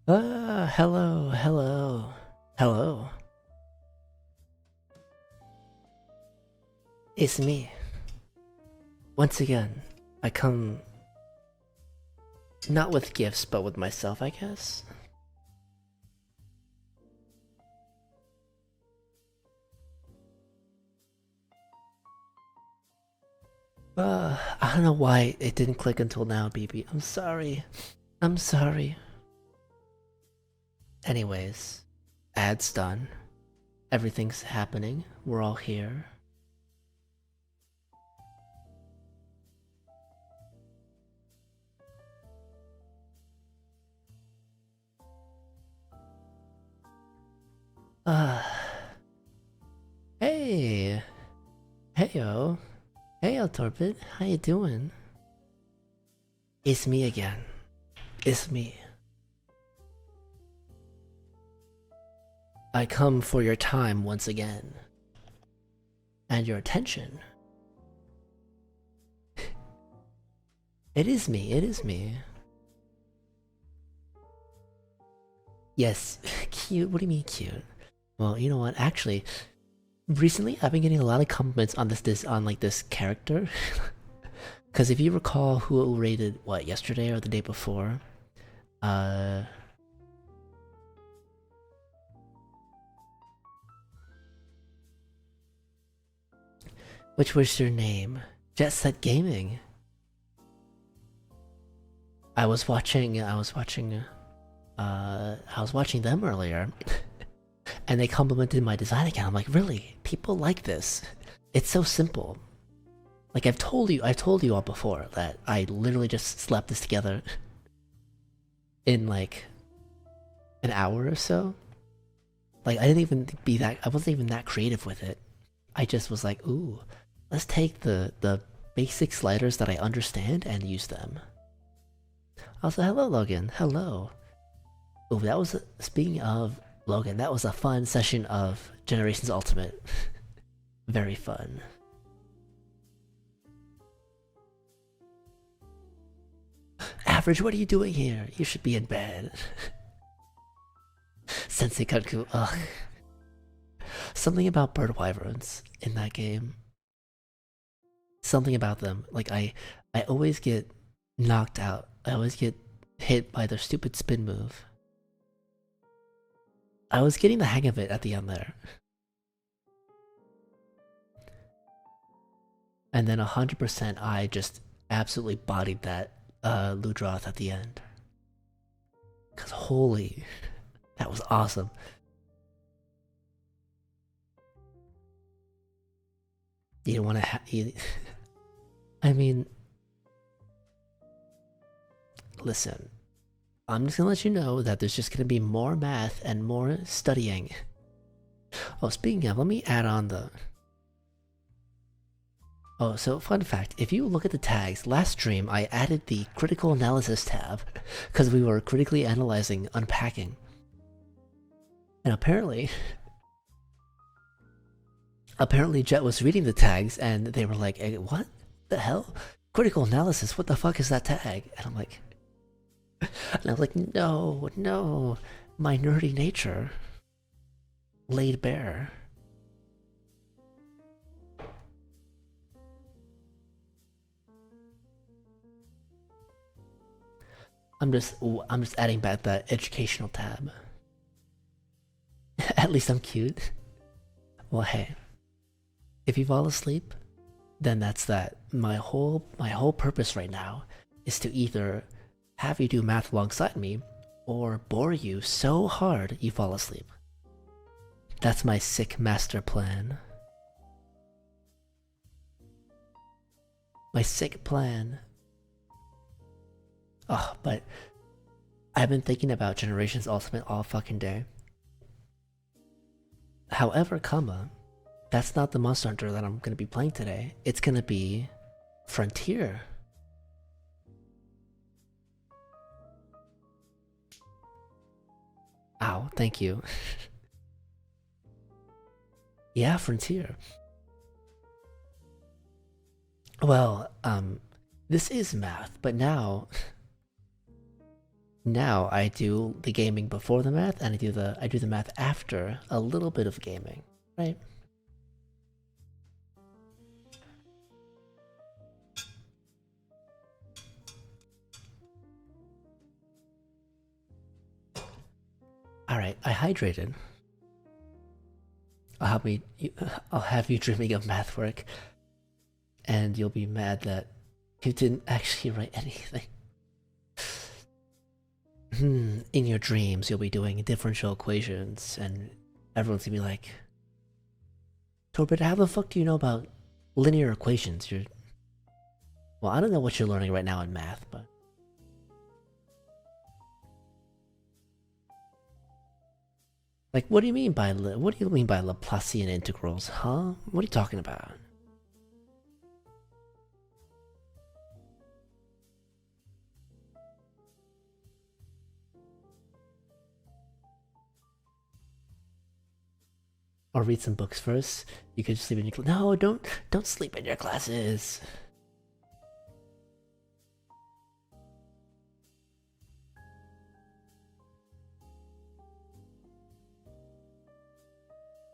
Hello, hello, hello. It's me. Once again, I come not with gifts, but with myself, I guess. I don't know why it didn't click until now, BB. I'm sorry. I'm sorry. Anyways, ad's done. Everything's happening. We're all here. Uh, hey. Heyo. Heyo, Torpid. How you doing? It's me again. It's me. I come for your time once again. And your attention. It is me, it is me. Yes, cute, what do you mean cute? Well, you know what, actually, recently I've been getting a lot of compliments on this character. Cause if you recall who rated what, yesterday or the day before? Which was your name? Jet Set Gaming. I was watching them earlier, and they complimented my design account. I'm like, really? People like this? It's so simple. Like I've told you all before that I literally just slapped this together in like an hour or so. Like I wasn't even that creative with it. I just was like, ooh, let's take the basic sliders that I understand and use them. Also, hello Logan, hello. Oh, that was speaking of Logan, that was a fun session of Generations Ultimate. Very fun. Average, what are you doing here? You should be in bed. Sensei Kanku, ugh. Something about bird wyverns in that game. Something about them. Like I always get knocked out. I always get hit by their stupid spin move. I was getting the hang of it at the end there. And then 100% I just absolutely bodied that Ludroth at the end. Cause holy, that was awesome. You don't want to I mean, listen, I'm just gonna let you know that there's just gonna be more math and more studying. Oh, speaking of, let me add on the... Oh, so fun fact, if you look at the tags, last stream I added the critical analysis tab because we were critically analyzing unpacking. And apparently Jet was reading the tags and they were like, hey, what the hell? Critical analysis, what the fuck is that tag? And I'm like... And I was like, no, no, my nerdy nature laid bare. I'm just adding back that educational tab. At least I'm cute. Well, hey, if you fall asleep, then that's that. My whole purpose right now is to either have you do math alongside me or bore you so hard you fall asleep. That's my sick master plan. My sick plan. Oh, but I've been thinking about Generations Ultimate all fucking day. However, that's not the Monster Hunter that I'm gonna be playing today. It's gonna be Frontier. Ow, thank you. Yeah, Frontier. Well, this is math, but now Now I do the gaming before the math, and I do the math after a little bit of gaming, right? All right, I hydrated. I'll have you dreaming of math work, and you'll be mad that you didn't actually write anything. In your dreams, you'll be doing differential equations, and everyone's gonna be like, Torbert, how the fuck do you know about linear equations? Well, I don't know what you're learning right now in math, but... Like, what do you mean by Laplacian integrals, huh? What are you talking about? Or read some books first. You could sleep in your no, don't sleep in your classes.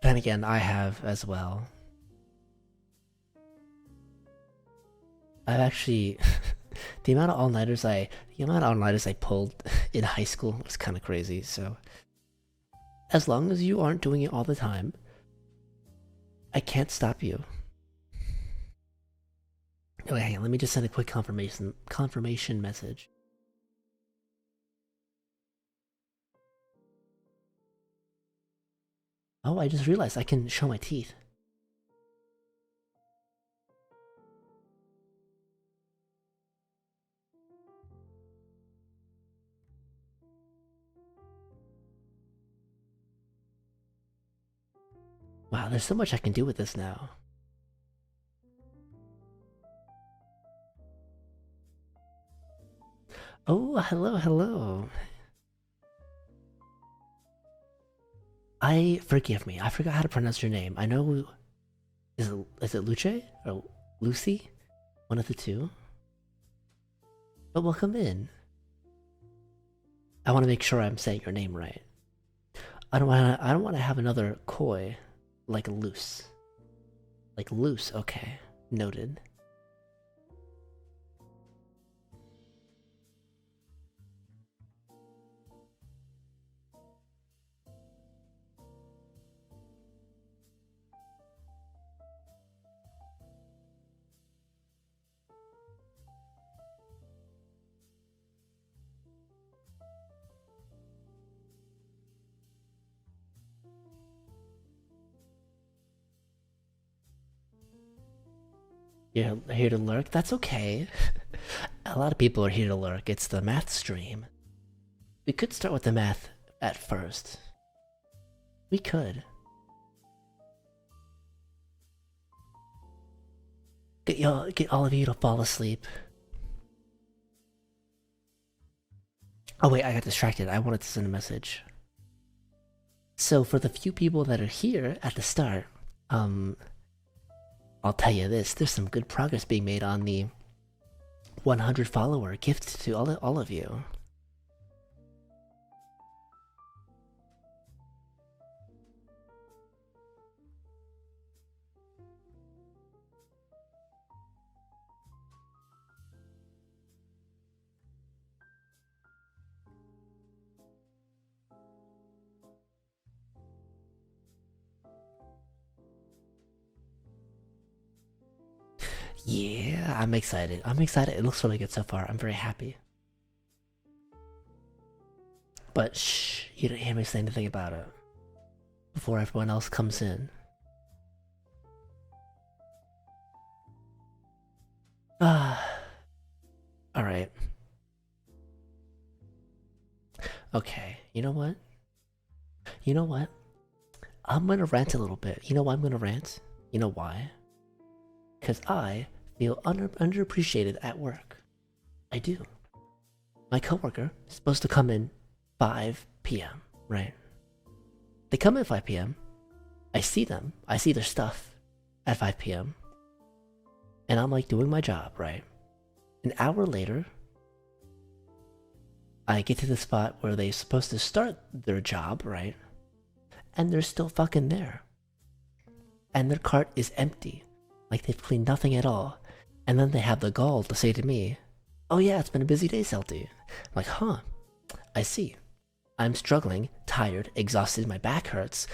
Then again, I have as well. I've actually the amount of all-nighters I pulled in high school was kind of crazy. So as long as you aren't doing it all the time, I can't stop you. Oh, wait, hang on, let me just send a quick confirmation message. Oh, I just realized I can show my teeth. Wow, there's so much I can do with this now. Oh, hello, hello. Forgive me, I forgot how to pronounce your name. I know... Is it Luce? Or Lucy? One of the two? But welcome in. I want to make sure I'm saying your name right. I don't want to have another koi like loose. Like loose, okay. Noted. You're here to lurk? That's okay. A lot of people are here to lurk. It's the math stream. We could start with the math at first. We could. Get all of you to fall asleep. Oh wait, I got distracted. I wanted to send a message. So for the few people that are here at the start, I'll tell you this, there's some good progress being made on the 100 follower gift to all of you. Yeah, I'm excited. I'm excited. It looks really good so far. I'm very happy. But shh, you didn't hear me say anything about it before everyone else comes in. Ah, alright. Okay, you know what? You know what? I'm gonna rant a little bit. You know why I'm gonna rant? You know why? Because I feel underappreciated at work. I do. My coworker is supposed to come in 5 p.m., right? They come in 5 p.m. I see them. I see their stuff at 5 p.m. And I'm like doing my job, right? An hour later, I get to the spot where they're supposed to start their job, right? And they're still fucking there. And their cart is empty. Like they've cleaned nothing at all. And then they have the gall to say to me, "Oh yeah, it's been a busy day, Celty." I'm like, huh, I see. I'm struggling, tired, exhausted, my back hurts.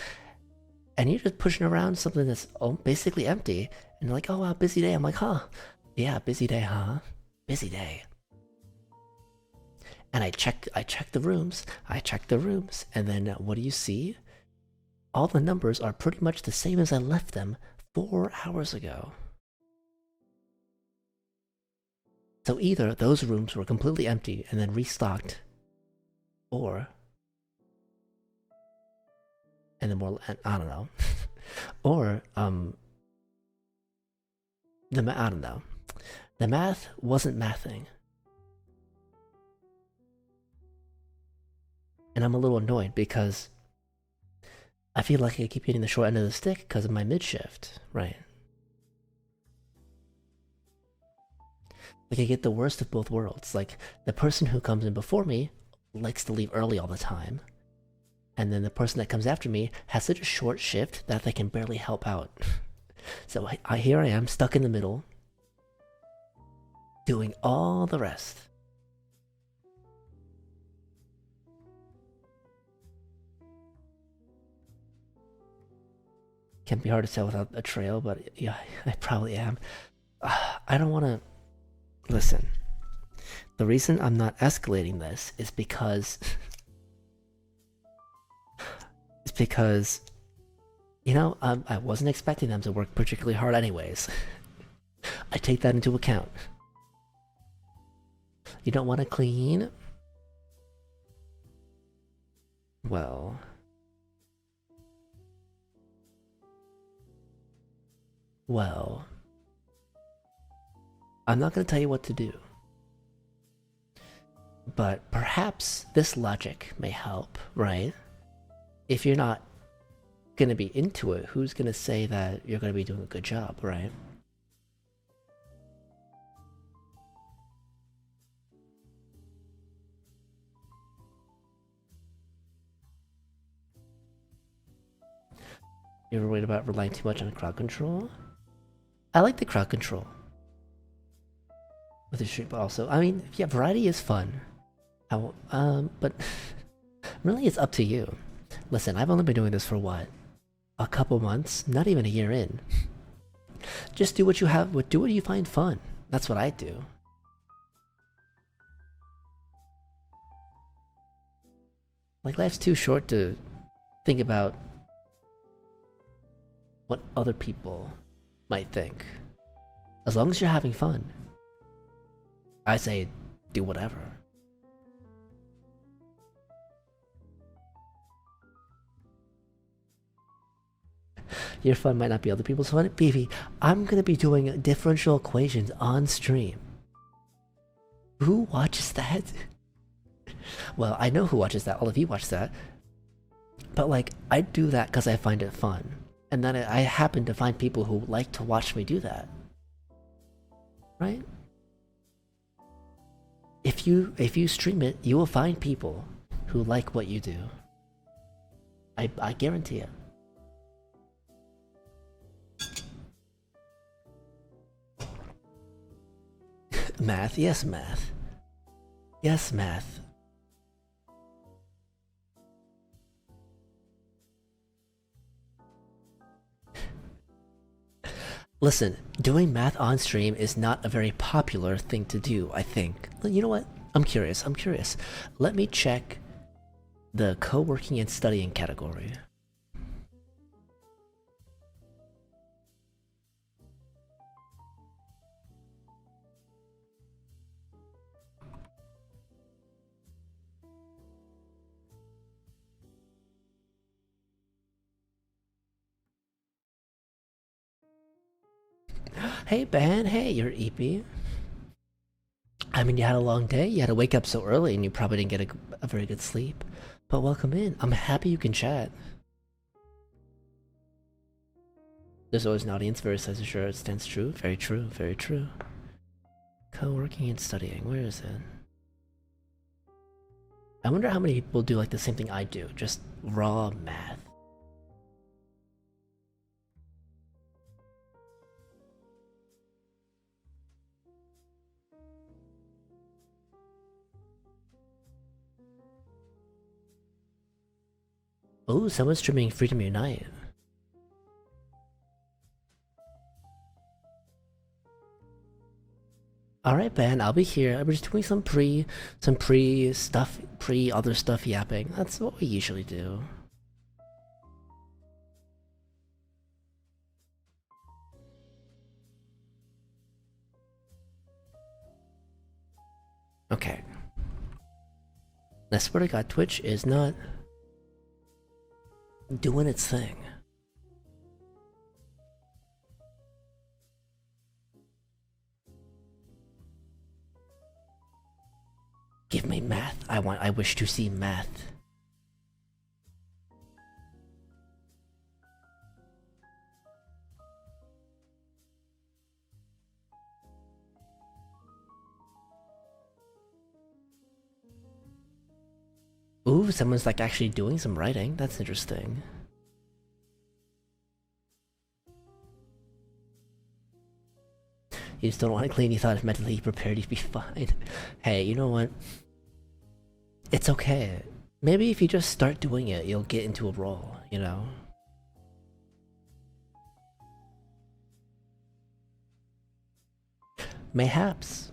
And you're just pushing around something that's basically empty. And you're like, "Oh wow, busy day." I'm like, huh, yeah, busy day, huh? Busy day. And I check the rooms, and then what do you see? All the numbers are pretty much the same as I left them 4 hours ago. So either those rooms were completely empty and then restocked, or, and then more, I don't know, or I don't know, the math wasn't mathing. And I'm a little annoyed because I feel like I keep getting the short end of the stick because of my mid-shift, right? Like I get the worst of both worlds. Like the person who comes in before me likes to leave early all the time. And then the person that comes after me has such a short shift that they can barely help out. So here I am, stuck in the middle, doing all the rest. Can be hard to tell without a trail, but yeah, I probably am. I don't want to... Listen, the reason I'm not escalating this is because... you know, I wasn't expecting them to work particularly hard anyways. I take that into account. You don't want to clean? Well... Well... I'm not going to tell you what to do. But perhaps this logic may help, right? If you're not going to be into it, who's going to say that you're going to be doing a good job, right? You ever worried about relying too much on crowd control? I like the crowd control. With the street, but also, I mean, yeah, variety is fun. But really it's up to you. Listen, I've only been doing this for what? A couple months? Not even a year in. Just do what you have, do what you find fun. That's what I do. Like, life's too short to think about what other people might think. As long as you're having fun, I say do whatever. Your fun might not be other people's fun. Beefy, I'm gonna be doing differential equations on stream. Who watches that? Well, I know who watches that. All of you watch that. But like, I do that because I find it fun. And then I happen to find people who like to watch me do that. Right? If you stream it, you will find people who like what you do. I guarantee it. Math, yes, math. Yes, math. Listen, doing math on stream is not a very popular thing to do, I think. You know what? I'm curious. Let me check the co-working and studying category. Hey Ben, hey, you're EP. I mean, you had a long day, you had to wake up so early and you probably didn't get a very good sleep. But welcome in, I'm happy you can chat. There's always an audience, very size sure it stands true. Very true, very true. Co-working and studying, where is it? I wonder how many people do like the same thing I do, just raw math. Oh, someone's streaming Freedom Unite. Alright, Ben, I'll be here. We're just doing some other stuff yapping. That's what we usually do. Okay. I swear to God, Twitch is not doing its thing. Give me math. I wish to see math. Ooh, someone's like actually doing some writing. That's interesting. You just don't want to clean. You thought if mentally prepared, you'd be fine. Hey, you know what? It's okay. Maybe if you just start doing it, you'll get into a role, you know? Mayhaps.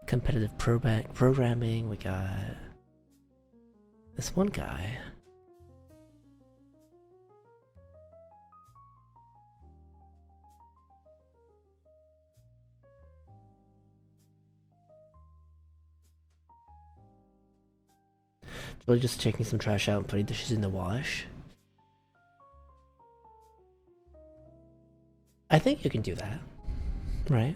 Competitive programming, we got this one guy. Really just taking some trash out and putting dishes in the wash. I think you can do that, right?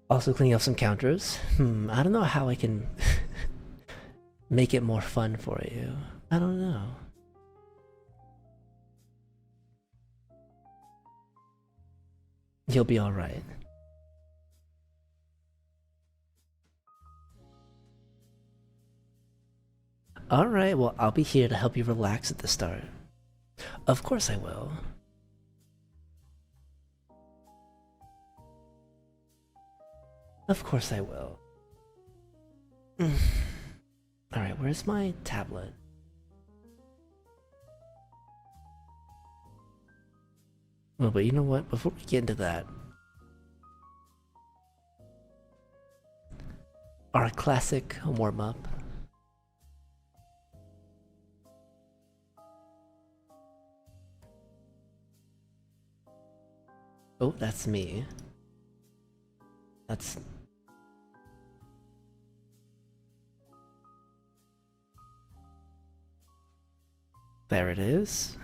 Also cleaning up some counters. I don't know how I can make it more fun for you. I don't know. You'll be alright. Alright, well, I'll be here to help you relax at the start. Of course I will. Of course I will. Alright, where's my tablet? Well, but you know what? Before we get into that, our classic warm-up. Oh, that's me. That's... There it is.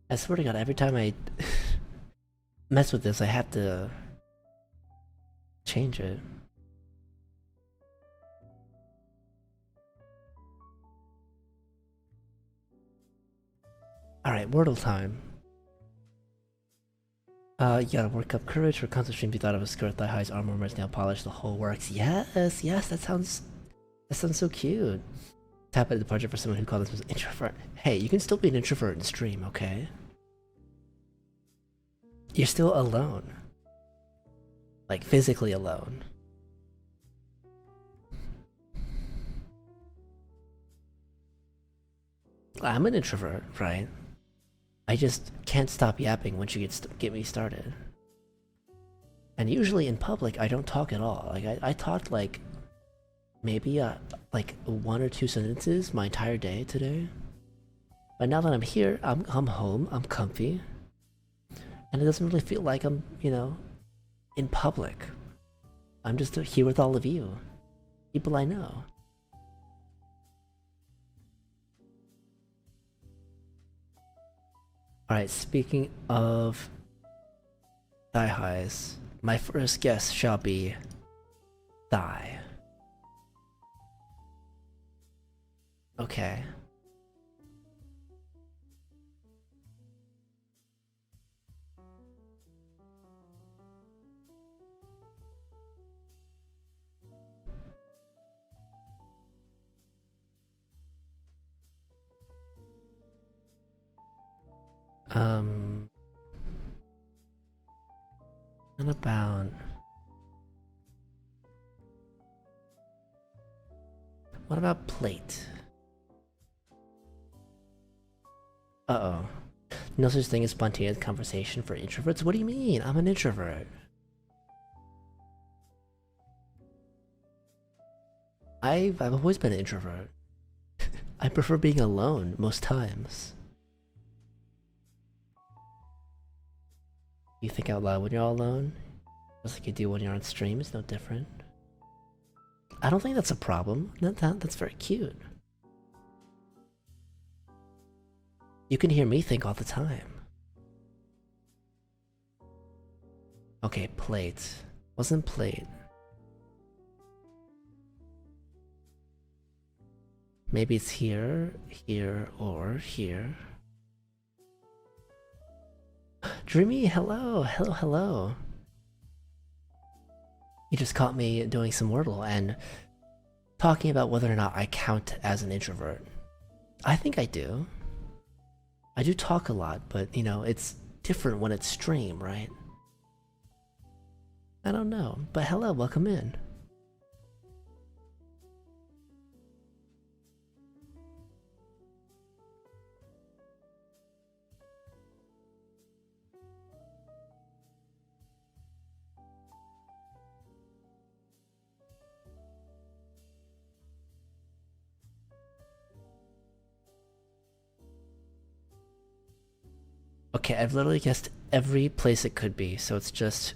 I swear to God, every time I mess with this, I have to change it. Alright, Wordle time. You gotta work up courage for constant stream. Be thought of a skirt, thigh highs, arm warmers, nail polish, the whole works. Yes, yes, that sounds so cute. Tap at departure for someone who calls themselves introvert. Hey, you can still be an introvert and stream, okay? You're still alone. Like, physically alone. I'm an introvert, right? I just can't stop yapping once you get me started. And usually in public, I don't talk at all. Like, I talked like maybe like 1 or 2 sentences my entire day today. But now that I'm here, I'm home, I'm comfy. And it doesn't really feel like I'm, you know, in public. I'm just here with all of you. People I know. Alright, speaking of thigh highs, my first guess shall be thigh. Okay. Um, what about... What about plate? Uh-oh. No such thing as spontaneous conversation for introverts? What do you mean? I'm an introvert. I've always been an introvert. I prefer being alone most times. You think out loud when you're all alone? Just like you do when you're on stream, it's no different. I don't think that's a problem. That's very cute. You can hear me think all the time. Okay, plate. Wasn't plate. Maybe it's here, here, or here. Dreamy, hello, hello, hello. You just caught me doing some Wordle and talking about whether or not I count as an introvert. I think I do. I do talk a lot, but you know, it's different when it's stream, right? I don't know, but hello, welcome in. Okay, I've literally guessed every place it could be, so it's just...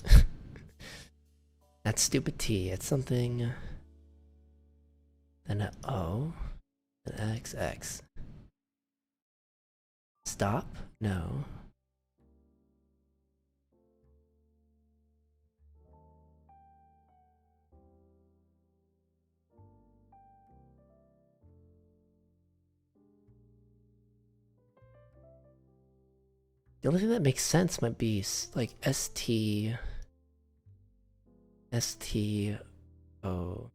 that stupid T, it's something... Then an O... An XX... Stop? No. The only thing that makes sense might be like ST... STO...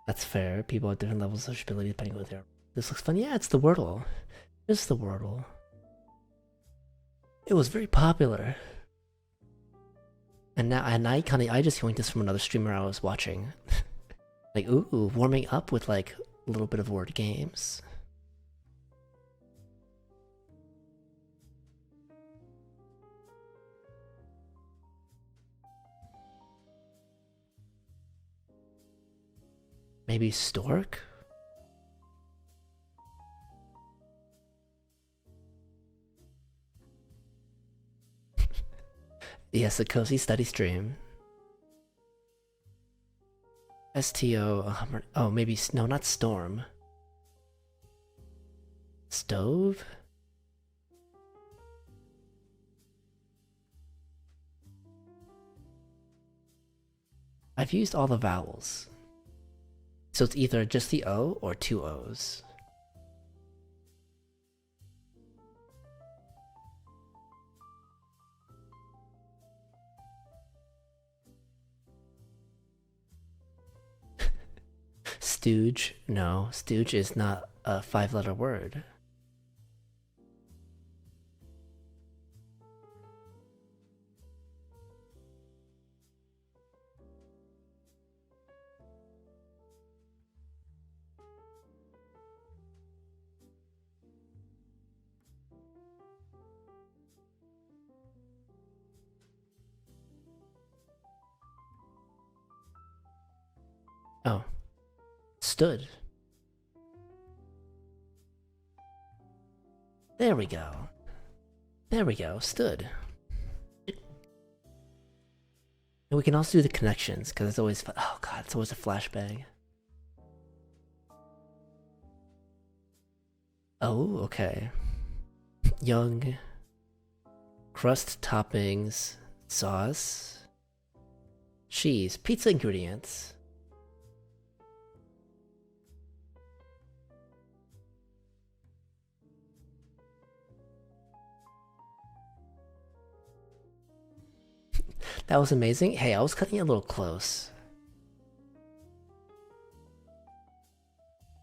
That's fair. People have different levels of sociability depending on what they're... This looks fun. Yeah, it's the Wordle. It's the Wordle. It was very popular. And now, I just joined this from another streamer I was watching. Like, ooh, warming up with like a little bit of word games. Maybe stork? Yes, a cozy study stream. STO... Oh, maybe... No, not storm. Stove? I've used all the vowels. So it's either just the O or two O's. Stooge? No, stooge is not a 5-letter word. Oh. Stood. There we go. There we go, stood. And we can also do the connections, because it's always, oh god, it's always a flashbang. Oh, okay. Young. Crust toppings. Sauce. Cheese. Pizza ingredients. That was amazing. Hey, I was cutting it a little close.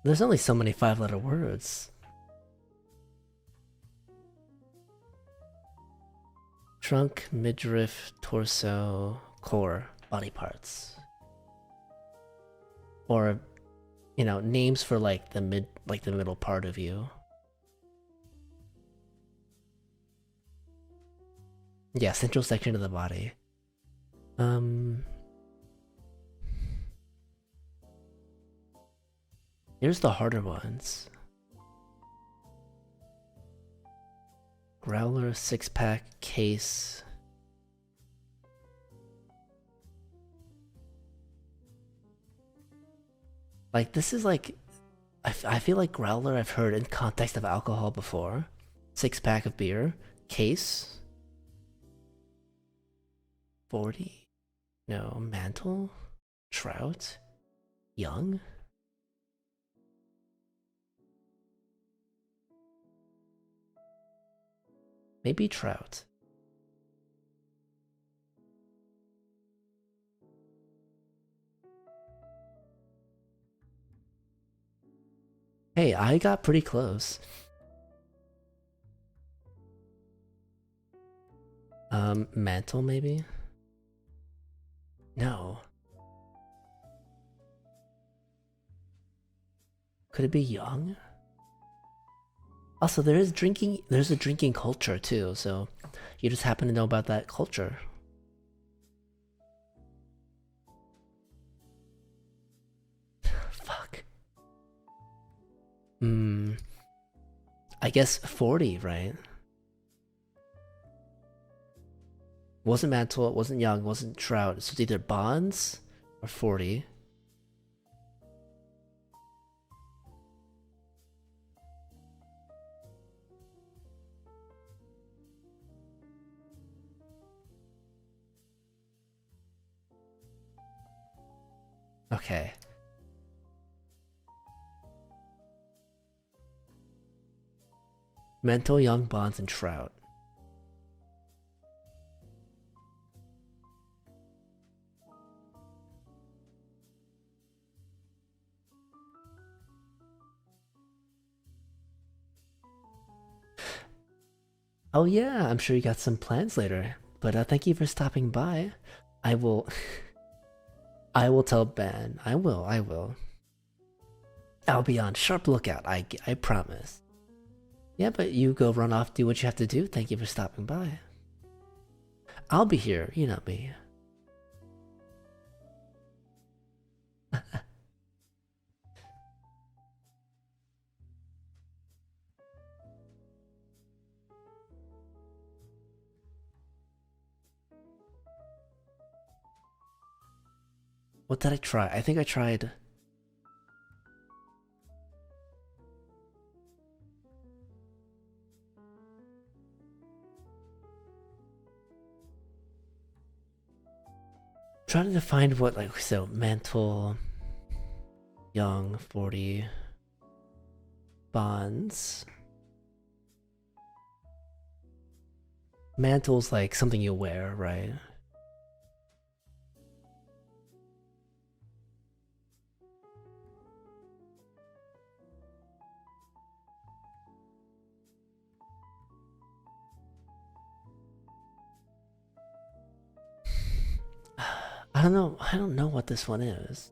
There's only so many 5-letter words. Trunk, midriff, torso, core, body parts. Or, you know, names for like the middle part of you. Yeah, central section of the body. Here's the harder ones. Growler, 6-pack, case. Like, this is like... I feel like growler I've heard in context of alcohol before. 6-pack of beer. Case. 40? No, mantle? Trout? Young? Maybe trout. Hey, I got pretty close. Mantle maybe? No. Could it be young? Also, there's a drinking culture too, so you just happen to know about that culture. Fuck. I guess 40, right? Wasn't Mantle, it wasn't Young, it wasn't Trout, so it's either Bonds or 40. Okay. Mental, Young, Bonds, and Trout. Oh yeah, I'm sure you got some plans later. But thank you for stopping by. I will... I will tell Ben. I will. I'll be on sharp lookout, I promise. Yeah, but you go run off, do what you have to do. Thank you for stopping by. I'll be here, you know me. What did I try? I think I tried... Trying to find what, like, so, Mantle... Young, 40... Bonds... Mantle's like something you wear, right? I don't know what this one is.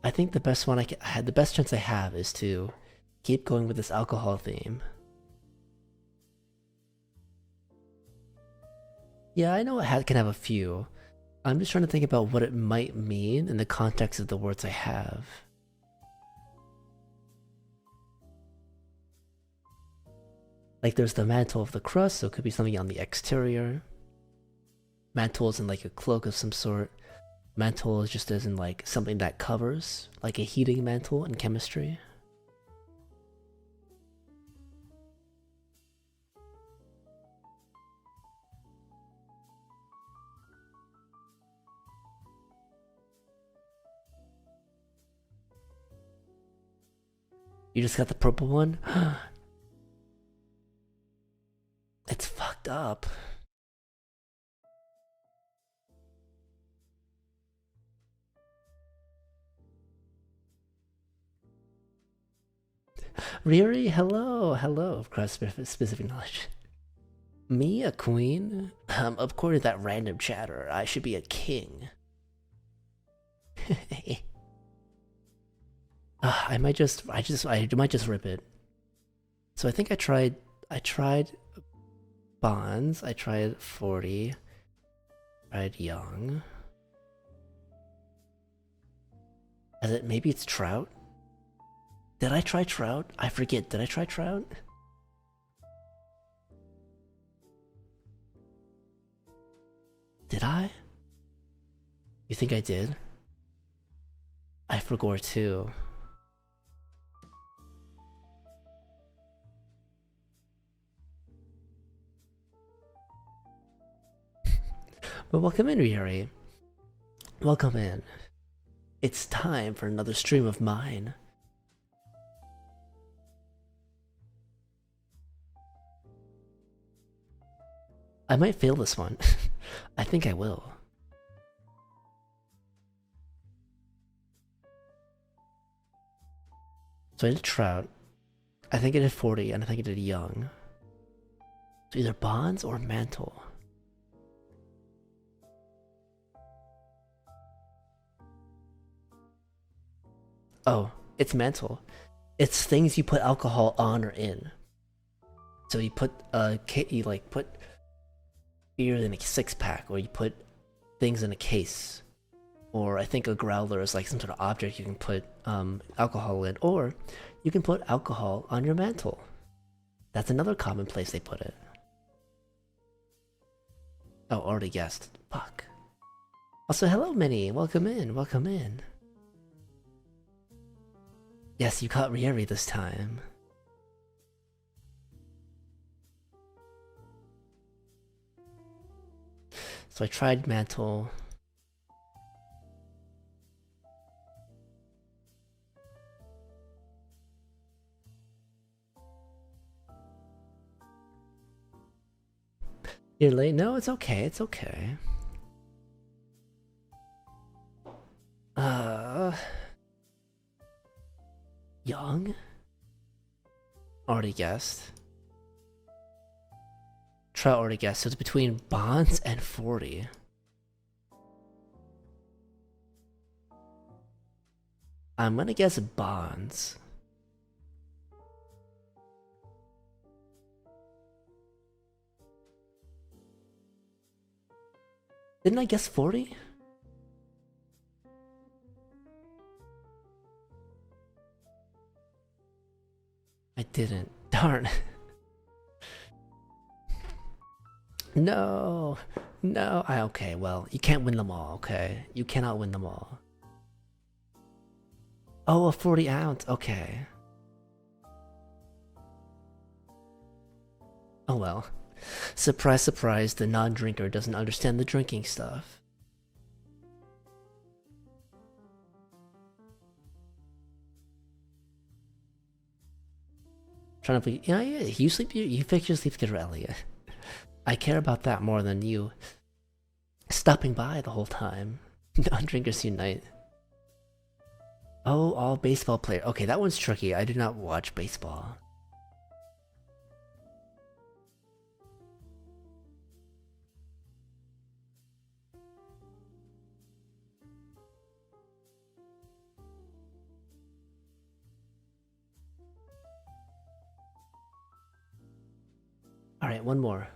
I think the best one the best chance I have is to keep going with this alcohol theme. Yeah, I know it can have a few. I'm just trying to think about what it might mean in the context of the words I have. Like there's the mantle of the crust, so it could be something on the exterior. Mantle isn't like a cloak of some sort. Mantle is just isn't like something that covers, like a heating mantle in chemistry. You just got the purple one? It's fucked up. Riri, hello, hello. Of course, specific knowledge. Me, a queen? According to that random chatter, I should be a king. I might just rip it. So I think I tried bonds, I tried 40, tried young. Maybe it's trout? Did I try trout? I forget, did I try trout? Did I? You think I did? I forgot too. But welcome in, Ryuri. Welcome in. It's time for another stream of mine. I might fail this one. I think I will. So I did trout. I think I did 40, and I think I did young. So either bonds or mantle. Oh, it's mantle. It's things you put alcohol on or in. So you put you like put beer in a 6-pack, or you put things in a case. Or I think a growler is like some sort of object you can put alcohol in, or you can put alcohol on your mantle. That's another common place they put it. Oh, already guessed. Fuck. Also, hello, Minnie. Welcome in. Welcome in. Yes, you caught Rieri this time. So I tried mantle. You're late? No, it's okay. It's okay. Young? Already guessed. Trout already guessed. So it's between bonds and 40. I'm gonna guess bonds. Didn't I guess 40? I didn't. Darn. No. No. Okay, well, you can't win them all, okay? You cannot win them all. Oh, a 40 ounce. Okay. Oh well. Surprise, surprise, the non-drinker doesn't understand the drinking stuff. Trying to be, yeah, you sleep, you fix your sleep schedule, Elliot. I care about that more than you stopping by the whole time. Non-drinkers unite. Oh, all baseball player. Okay, that one's tricky. I do not watch baseball. Alright, one more.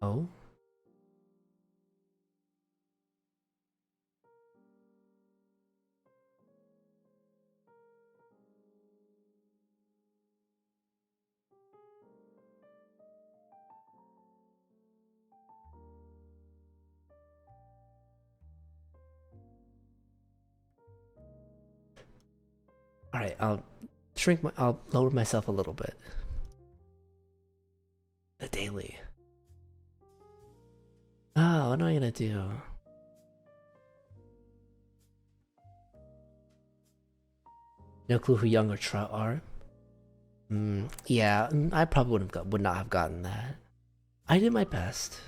Oh? Alright, I'll lower myself a little bit. The daily. Oh, what am I gonna do? No clue who Young or Trout are? Yeah, I probably would not have gotten that. I did my best.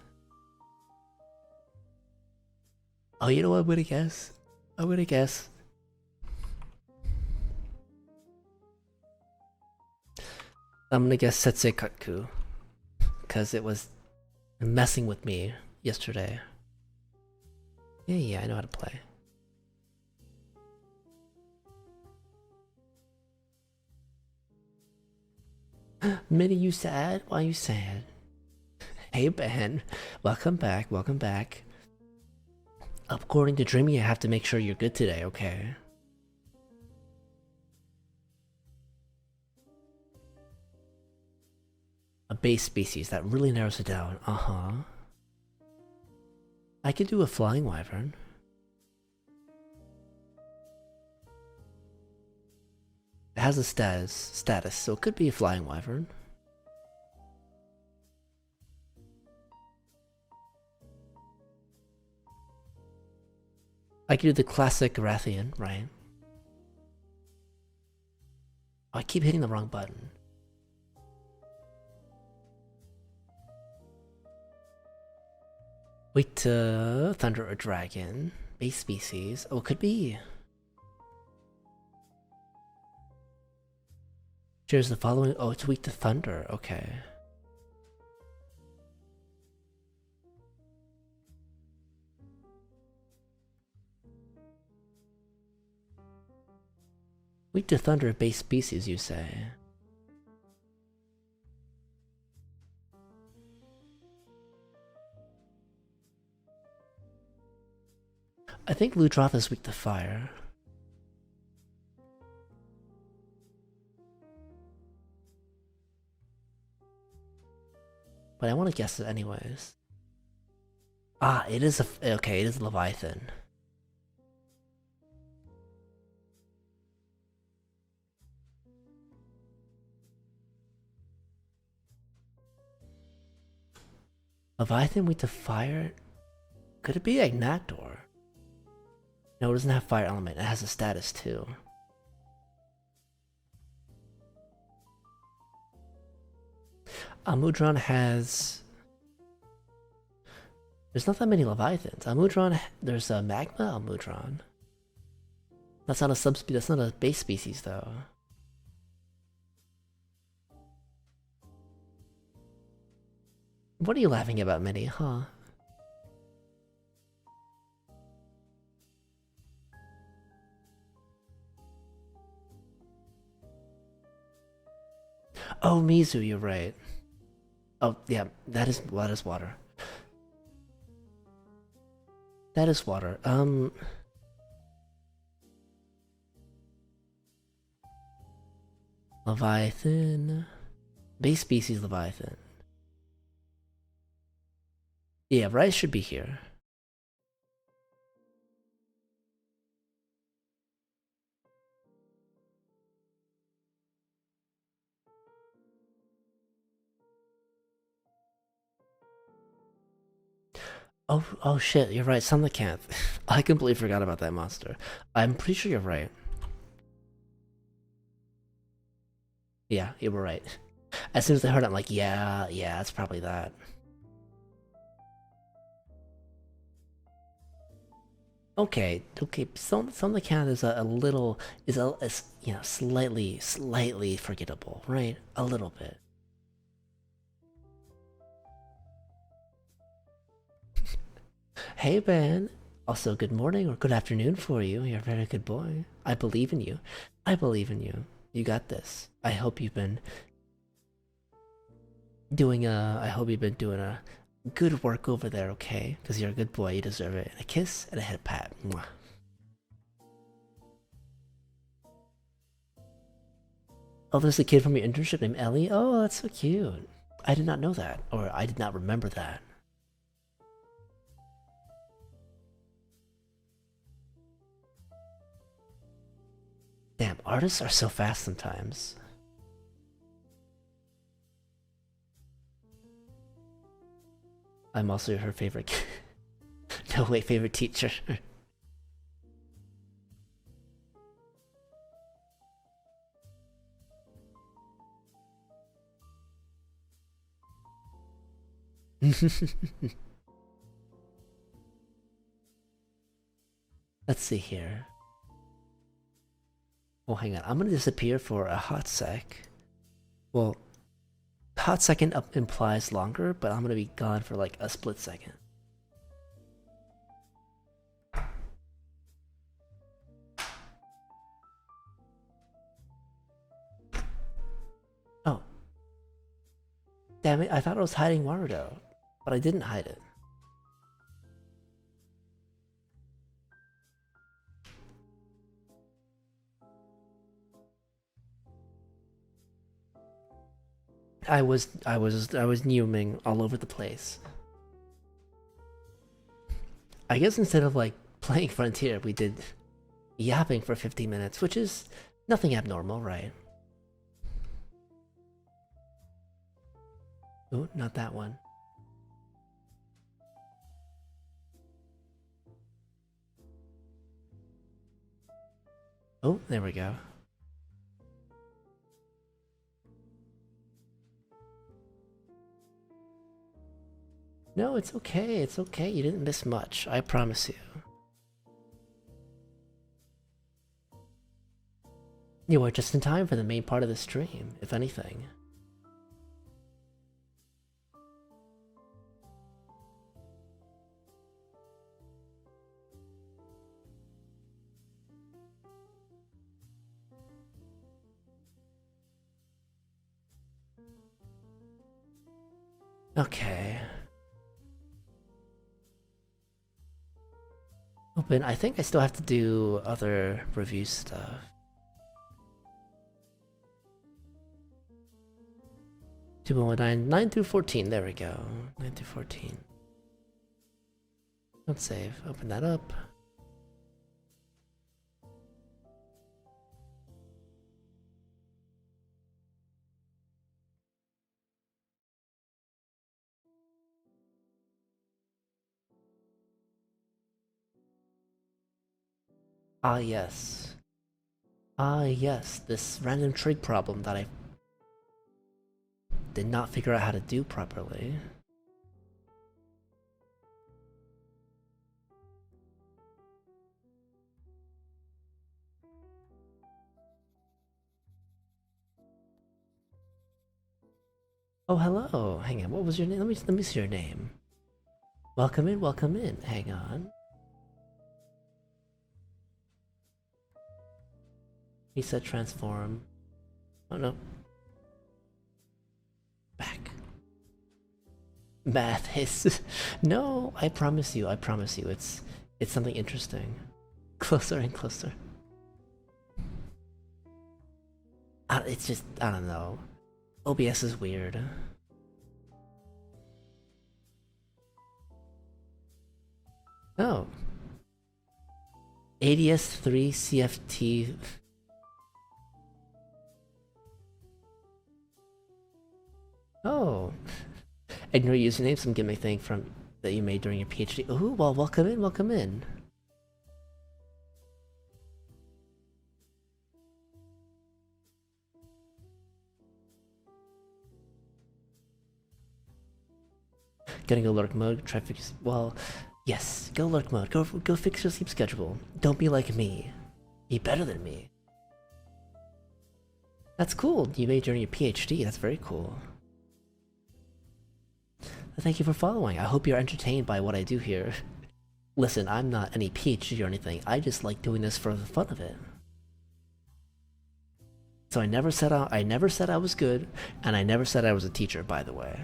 Oh, you know what I'm gonna guess? I'm gonna guess. I'm gonna guess Setsui Katku. Because it was messing with me yesterday. Yeah, I know how to play. Minnie, you sad? Why you sad? Hey Ben, welcome back, welcome back. According to Dreamy, I have to make sure you're good today, okay? A base species, that really narrows it down. Uh-huh. I could do a flying wyvern. It has a status, so it could be a flying wyvern. I could do the classic Rathian, right? Oh, I keep hitting the wrong button. Wait to thunder or dragon. Base species. Oh, it could be. Here's the following. Oh, it's weak to thunder. Okay. Weak to thunder base species, you say? I think Ludroth is weak to fire. But I want to guess it anyways. Ah, it is okay, it is Leviathan. Leviathan weak to fire? Could it be Agnactor? No, it doesn't have fire element, it has a status too. Almudron has... There's not that many Leviathans. Almudron, there's a Magma Almudron. That's not a subspecies, that's not a base species though. What are you laughing about, Minnie, huh? Oh, Mizu, you're right. Oh, yeah, that is water. That is water. Leviathan. Base species Leviathan. Yeah, rice should be here. Oh shit, you're right, Sunlicanth. I completely forgot about that monster. I'm pretty sure you're right. Yeah, you were right. As soon as I heard it, I'm like, yeah, it's probably that. Okay, some of the count is a little is you know, slightly forgettable, right? A little bit. Hey Ben, also good morning or good afternoon for you. You're a very good boy. I believe in you. I believe in you. You got this. I hope you've been doing a good work over there, okay? Because you're a good boy. You deserve it. And a kiss and a head pat. Mwah. Oh, there's a kid from your internship named Ellie? Oh, that's so cute. I did not know that. Or I did not remember that. Damn, artists are so fast sometimes. I'm also her favorite. No, wait, favorite teacher. Let's see here. Oh, hang on. I'm gonna disappear for a hot sec. Well, hot second up implies longer, but I'm gonna be gone for like a split second. Oh. Damn it, I thought I was hiding Warudo, but I didn't hide it. I was Newming all over the place. I guess instead of like playing Frontier, we did yapping for 50 minutes, which is nothing abnormal, right? Oh, not that one. Oh, there we go. No, it's okay, it's okay. You didn't miss much, I promise you. You are just in time for the main part of the stream, if anything. Okay. Open. I think I still have to do other review stuff. Two 9 through 14. There we go. 9 through 14. Don't save. Open that up. Ah, yes. Ah, yes. This random trig problem that I did not figure out how to do properly. Oh, hello. Hang on. What was your name? Let me see your name. Welcome in. Welcome in. Hang on. He said transform. Oh no. Back. Math is no. I promise you. I promise you. It's something interesting. Closer and closer. It's just I don't know. OBS is weird. Oh. ADS3 CFT. Oh. Ignore username, some gimmick thing from that you made during your PhD. Ooh, well, welcome in, welcome in. Gonna go lurk mode, try fix. Well, yes, go lurk mode. Go fix your sleep schedule. Don't be like me. Be better than me. That's cool. You made during your PhD. That's very cool. Thank you for following. I hope you're entertained by what I do here. Listen, I'm not any PhD or anything. I just like doing this for the fun of it. So I never said I was good, and I never said I was a teacher, by the way.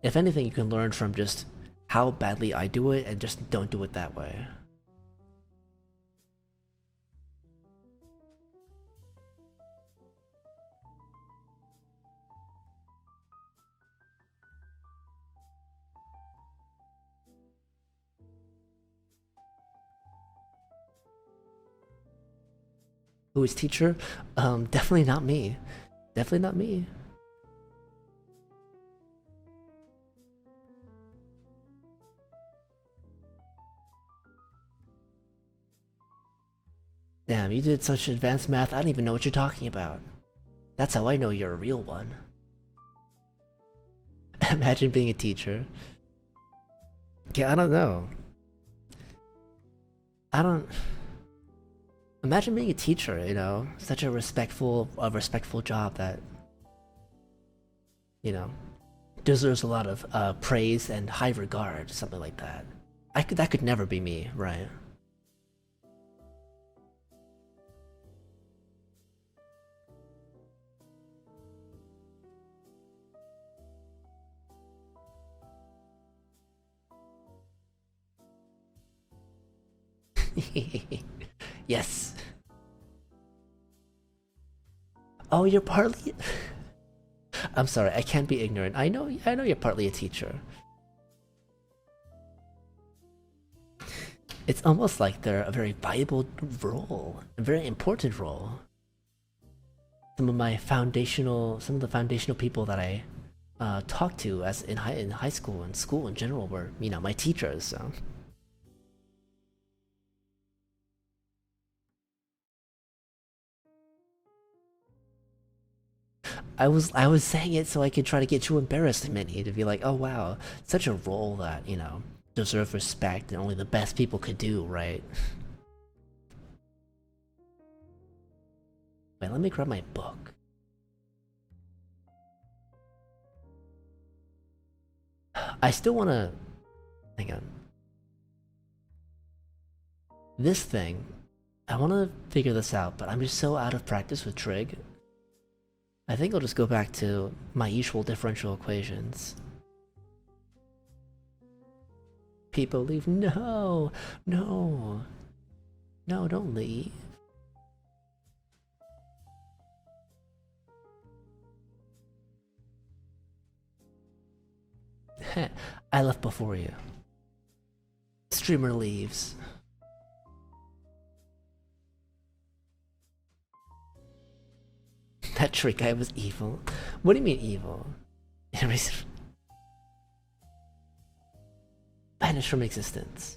If anything, you can learn from just how badly I do it and just don't do it that way. Who is teacher? Definitely not me. Definitely not me. Damn, you did such advanced math, I don't even know what you're talking about. That's how I know you're a real one. Imagine being a teacher. Yeah, I don't know. I don't... Imagine being a teacher, you know? Such a respectful job that, you know, deserves a lot of praise and high regard, something like that. That could never be me, right? Yes. Oh, you're partly... I'm sorry, I can't be ignorant. I know you're partly a teacher. It's almost like they're a very viable role, a very important role. Some of the foundational people that I talked to as in high school and school in general were, you know, my teachers. So. I was saying it so I could try to get you embarrassed, Minnie, to be like, oh wow, such a role that, you know, deserves respect and only the best people could do, right? Wait, let me grab my book. I still wanna... Hang on. This thing, I wanna figure this out, but I'm just so out of practice with trig. I think I'll just go back to my usual differential equations. People leave. No! No! No, don't leave. I left before you. Streamer leaves. That trick guy was evil. What do you mean evil? Banished from existence.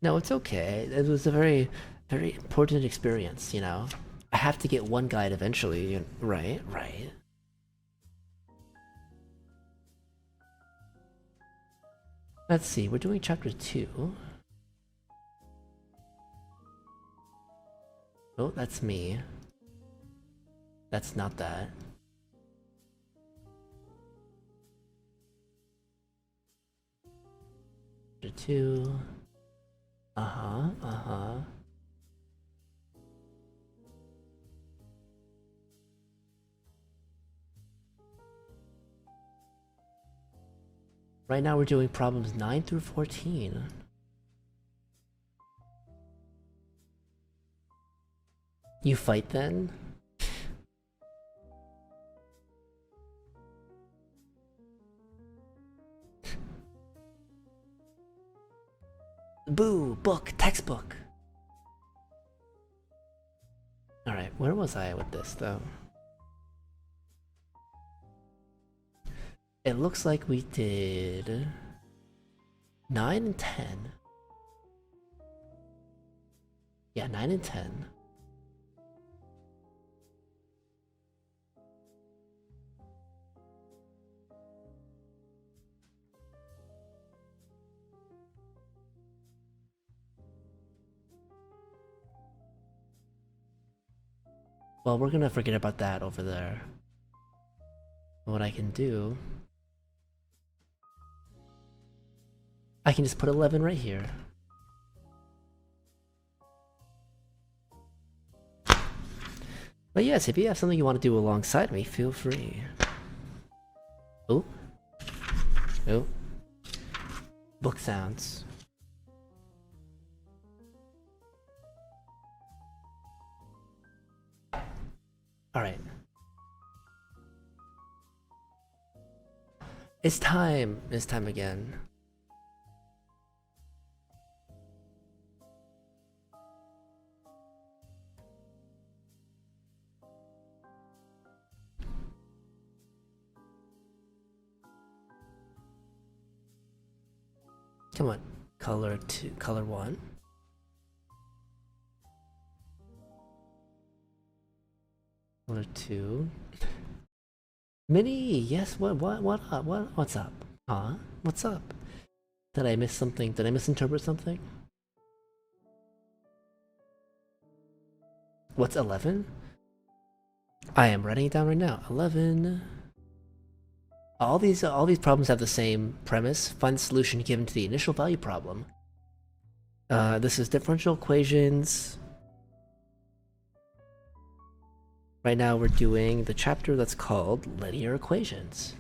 No, it's okay. It was a very, very important experience, you know? I have to get one guide eventually, right? Right. Let's see, we're doing chapter 2. Oh, that's me. That's not that. Chapter 2. Uh-huh. Right now we're doing problems 9 through 14. You fight then? Boo! Book! Textbook! Alright, where was I with this though? It looks like we did 9 and 10. Yeah, 9 and 10. Well, we're gonna forget about that over there. What I can do... I can just put 11 right here. But yes, if you have something you want to do alongside me, feel free. Oh. Oh. Book sounds. Alright. It's time. It's time again. Come on, color 2, color 1. Color 2. Mini, yes, what's up? Huh? What's up? Did I miss something? Did I misinterpret something? What's 11? I am writing it down right now. 11. All these problems have the same premise. Find the solution given to the initial value problem. This is differential equations. Right now we're doing the chapter that's called linear equations.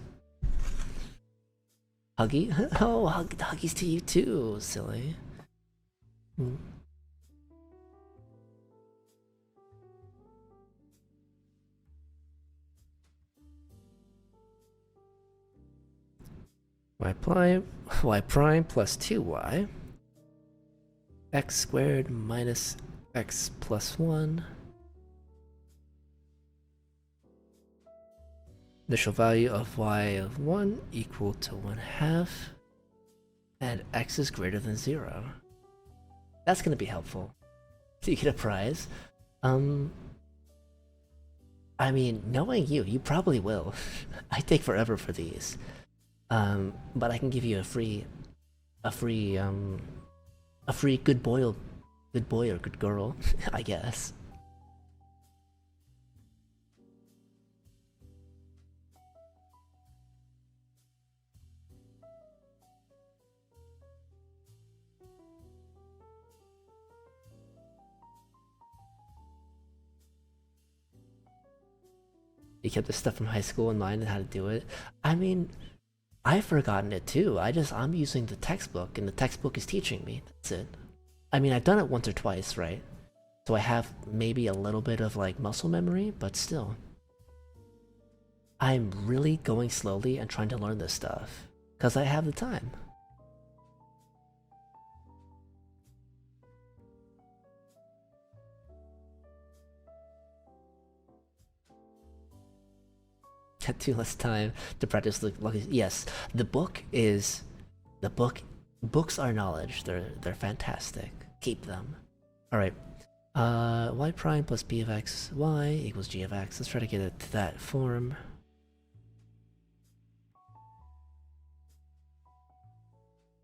Huggy? Oh, huggies to you too, silly. y prime plus 2y x squared minus x plus 1. Initial value of y of 1 equal to 1/2, and x is greater than 0. That's gonna be helpful. So you get a prize. I mean, knowing you, you probably will. I take forever for these. But I can give you a free good boy or good girl, I guess. You kept the stuff from high school in mind and how to do it. I mean, I've forgotten it too. I'm using the textbook, and the textbook is teaching me. That's it. I mean, I've done it once or twice, right? So I have maybe a little bit of like muscle memory, but still. I'm really going slowly and trying to learn this stuff, because I have the time. Had too less time to practice the yes, books are knowledge. They're fantastic. Keep them. Alright. Y prime plus b of x y equals g of x. Let's try to get it to that form.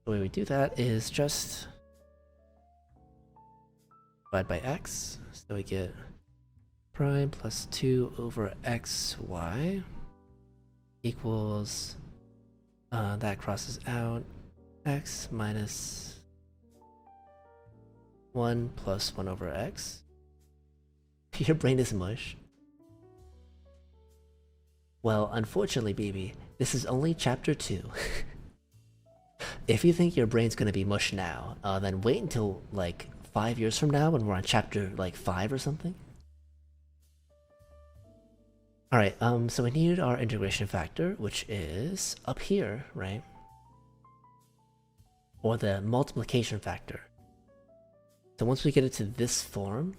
The way we do that is just divide by x. So we get prime plus 2 over xy equals, that crosses out, x minus 1 plus 1 over x. Your brain is mush. Well, unfortunately, baby, this is only chapter 2. If you think your brain's gonna be mush now, then wait until like 5 years from now when we're on chapter like 5 or something. Alright, so we need our integration factor, which is up here, right? Or the multiplication factor. So once we get it to this form,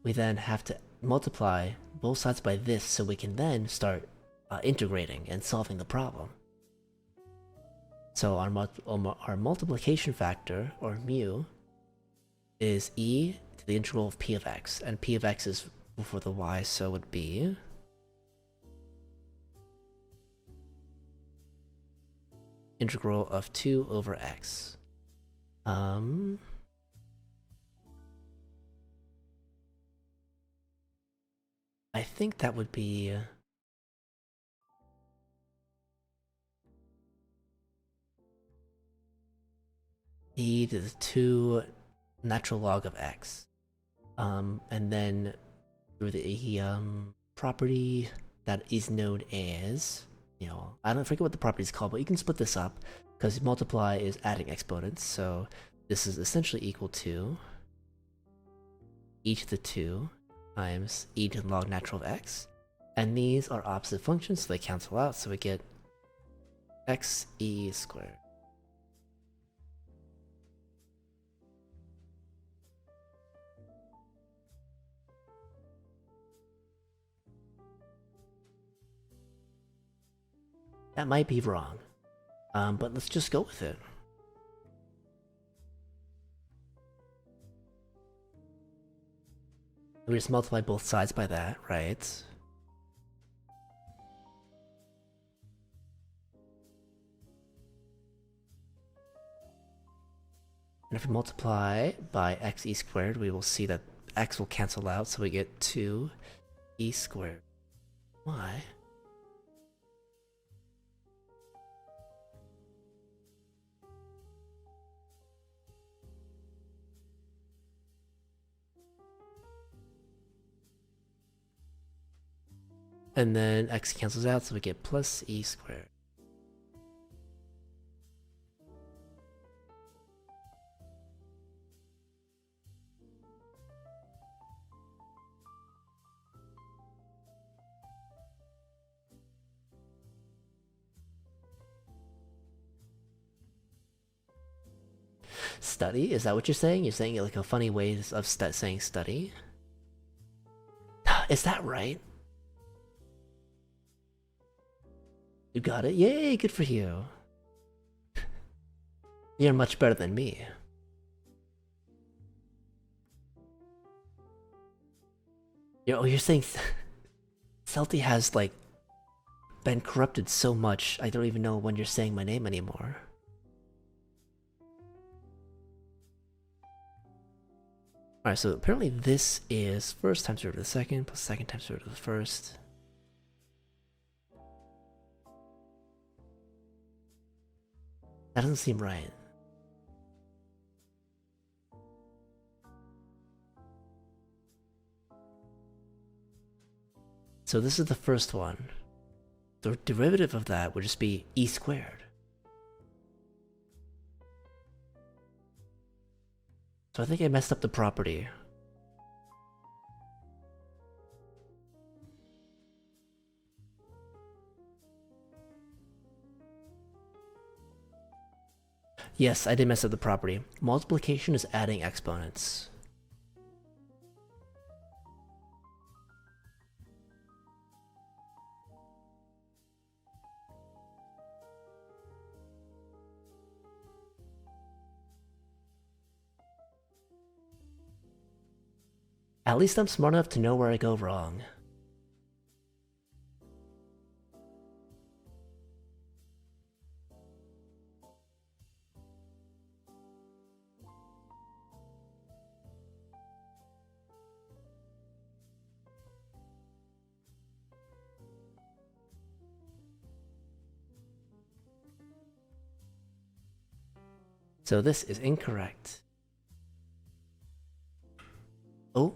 we then have to multiply both sides by this so we can then start integrating and solving the problem. So our multiplication factor, or mu, is e to the integral of p of x, and p of x is for the y, so it would be integral of 2 over x. I think that would be e to the 2 natural log of x. And then through the property that is known as, you know, I don't forget what the property is called, but you can split this up because multiply is adding exponents. So this is essentially equal to e to the 2 times e to the log natural of x. And these are opposite functions, so they cancel out, so we get xe squared. That might be wrong, but let's just go with it. We just multiply both sides by that, right? And if we multiply by xe squared, we will see that x will cancel out, so we get 2e squared. Why? And then x cancels out, so we get plus e squared. Study? Is that what you're saying? You're saying it like a funny way of saying study? Is that right? You got it? Yay, good for you. You're much better than me. You're saying Celti has, like, been corrupted so much, I don't even know when you're saying my name anymore. Alright, so apparently this is first times root of the second plus second times root of the first. That doesn't seem right. So this is the first one. The derivative of that would just be e squared. So I think I messed up the property. Yes, I did mess up the property. Multiplication is adding exponents. At least I'm smart enough to know where I go wrong. So this is incorrect. Oh.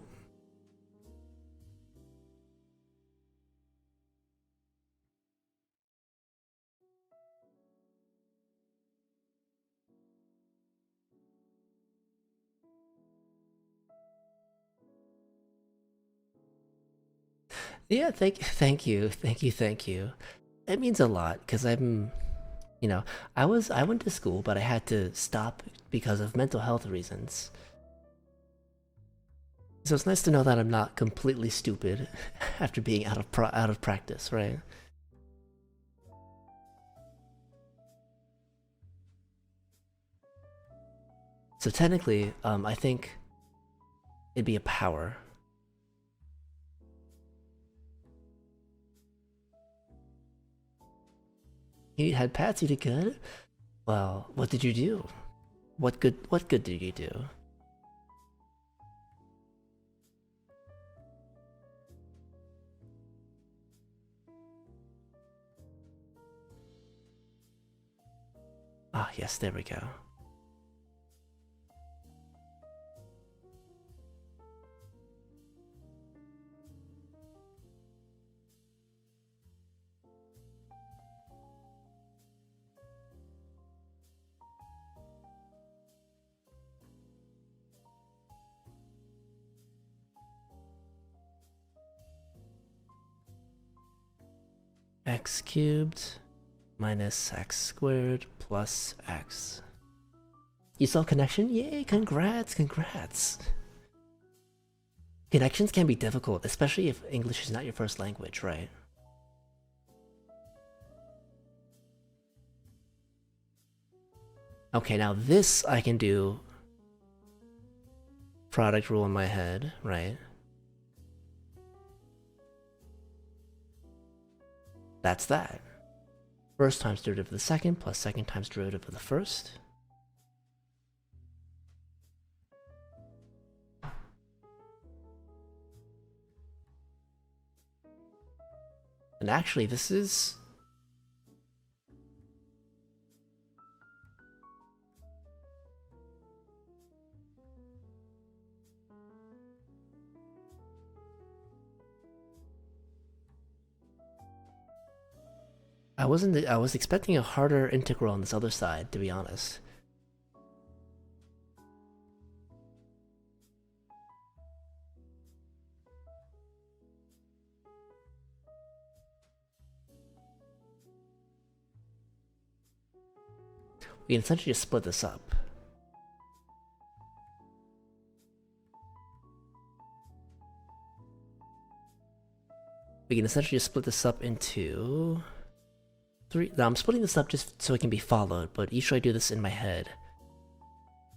Yeah, thank you. It means a lot, because I'm, you know, I went to school, but I had to stop because of mental health reasons. So it's nice to know that I'm not completely stupid after being out of practice, right? So technically, I think it'd be a power. You had Patsy to good? Well, what did you do? What good did you do? Ah, yes, there we go. X cubed minus x squared plus x. You saw connection? Yay, congrats. Connections can be difficult, especially if English is not your first language, right? Okay, now this I can do product rule in my head, right? That's that. First times derivative of the second plus second times derivative of the first. And actually, this is... I was expecting a harder integral on this other side, to be honest. We can essentially just split this up. We can essentially just split this up into... three. Now I'm splitting this up just so it can be followed, but usually I do this in my head.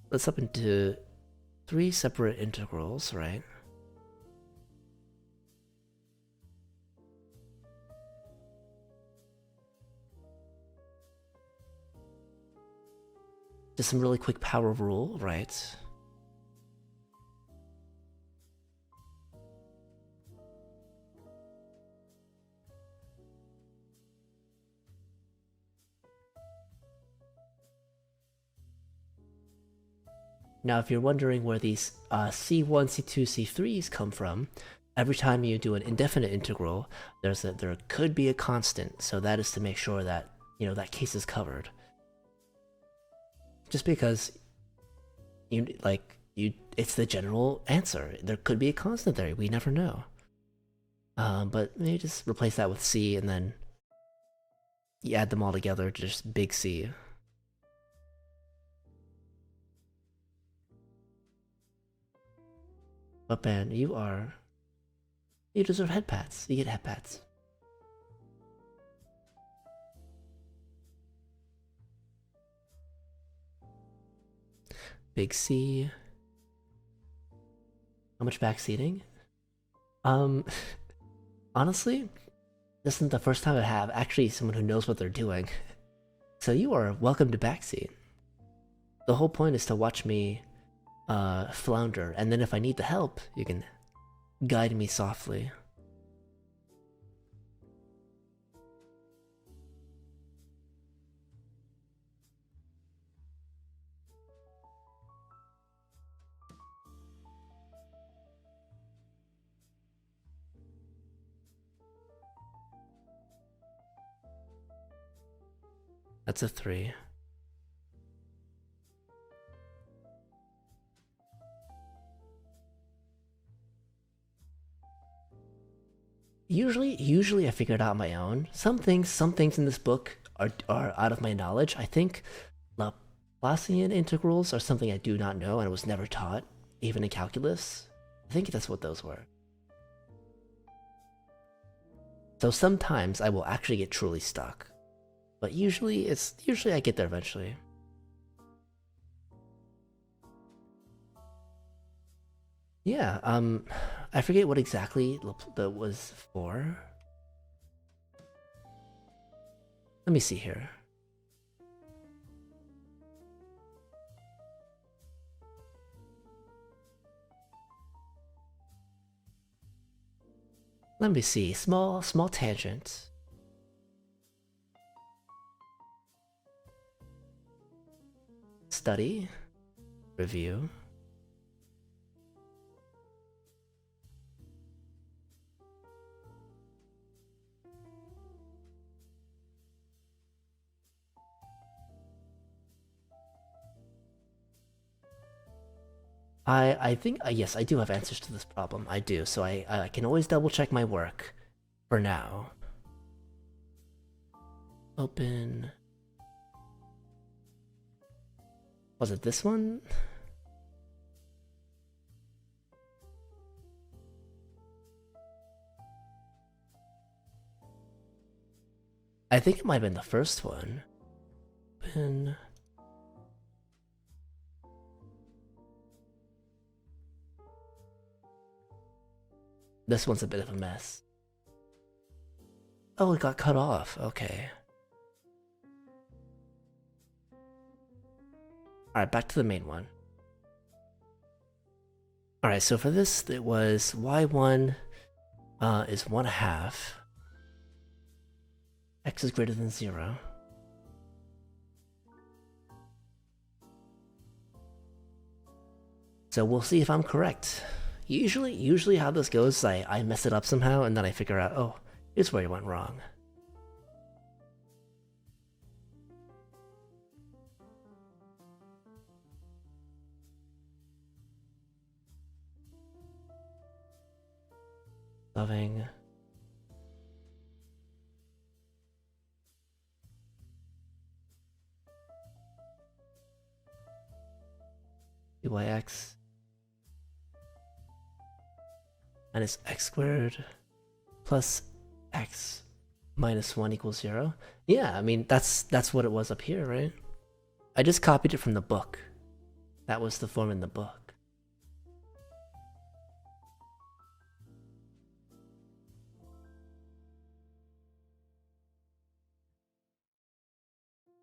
Split this up into 3 separate integrals, right? Just some really quick power rule, right? Now, if you're wondering where these C1, C2, C3s come from, every time you do an indefinite integral, there could be a constant, so that is to make sure that, you know, that case is covered. Just because it's the general answer. There could be a constant there, we never know. But maybe just replace that with C and then you add them all together to just big C. But Ben, you deserve head pats. You get head pats. Big C. How much backseating? Honestly, this isn't the first time I have actually someone who knows what they're doing. So you are welcome to backseat. The whole point is to watch me flounder, and then if I need the help, you can guide me softly. That's a 3. Usually I figure it out on my own. Some things in this book are out of my knowledge. I think Laplacian integrals are something I do not know and was never taught, even in calculus. I think that's what those were. So sometimes I will actually get truly stuck. But usually I get there eventually. Yeah, I forget what exactly that was for. Let me see here. Let me see. Small tangent. Study. Review. I think, yes, I do have answers to this problem. I do, so I can always double check my work for now. Open. Was it this one? I think it might have been the first one. Open. This one's a bit of a mess. Oh, it got cut off. Okay. Alright, back to the main one. Alright, so for this, it was y1 is 1/2. X is greater than 0. So we'll see if I'm correct. Usually how this goes is I mess it up somehow and then I figure out, oh, here's where I went wrong. Loving. Byx minus x squared plus x minus 1 equals 0. Yeah, I mean, that's what it was up here, right? I just copied it from the book. That was the form in the book.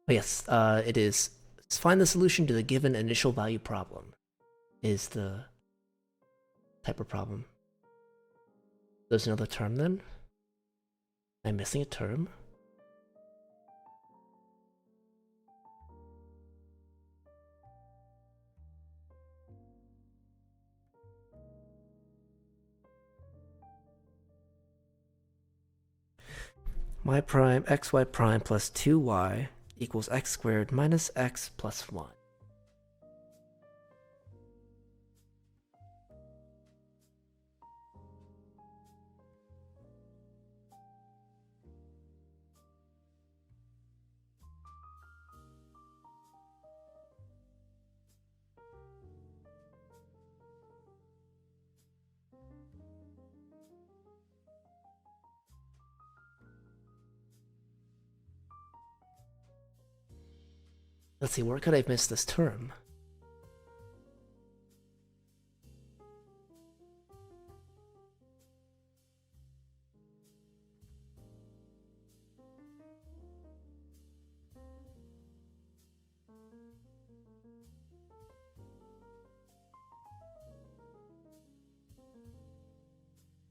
But yes, it is. Find the solution to the given initial value problem is the type of problem. There's another term then? I'm missing a term? Y prime xy prime plus 2y equals x squared minus x plus 1. Let's see, where could I have missed this term?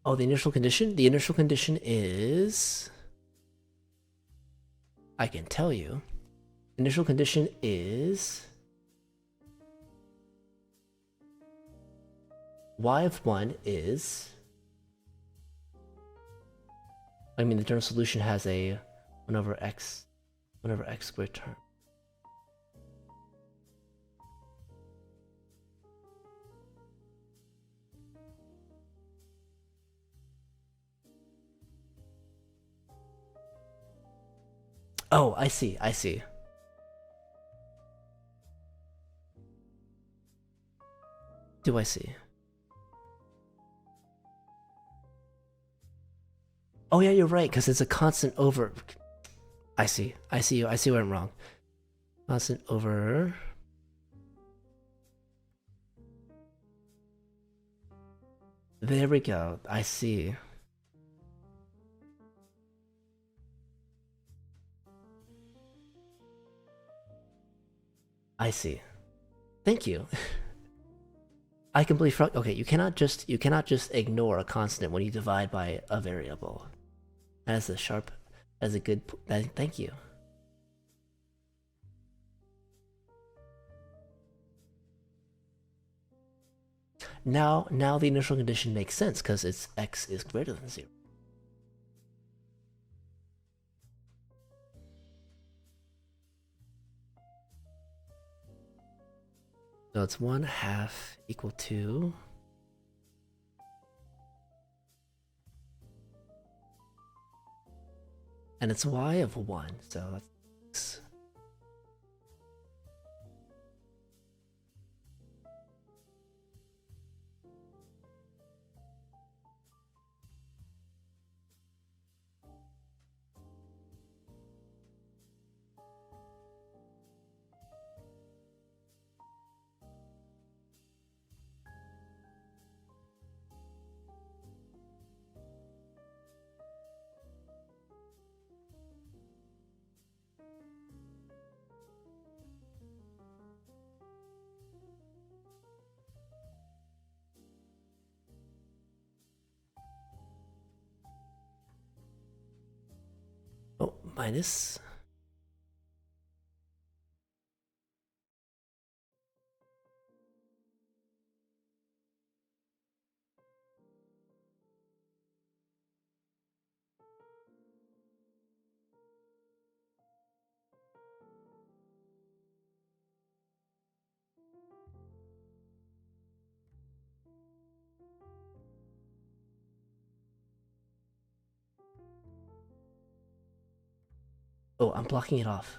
Oh, the initial condition? The initial condition is... I can tell you. Initial condition is... y of 1 is... I mean, the general solution has a 1 over x squared term. Oh, I see, I see. Do I see? Oh yeah, you're right, because it's a constant over... I see where I'm wrong. Constant over... There we go, I see. I see. Thank you. I completely forgot. Okay, you cannot just ignore a constant when you divide by a variable. That is a sharp, as a good. Thank you. Now the initial condition makes sense because it's x is greater than 0. So it's 1/2 equal to... And it's y of 1, so that's... minus. Oh, I'm blocking it off.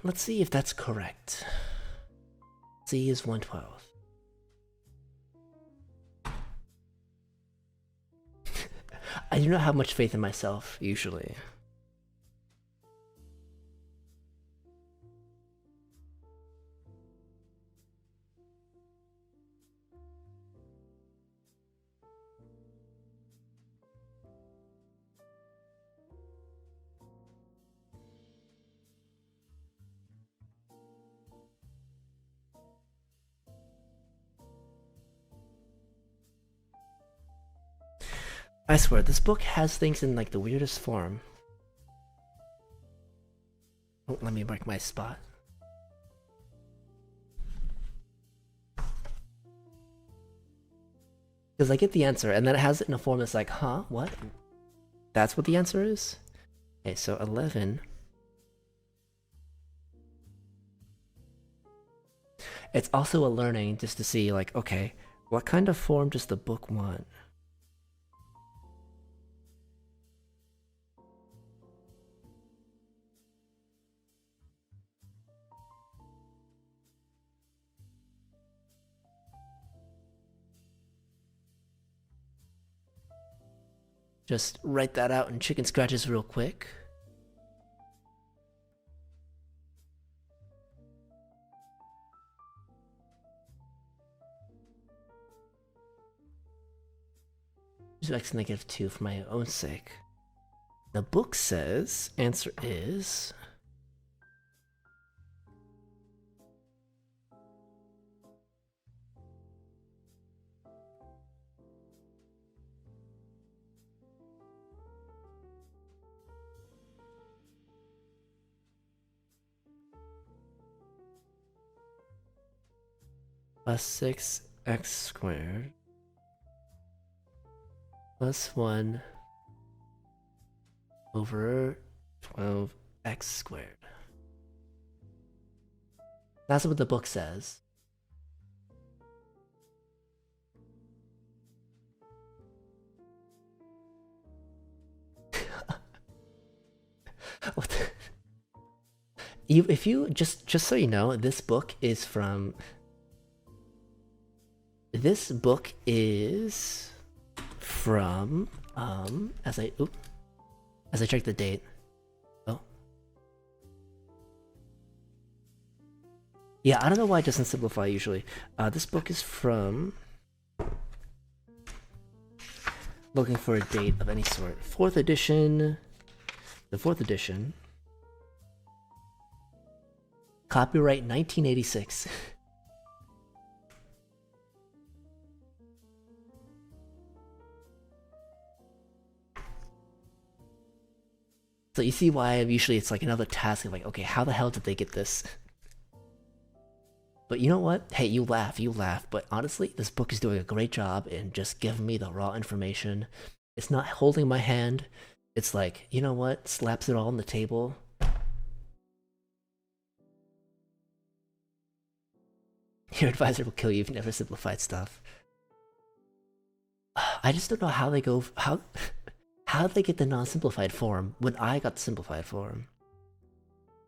Let's see if that's correct. Z is 112. I do not have much faith in myself, usually. I swear, this book has things in like the weirdest form. Oh, let me mark my spot. Because I get the answer, and then it has it in a form that's like, huh, what? That's what the answer is? Okay, so 11. It's also a learning just to see, like, okay, what kind of form does the book want? Just write that out in chicken scratches real quick. Just X -2 for my own sake. The book says answer is plus 6x squared plus 1 over 12x squared. That's what the book says. What the? If you just so you know, this book is from. This book is from as I check the date. Oh. Yeah, I don't know why it doesn't simplify usually. This book is from, looking for a date of any sort. 4th edition. The 4th edition. Copyright 1986. So you see why usually it's like another task of like, okay, how the hell did they get this? But you know what? Hey, you laugh, but honestly, this book is doing a great job in just giving me the raw information. It's not holding my hand. It's like, you know what? Slaps it all on the table. Your advisor will kill you if you never simplified stuff. I just don't know how they go, how did they get the non-simplified form when I got the simplified form?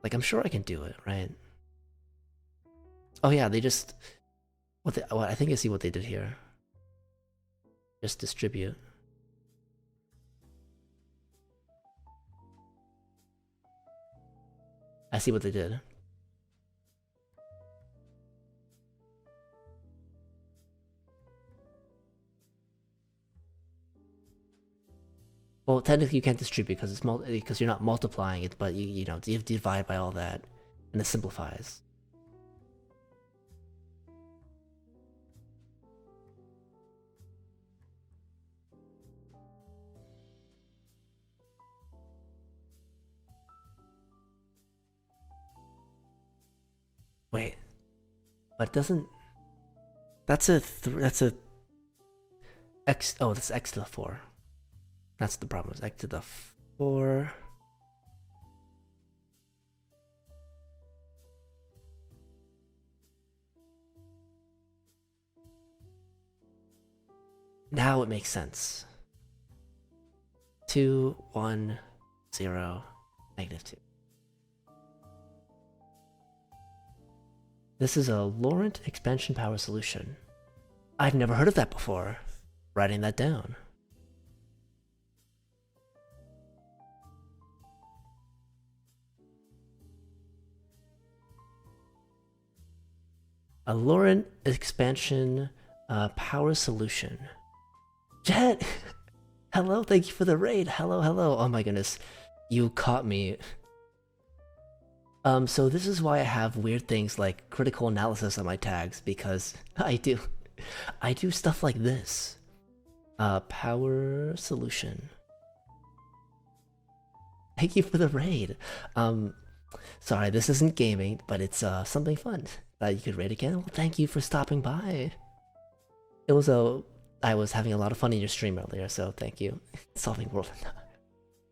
Like, I'm sure I can do it, right? Oh yeah, they just... I think I see what they did here. Just distribute. I see what they did. Well, technically you can't distribute because it's because you're not multiplying it, but you know you have to divide by all that, and it simplifies. But doesn't... That's a... That's a... X... Oh, that's x to the 4. That's the problem, is x to the 4... Now it makes sense. 2, 1, 0, -2. This is a Laurent expansion power solution. I've never heard of that before. Writing that down. A Laurent expansion power solution. Jet! Hello, thank you for the raid. Hello, hello. Oh my goodness. You caught me. So this is why I have weird things like critical analysis on my tags, because I do stuff like this. Power solution. Thank you for the raid. Sorry, this isn't gaming, but it's something fun that you could raid again. Well, thank you for stopping by. It was I was having a lot of fun in your stream earlier, so thank you. Solving world.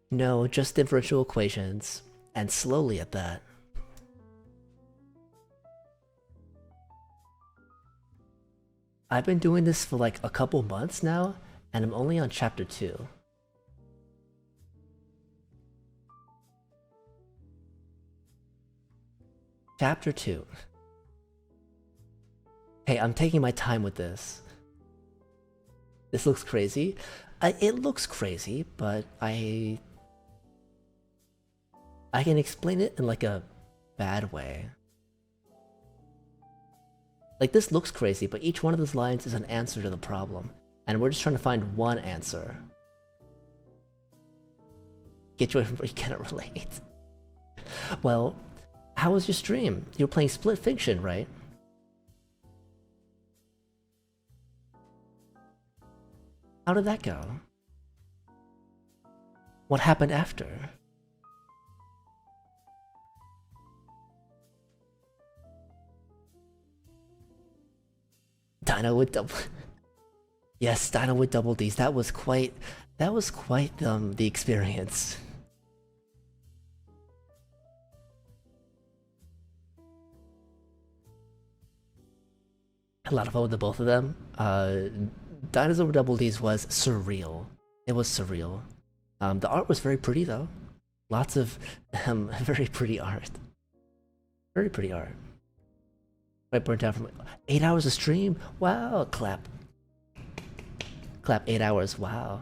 No, just differential equations, and slowly at that. I've been doing this for like a couple months now, and I'm only on chapter 2. Chapter 2. Hey, I'm taking my time with this. This looks crazy. It looks crazy, but I can explain it in like a bad way. Like, this looks crazy, but each one of those lines is an answer to the problem, and we're just trying to find one answer. Get you away from where you cannot relate. Well, how was your stream? You were playing Split Fiction, right? How did that go? What happened after? Dino with double... Yes, Dino with double Ds. That was quite the experience. A lot of fun with the both of them. Dinosaur with double Ds was surreal. It was surreal. The art was very pretty though. Lots of very pretty art. Very pretty art. I burnt out from 8 hours of stream. Wow, clap. Clap 8 hours. Wow.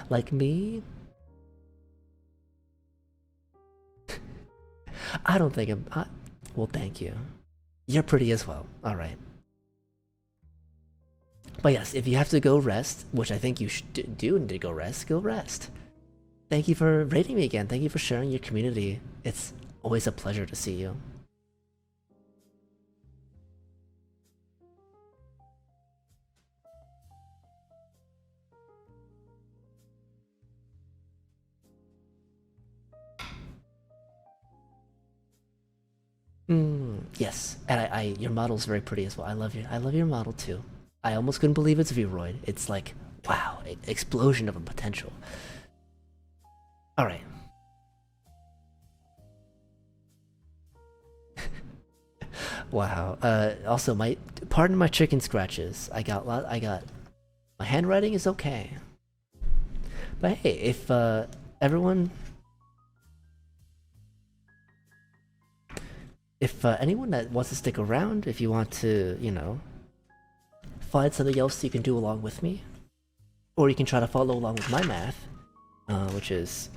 Like me? I don't think I'm... well, thank you. You're pretty as well. Alright. But yes, if you have to go rest, which I think you should do need to go rest, go rest. Thank you for rating me again. Thank you for sharing your community. It's always a pleasure to see you. Yes, and your model's very pretty as well. I love your model too. I almost couldn't believe it's Vroid. It's like, wow, explosion of a potential. All right. Wow. Also, pardon my chicken scratches. I got my handwriting is okay. But hey, if everyone, if anyone that wants to stick around, if you want to, you know, find something else you can do along with me, or you can try to follow along with my math, which is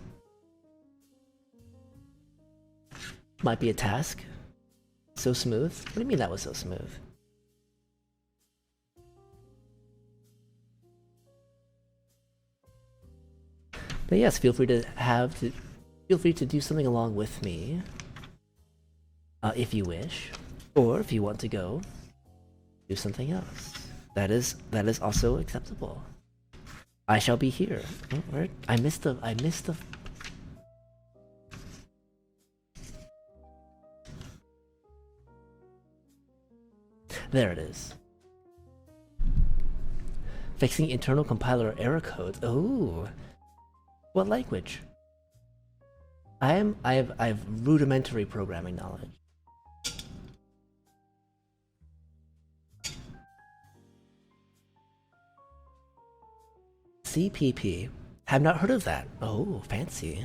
might be a task. So smooth? What do you mean that was so smooth? But yes, feel free to do something along with me, if you wish, or if you want to go do something else. That is also acceptable. I shall be here. Oh, where? I missed the. There it is. Fixing internal compiler error codes. Oh, what language? I have rudimentary programming knowledge. CPP. Have not heard of that. Oh, fancy.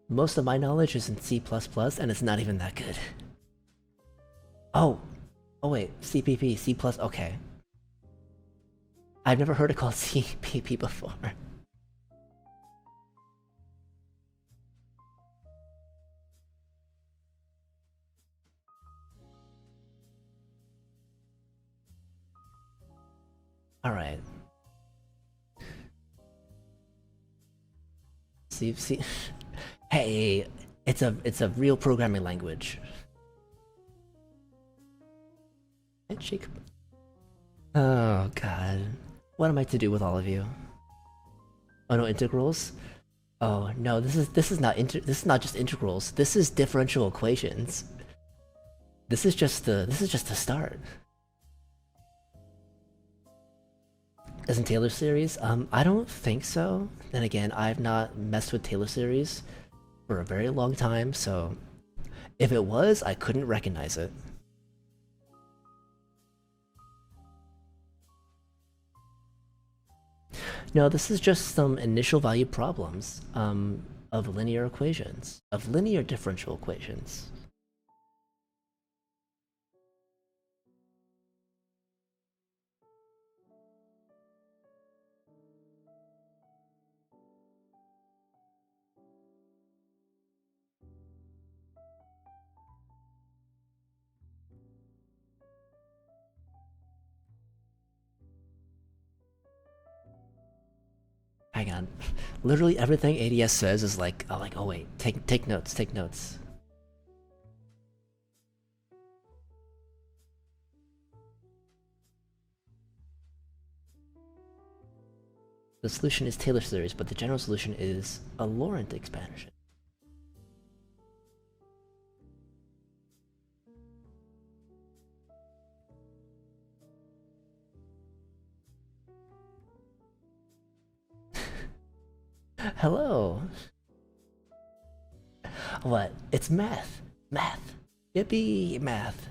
Most of my knowledge is in C++, and it's not even that good. Oh wait, CPP, C++, okay. I've never heard it called CPP before. Alright. See, hey, it's a real programming language. Handshake. Oh god. What am I to do with all of you? Oh no, integrals? Oh no, this is not just integrals. This is differential equations. This is just the start. Isn't Taylor series? I don't think so. Then again, I've not messed with Taylor series for a very long time, so if it was, I couldn't recognize it. No, this is just some initial value problems of linear equations, of linear differential equations. Hang on. Literally everything ADS says is like, oh wait, take notes, take notes. The solution is Taylor series, but the general solution is a Laurent expansion. Hello. What? It's math. Math. Yippee, math.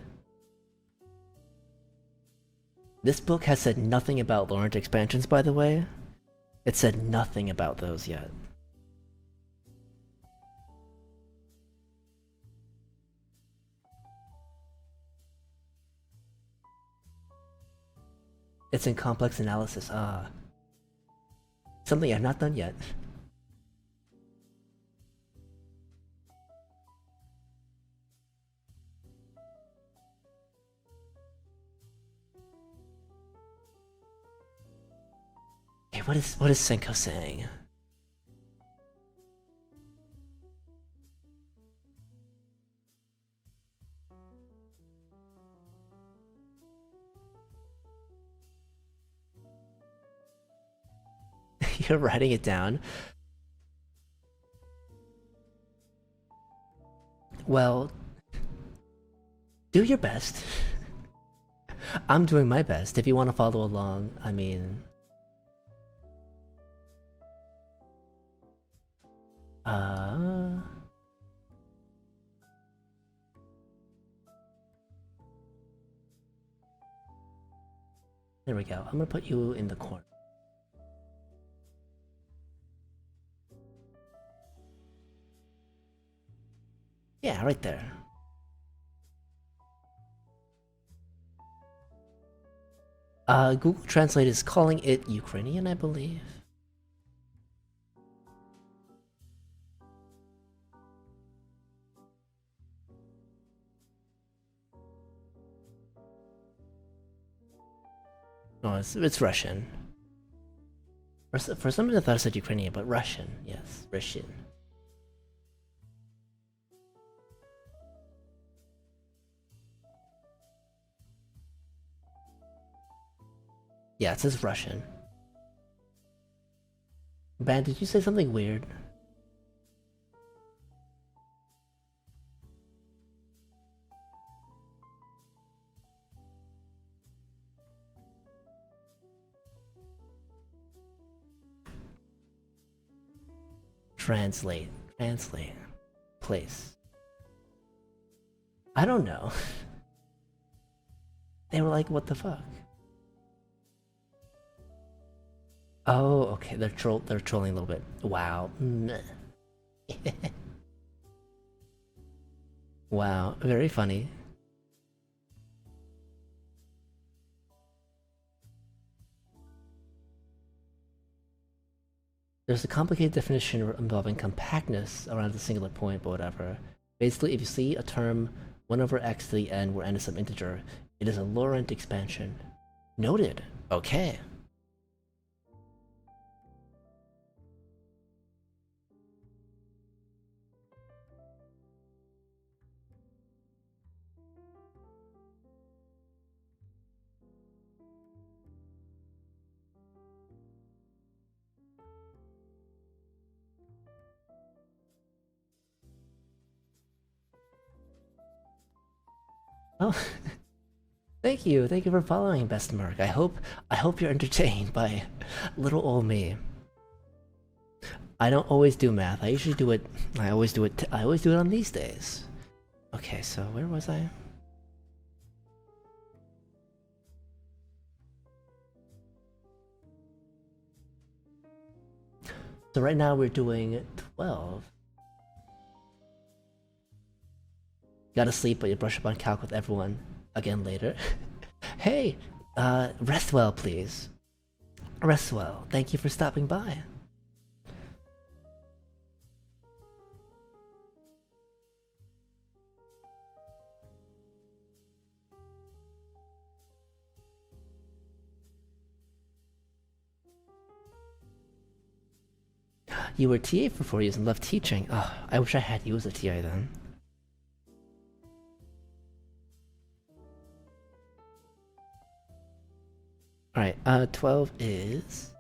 This book has said nothing about Laurent expansions, by the way. It said nothing about those yet. It's in complex analysis. Ah. Something I've not done yet. Hey, what is Senko saying? You're writing it down? Well, do your best. I'm doing my best. If you want to follow along, I mean... There we go. I'm gonna put you in the corner. Yeah, right there. Google Translate is calling it Ukrainian, I believe. No, it's Russian. For some reason I thought it said Ukrainian, but Russian, yes, Russian. Yeah, it says Russian. Ban, did you say something weird? Translate. Translate. Place. I don't know. They were like, what the fuck? Oh, okay, they're trolling a little bit. Wow. Wow, very funny. There's a complicated definition involving compactness around a singular point, but whatever. Basically, if you see a term 1 over x to the n where n is some integer, it is a Laurent expansion. Noted. Okay. Oh, thank you for following, Best Merc. I hope you're entertained by little old me. I don't always do math. I usually do it. I always do it on these days. Okay, so where was I? So right now we're doing 12. Gotta sleep, but you brush up on calc with everyone again later. Hey, rest well, please. Rest well. Thank you for stopping by. You were TA for 4 years and left teaching. Oh, I wish I had you as a TA then. Alright, 12 is...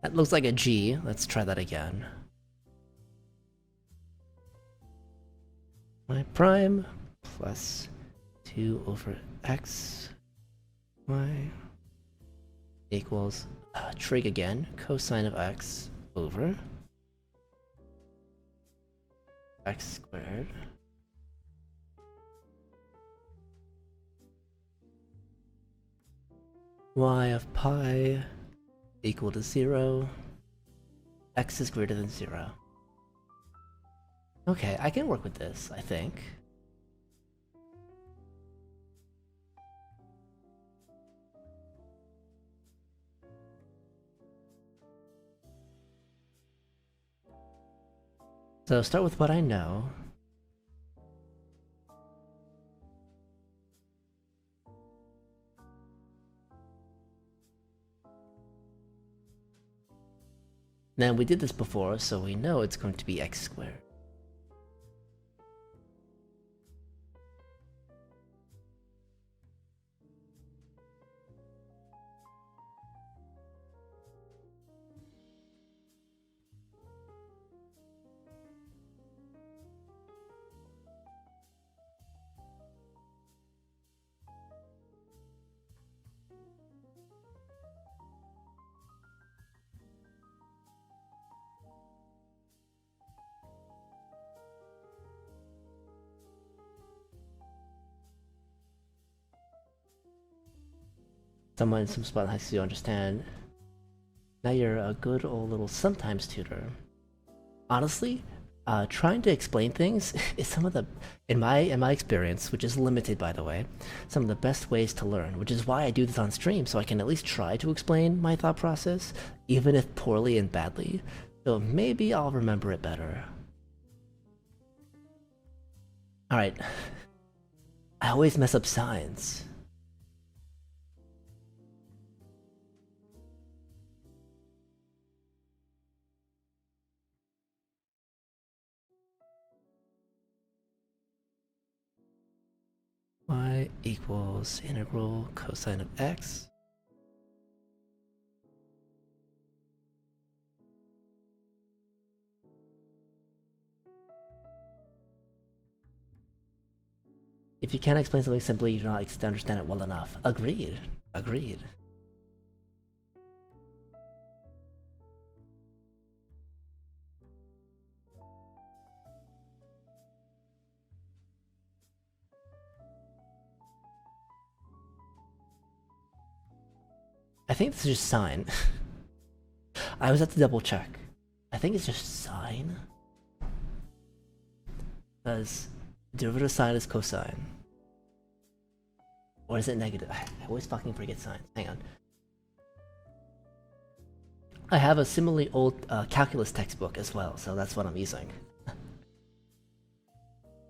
That looks like a G. Let's try that again. Y prime plus 2 over x y equals trig again, cosine of x over x squared y of pi equal to 0, x is greater than 0. Okay, I can work with this, I think. So start with what I know. Now we did this before, so we know it's going to be x squared. Someone in some spot has to understand. Now you're a good old little sometimes tutor. Honestly, trying to explain things is some of the, in my experience, which is limited by the way, some of the best ways to learn, which is why I do this on stream, so I can at least try to explain my thought process, even if poorly and badly. So maybe I'll remember it better. Alright. I always mess up signs. Y equals integral cosine of x. If you can't explain something simply, you do not understand it well enough. Agreed. Agreed. think this is just sine. I was have to double check. I think it's just sine. Because derivative of sine is cosine. Or is it negative? I always fucking forget sine. Hang on. I have a similarly old calculus textbook as well, so that's what I'm using.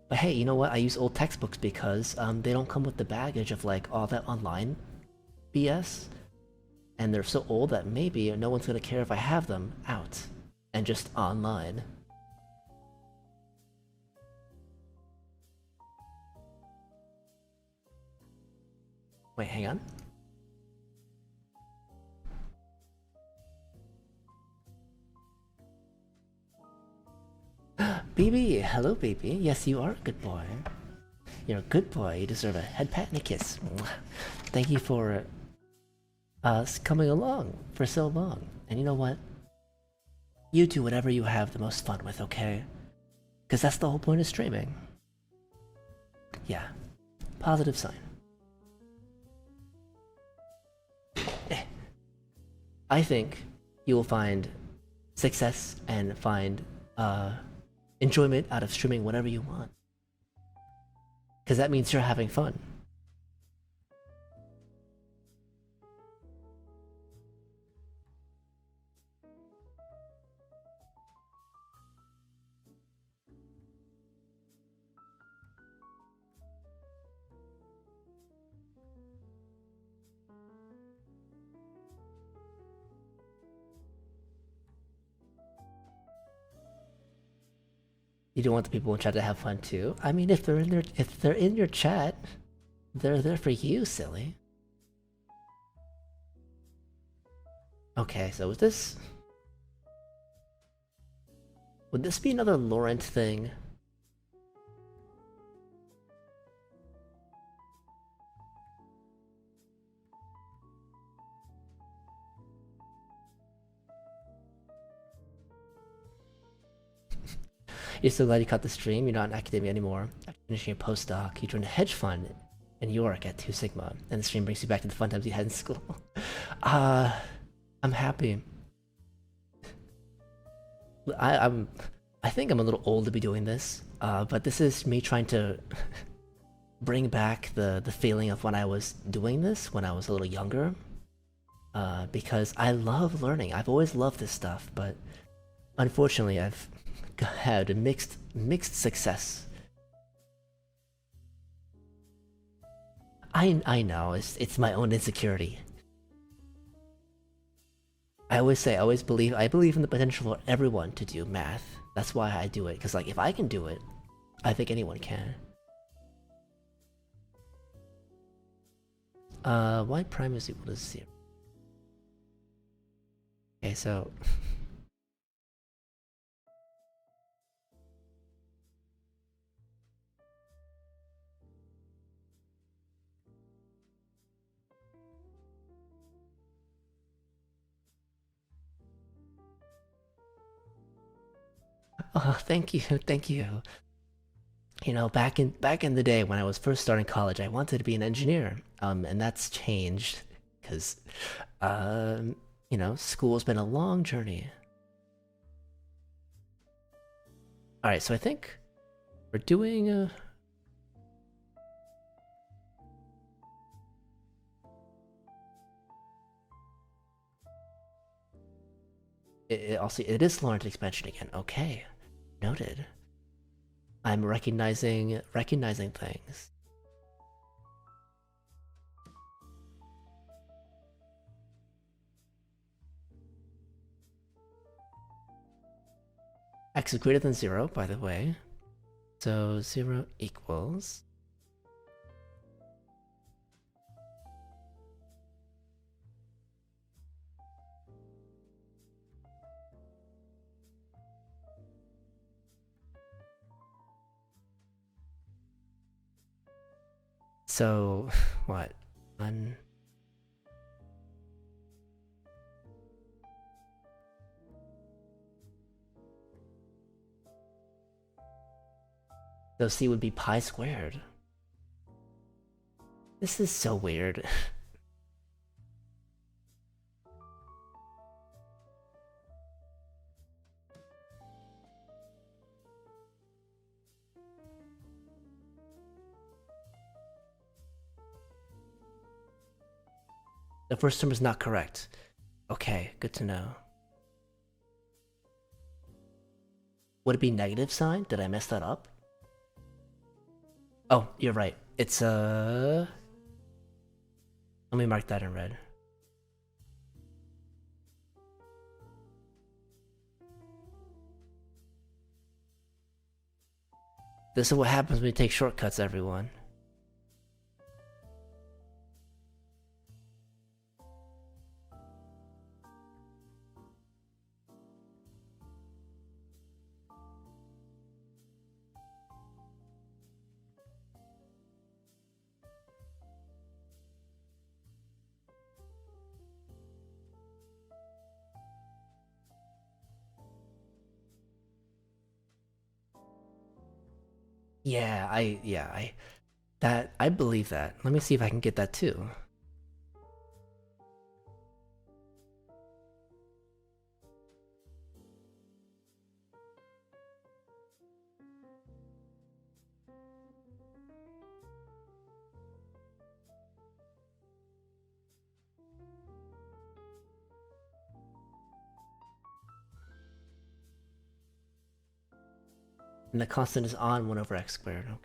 But hey, you know what? I use old textbooks because they don't come with the baggage of like all that online BS. And they're so old that maybe no one's gonna care if I have them out and just online. Wait, hang on. BB, hello baby. Yes, you are a good boy. You're a good boy. You deserve a head pat and a kiss. Thank you for coming along for so long. And you know what? You do whatever you have the most fun with, okay? Because that's the whole point of streaming. Yeah. Positive sign. I think you will find success and find enjoyment out of streaming whatever you want. Because that means you're having fun. You don't want the people in chat to have fun too. I mean, if they're in your chat, they're there for you, silly. Okay, so would this be another Laurent thing? You're so glad you caught the stream. You're not in academia anymore. After finishing your postdoc, you joined a hedge fund in New York at 2 Sigma, and the stream brings you back to the fun times you had in school. I'm happy. I think I'm a little old to be doing this, but this is me trying to bring back the feeling of when I was doing this when I was a little younger. Because I love learning. I've always loved this stuff, but unfortunately, I've had a mixed success. I know it's my own insecurity. I always believe in the potential for everyone to do math. That's why I do it, because like if I can do it, I think anyone can. Y prime is equal to 0. Okay, so oh, thank you, thank you. You know, back in the day when I was first starting college, I wanted to be an engineer. And that's changed because, you know, school's been a long journey. All right, so I think we're doing. It is Laurent expansion again. Okay, noted. I'm recognizing things. X is greater than 0, by the way. So 0 equals. So, what? So C would be pi squared. This is so weird. The first term is not correct. Okay, good to know. Would it be negative sign? Did I mess that up? Oh, you're right. It's let me mark that in red. This is what happens when you take shortcuts, everyone. Yeah, I believe that. Let me see if I can get that too. And the constant is on 1 over x squared. Okay.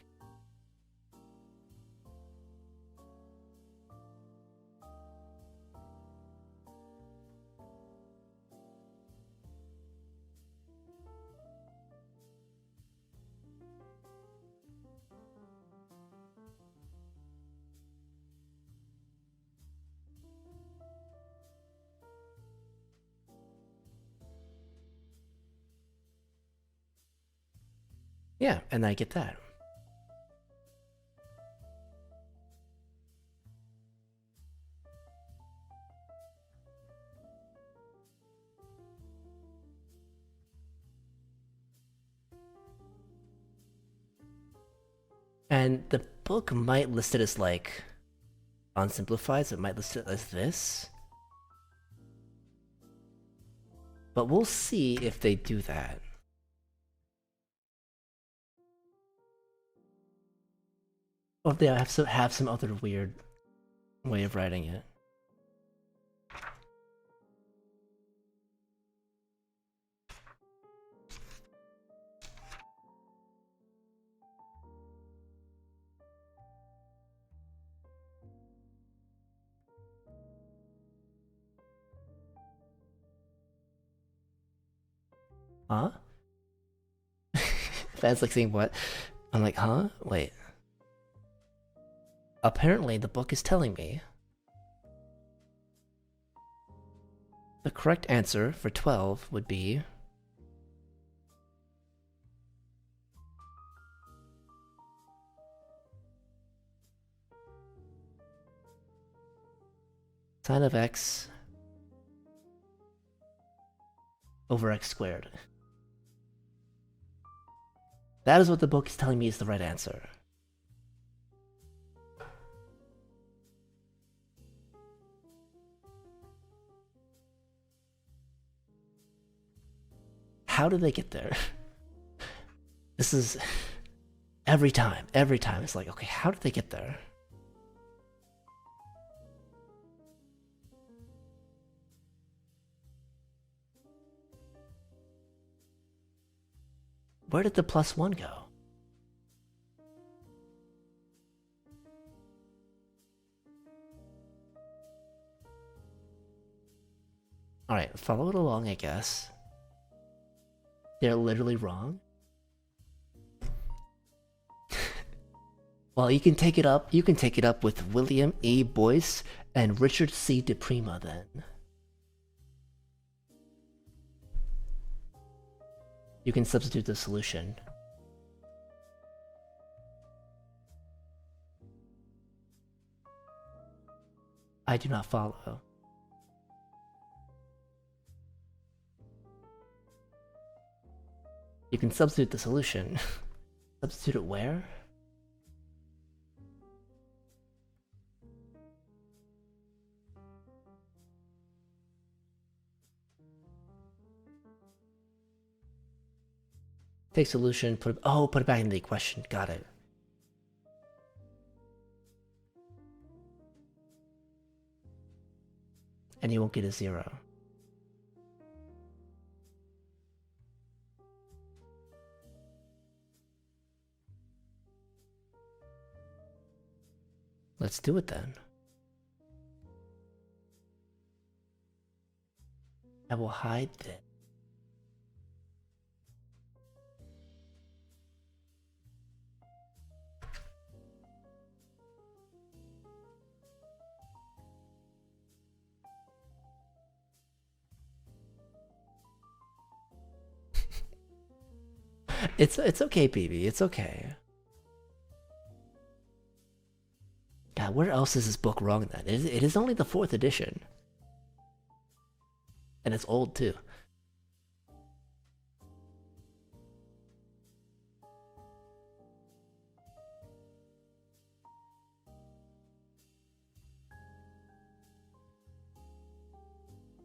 Yeah, and I get that. And the book might list it as like unsimplified, so it might list it as this. But we'll see if they do that. Or if they have some other weird way of writing it. Huh? Fans like saying what? I'm like, huh? Wait. Apparently the book is telling me the correct answer for 12 would be sine of x over x squared. That is what the book is telling me is the right answer. How did they get there? This is every time it's like, okay, how did they get there? Where did the +1 go? Alright, follow it along, I guess. They're literally wrong. Well, you can take it up with William E. Boyce and Richard C. DePrima then. You can substitute the solution. I do not follow. You can substitute the solution. Substitute it where? Take solution, put it back in the equation. Got it. and you won't get a 0. Let's do it then. I will hide this. It's okay, BB. It's okay. God, where else is this book wrong then? It is only the 4th edition. And it's old too.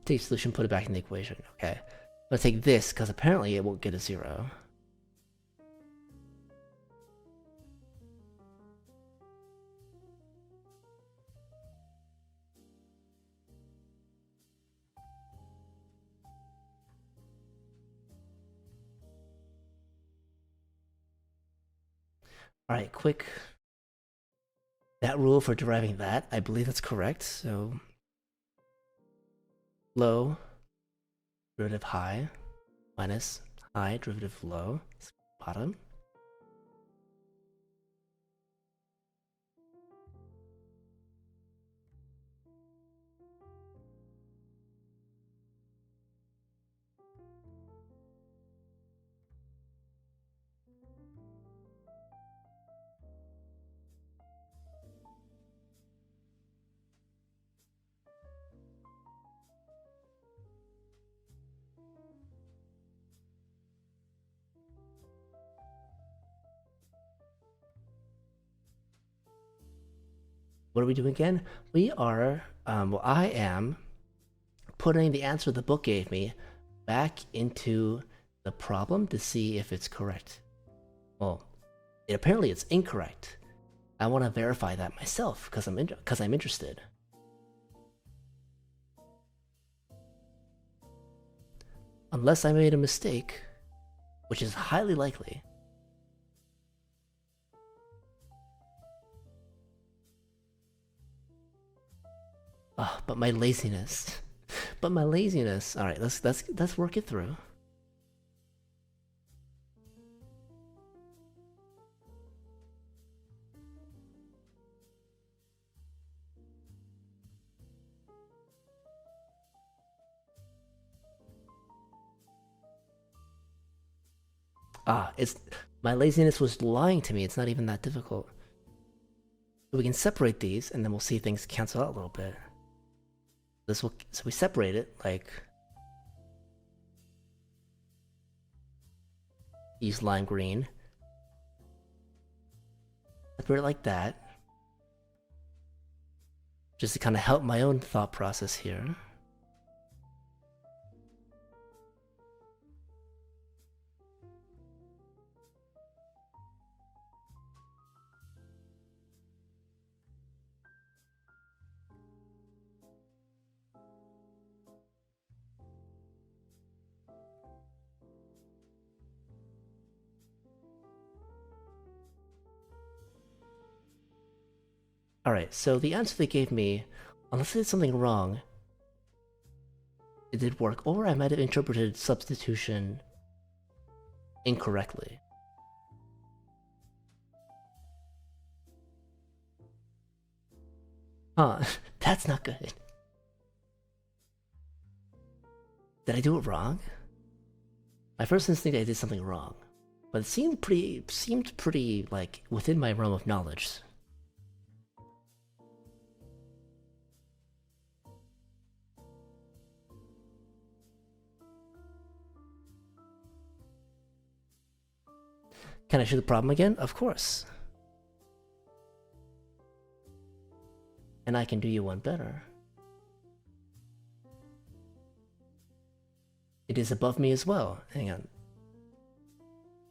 Take solution, put it back in the equation. Okay. I'm gonna take this, because apparently it won't get a 0. Alright, quick. That rule for deriving that, I believe that's correct. So low derivative high minus high derivative low bottom. What are we doing again? We are, well, I am putting the answer the book gave me back into the problem to see if it's correct. Well, apparently it's incorrect. I want to verify that myself because I'm interested. Unless I made a mistake, which is highly likely. Oh, but my laziness. But my laziness. All right, let's work it through. It's my laziness was lying to me. It's not even that difficult. So we can separate these, and then we'll see things cancel out a little bit. So we separate it like use lime green. Separate it like that, just to kind of help my own thought process here. Alright, so the answer they gave me, unless I did something wrong, it did work, or I might have interpreted substitution incorrectly. Huh, that's not good. Did I do it wrong? My first instinct I did something wrong, but it seemed pretty like within my realm of knowledge. Can I show the problem again? Of course. And I can do you one better. It is above me as well. Hang on.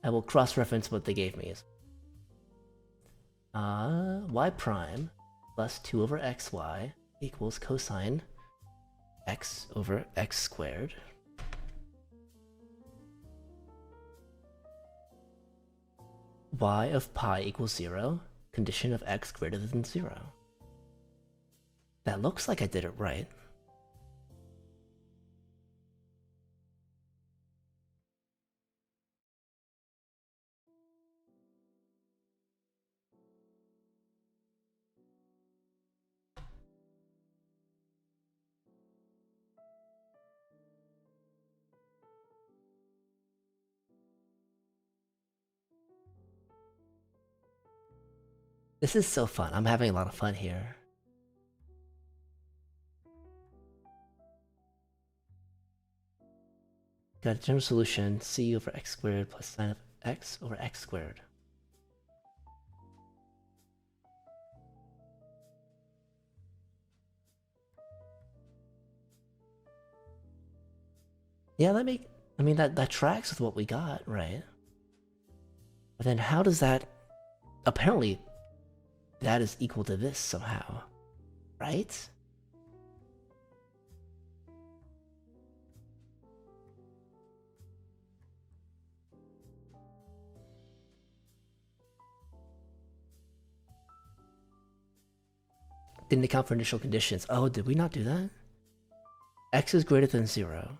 I will cross-reference what they gave me. Y prime plus 2 over xy equals cosine x over x squared y of pi equals 0, condition of x greater than 0. That looks like I did it right. This is so fun. I'm having a lot of fun here. Got a general solution, c over x squared plus sine of x over x squared. Yeah, I mean, that tracks with what we got, right? But then how does that... Apparently, that is equal to this somehow, right? Didn't account for initial conditions. Oh, did we not do that? X is greater than 0.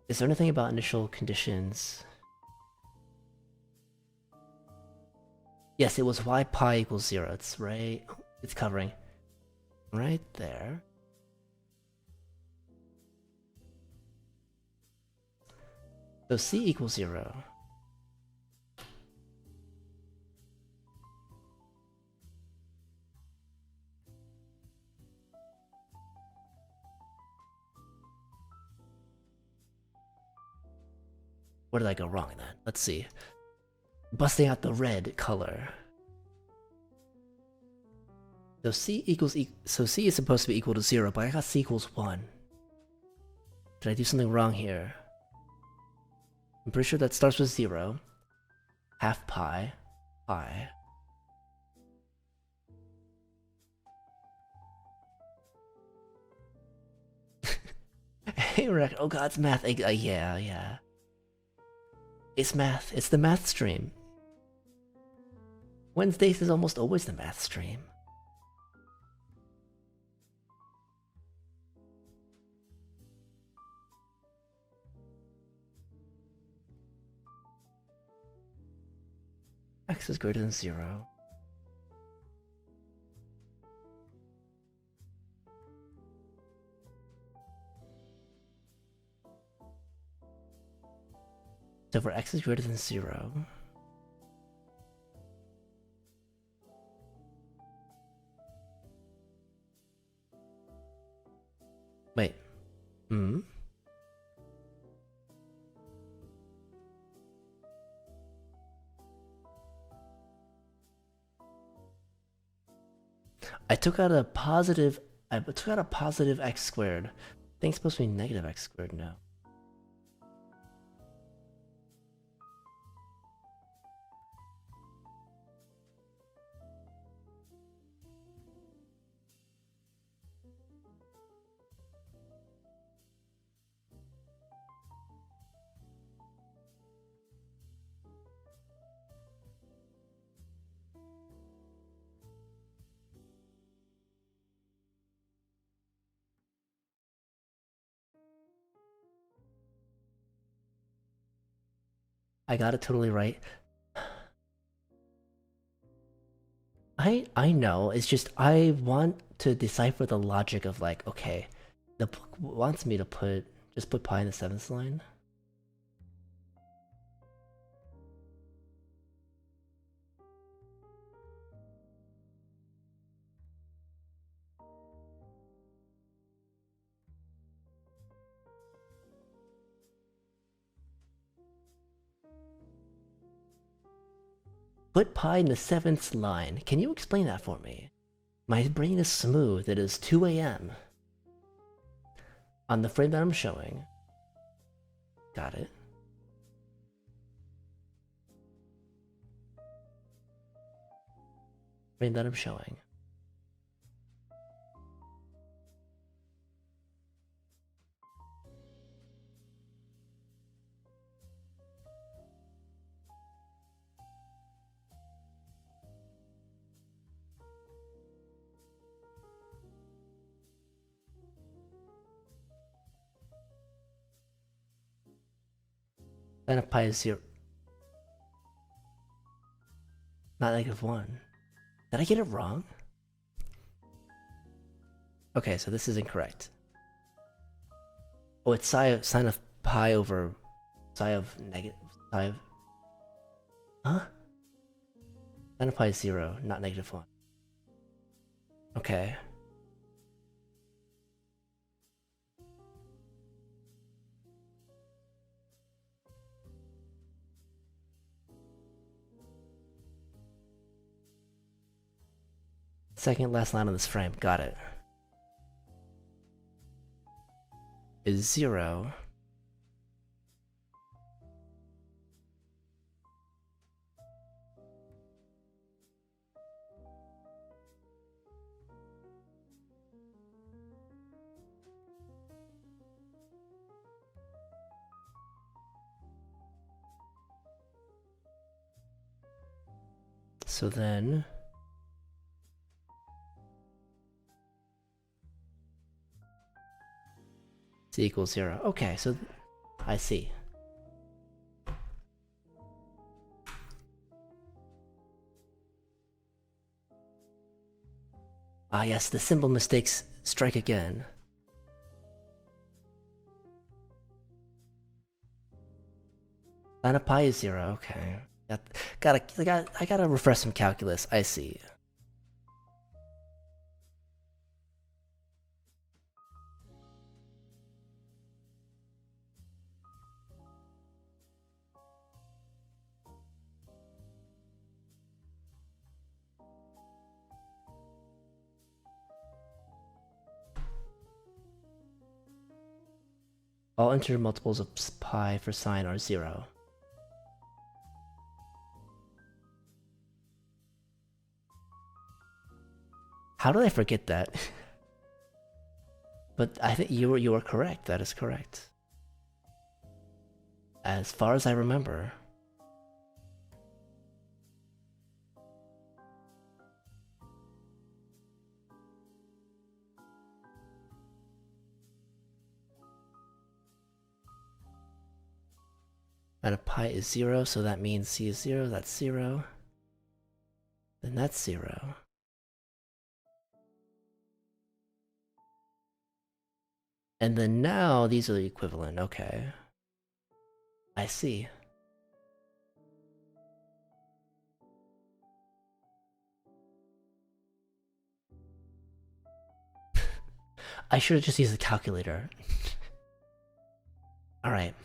Is there anything about initial conditions? Yes, it was y pi equals 0. It's right. It's covering right there. So c equals 0. Where did I go wrong in that? Let's see. Busting out the red color. So c is supposed to be equal to 0, but I got c equals 1. Did I do something wrong here? I'm pretty sure that starts with 0. Half pi. Pi. Hey, Rack. Oh god, it's math. Yeah. It's math. It's the math stream. Wednesdays is almost always the math stream. X is greater than 0. So for x is greater than 0. Wait. I took out a positive x squared. I think it's supposed to be negative x squared now. I got it totally right. I know, it's just I want to decipher the logic of like, okay, the book wants me to just put pi in the 7th line. Put pi in the 7th line. Can you explain that for me? My brain is smooth. It is 2 a.m. on the frame that I'm showing. Got it. Frame that I'm showing. Sin of pi is 0. Not -1. Did I get it wrong? Okay, so this is incorrect. Oh, it's sine of pi over psi of negative. Psi of. Huh? Sine of pi is 0, not -1. Okay. Second last line on this frame, got it. Is 0. So then c equals 0. Okay, so I see. Ah yes, the symbol mistakes strike again. Sine of pi is 0, okay. I gotta refresh some calculus, I see. All integer multiples of pi for sine are 0. How did I forget that? But I think you are correct. That is correct. As far as I remember. And a pi is 0, so that means c is 0, that's 0. Then that's 0. And then now these are the equivalent, okay. I see. I should have just used a calculator. Alright.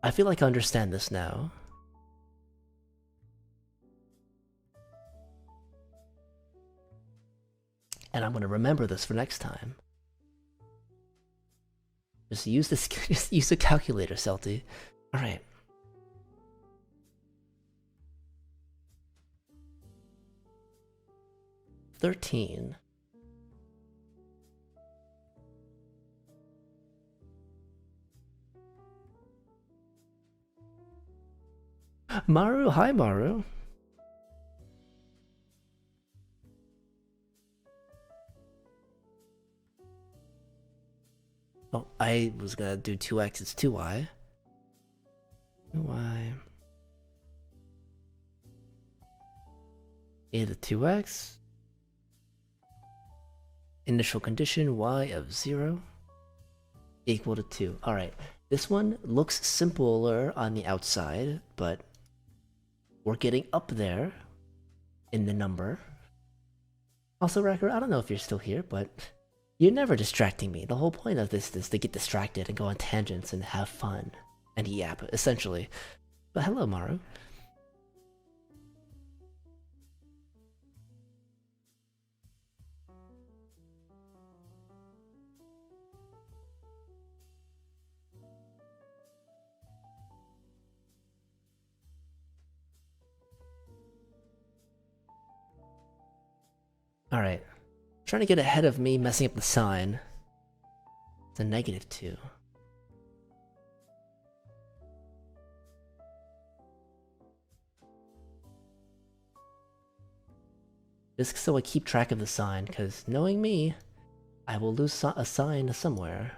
I feel like I understand this now. And I'm gonna remember this for next time. Just use this. Just use the calculator, Celty. All right. $13. Maru, hi Maru. Oh, I was gonna do 2x, it's 2y. 2y. A to 2x. Initial condition y of 0 equal to 2. Alright, this one looks simpler on the outside, but we're getting up there in the number. Also, Wrecker, I don't know if you're still here, but you're never distracting me. The whole point of this is to get distracted and go on tangents and have fun. And yap, essentially. But hello, Maru. Alright. Trying to get ahead of me messing up the sign. It's a -2. Just so I keep track of the sign, because knowing me, I will lose a sign somewhere.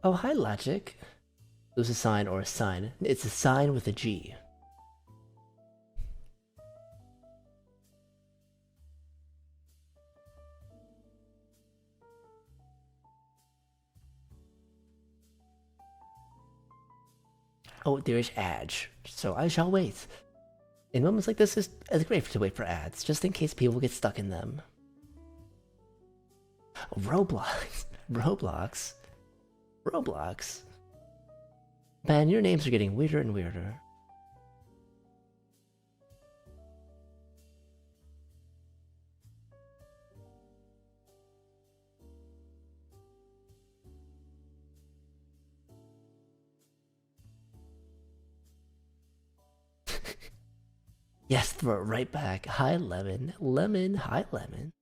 Oh, hi, Logic. Lose a sign or a sign. It's a sign with a G. Oh, there is ads, so I shall wait. In moments like this, it's great to wait for ads, just in case people get stuck in them. Roblox. Roblox. Roblox. Man, your names are getting weirder and weirder. Yes, throw it right back. Hi, Lemon. Lemon, hi, Lemon.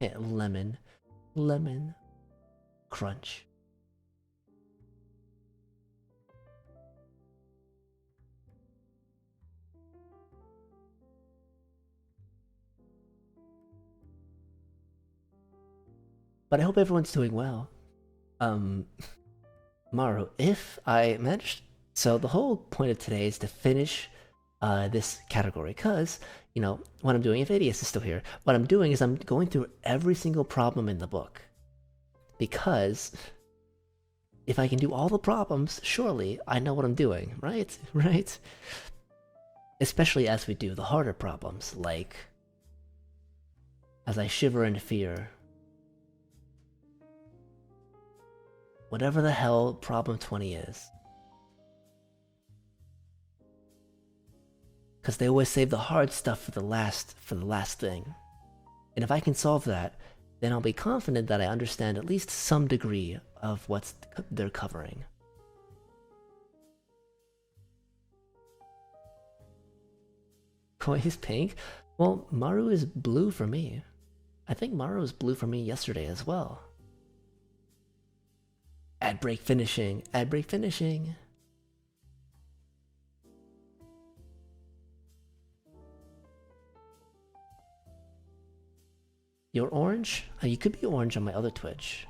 Yeah, Lemon. Lemon. Crunch. But I hope everyone's doing well. Maru, if I managed... So the whole point of today is to finish this category, because, you know, what I'm doing, if ADS is still here, what I'm doing is I'm going through every single problem in the book. Because if I can do all the problems, surely I know what I'm doing, right? Right? Especially as we do the harder problems, like... As I shiver in fear. Whatever the hell problem 20 is. Because they always save the hard stuff for the last thing. And if I can solve that, then I'll be confident that I understand at least some degree of what they're covering. Koi is pink? Well, Maru is blue for me. I think Maru was blue for me yesterday as well. Ad break finishing. Ad break finishing. You're orange? You could be orange on my other Twitch.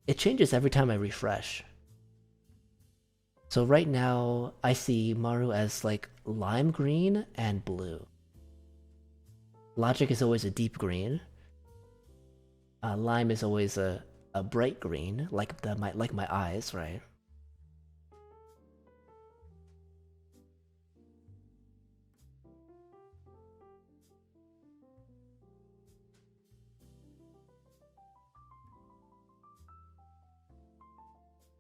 It changes every time I refresh. So right now, I see Maru as like lime green and blue. Logic is always a deep green. Lime is always a bright green, like my eyes, right?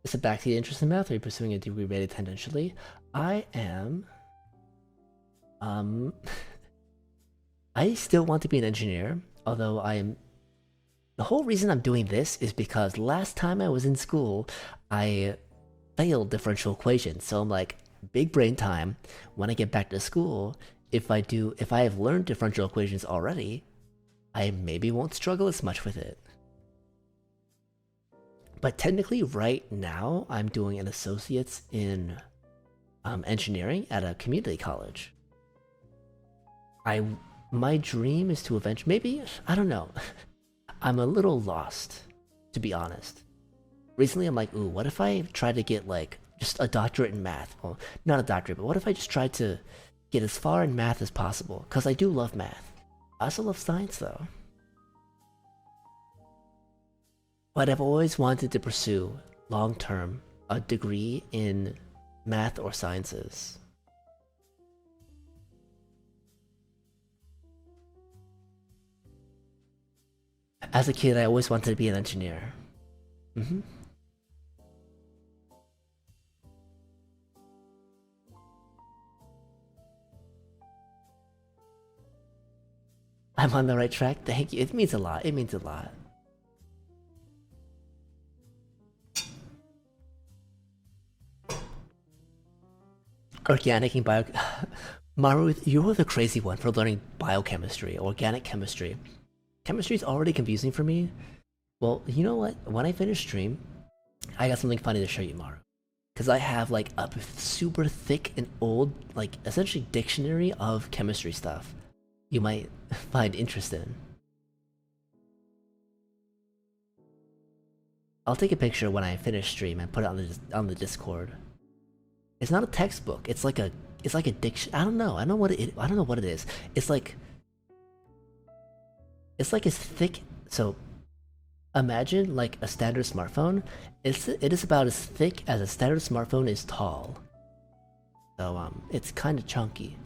Is it back to the interest in math? Are you pursuing a degree rated tangentially? I am. I still want to be an engineer, although I am... The whole reason I'm doing this is because last time I was in school, I failed differential equations, so I'm like, big brain time. When I get back to school, if I have learned differential equations already, I maybe won't struggle as much with it. But technically, right now, I'm doing an associate's in engineering at a community college. My dream is to eventually, maybe, I don't know. I'm a little lost, to be honest. recently I'm like, ooh, what if I try to get like just a doctorate in math? Well, not a doctorate, but what if I just try to get as far in math as possible? Because I do love math. I also love science though. But I've always wanted to pursue, long term, a degree in math or sciences. As a kid, I always wanted to be an engineer. Hmm. I'm on the right track. Thank you. It means a lot. It means a lot. Organic and bio. Maru, you're the crazy one for learning biochemistry, organic chemistry. Chemistry is already confusing for me. Well, you know what? When I finish stream, I got something funny to show you, Maru. Because I have like a super thick and old, like essentially dictionary of chemistry stuff you might find interesting. I'll take a picture when I finish stream and put it on the Discord. It's not a textbook. It's like a diction. I don't know. I don't know what it is. It's like as thick. So imagine like a standard smartphone. It is about as thick as a standard smartphone is tall. So it's kind of chunky.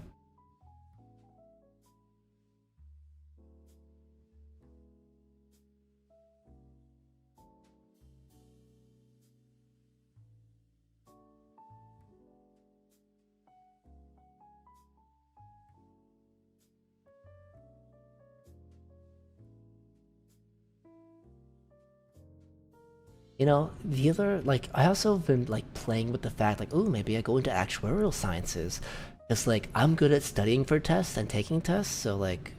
You know, the other, like, I also have been, like, playing with the fact, like, ooh, maybe I go into actuarial sciences. It's like, I'm good at studying for tests and taking tests, so, like,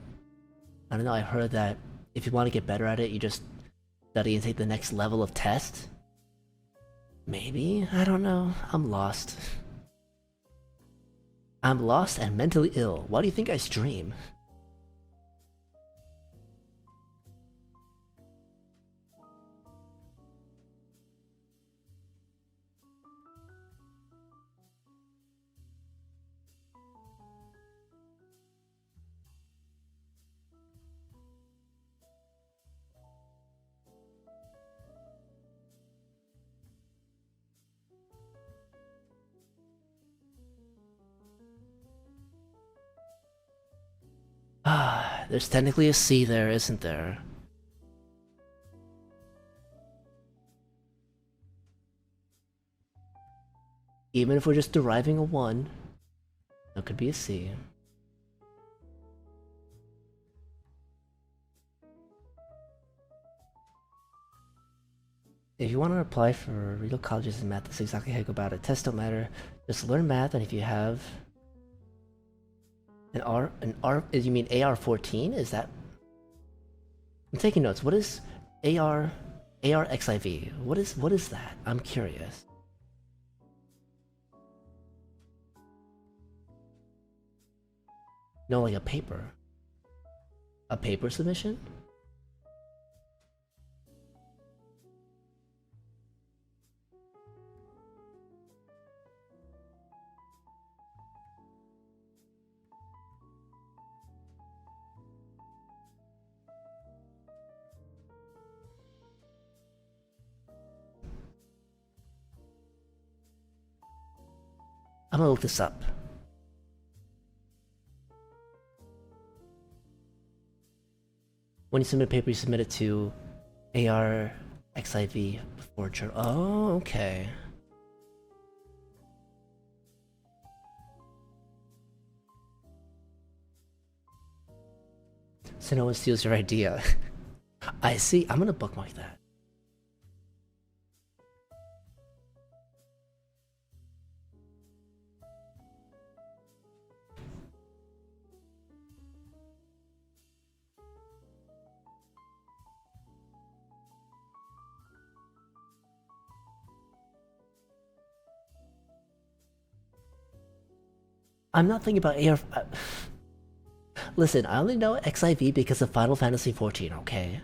I don't know, I heard that if you want to get better at it, you just study and take the next level of test. Maybe? I don't know. I'm lost. I'm lost and mentally ill. Why do you think I stream? Ah, there's technically a C there, isn't there? Even if we're just deriving a 1, that could be a C. If you want to apply for real colleges in math, that's exactly how you go about it. Tests don't matter. Just learn math, and if you have an R, you mean AR14? Is that? I'm taking notes. What is ARXIV? What is that? I'm curious. No, like a paper. A paper submission? I'm gonna look this up. When you submit a paper, you submit it to ARXIV before journal. Oh, okay. So no one steals your idea. I see. I'm gonna bookmark that. I'm not thinking about AR. Listen, I only know XIV because of Final Fantasy XIV, okay?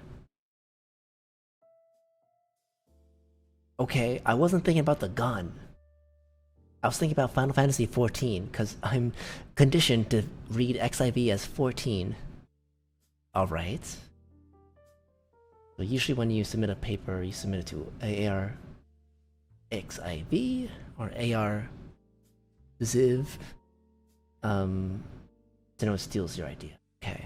Okay, I wasn't thinking about the gun. I was thinking about Final Fantasy 14, because I'm conditioned to read XIV as 14. Alright. So usually when you submit a paper, you submit it to AR XIV or AR Ziv. To know it steals your idea. Okay.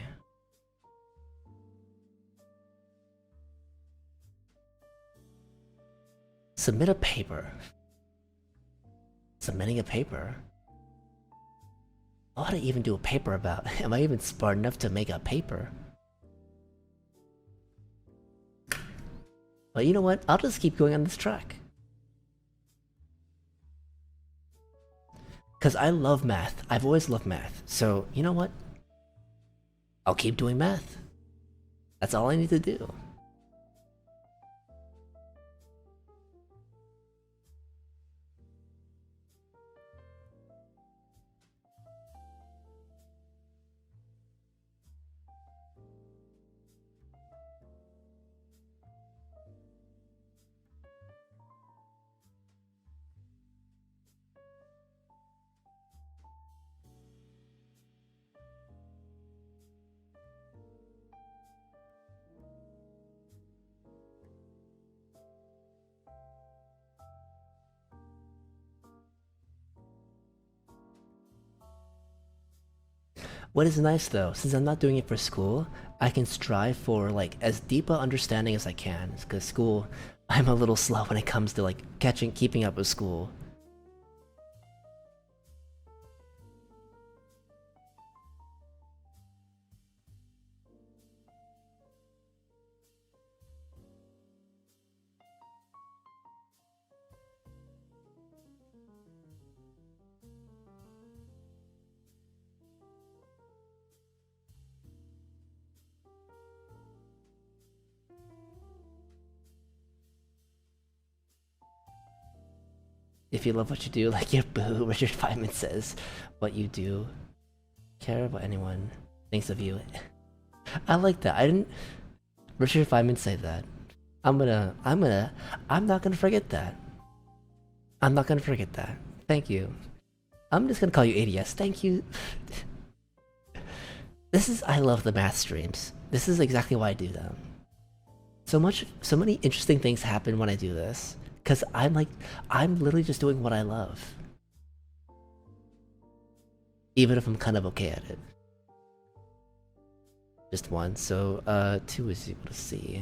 Submit a paper. Submitting a paper? What would I even do a paper about? Am I even smart enough to make a paper? But you know what? I'll just keep going on this track. Because I love math. I've always loved math. So, you know what? I'll keep doing math. That's all I need to do. What is nice though, since I'm not doing it for school, I can strive for like as deep a understanding as I can. Because school, I'm a little slow when it comes to like keeping up with school. If you love what you do, like your boo, Richard Feynman says, what you do, care about anyone thinks of you. I like that. I didn't. Richard Feynman say that. I'm not gonna forget that. I'm not gonna forget that. Thank you. I'm just gonna call you ADS. Thank you. I love the math streams. This is exactly why I do them. So many interesting things happen when I do this. Cause I'm literally just doing what I love. Even if I'm kind of okay at it. Just one, so 2 is equal to C.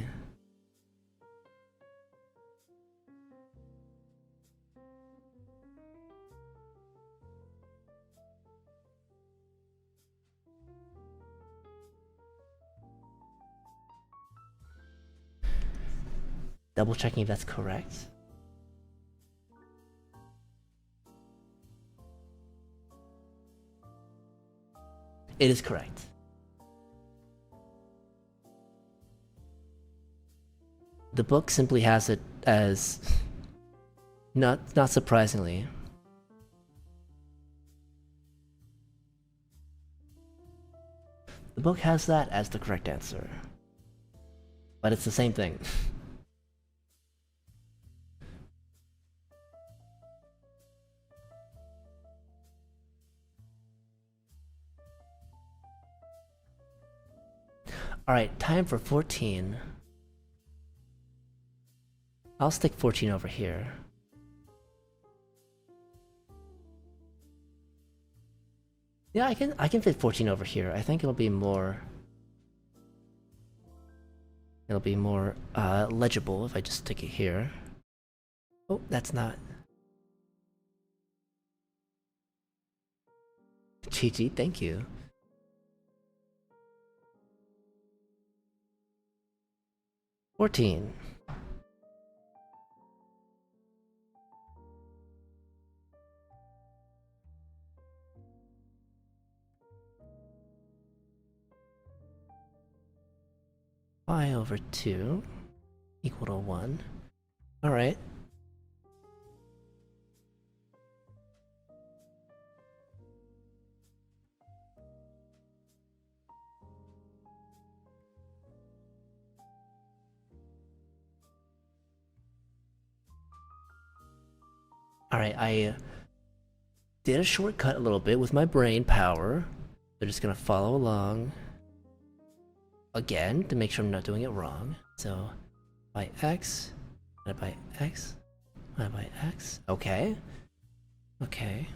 Double checking if that's correct. It is correct. The book simply has it as not surprisingly. The book has that as the correct answer. But it's the same thing. Alright, time for 14. I'll stick 14 over here. Yeah, I can fit 14 over here. I think it'll be more legible if I just stick it here. Oh, that's not. GG, thank you. $14. Pi over 2 equal to 1. Alright. Alright, I did a shortcut a little bit with my brain power. They're just gonna follow along again to make sure I'm not doing it wrong. So, by x, divided by x, divided by x. Okay. Okay.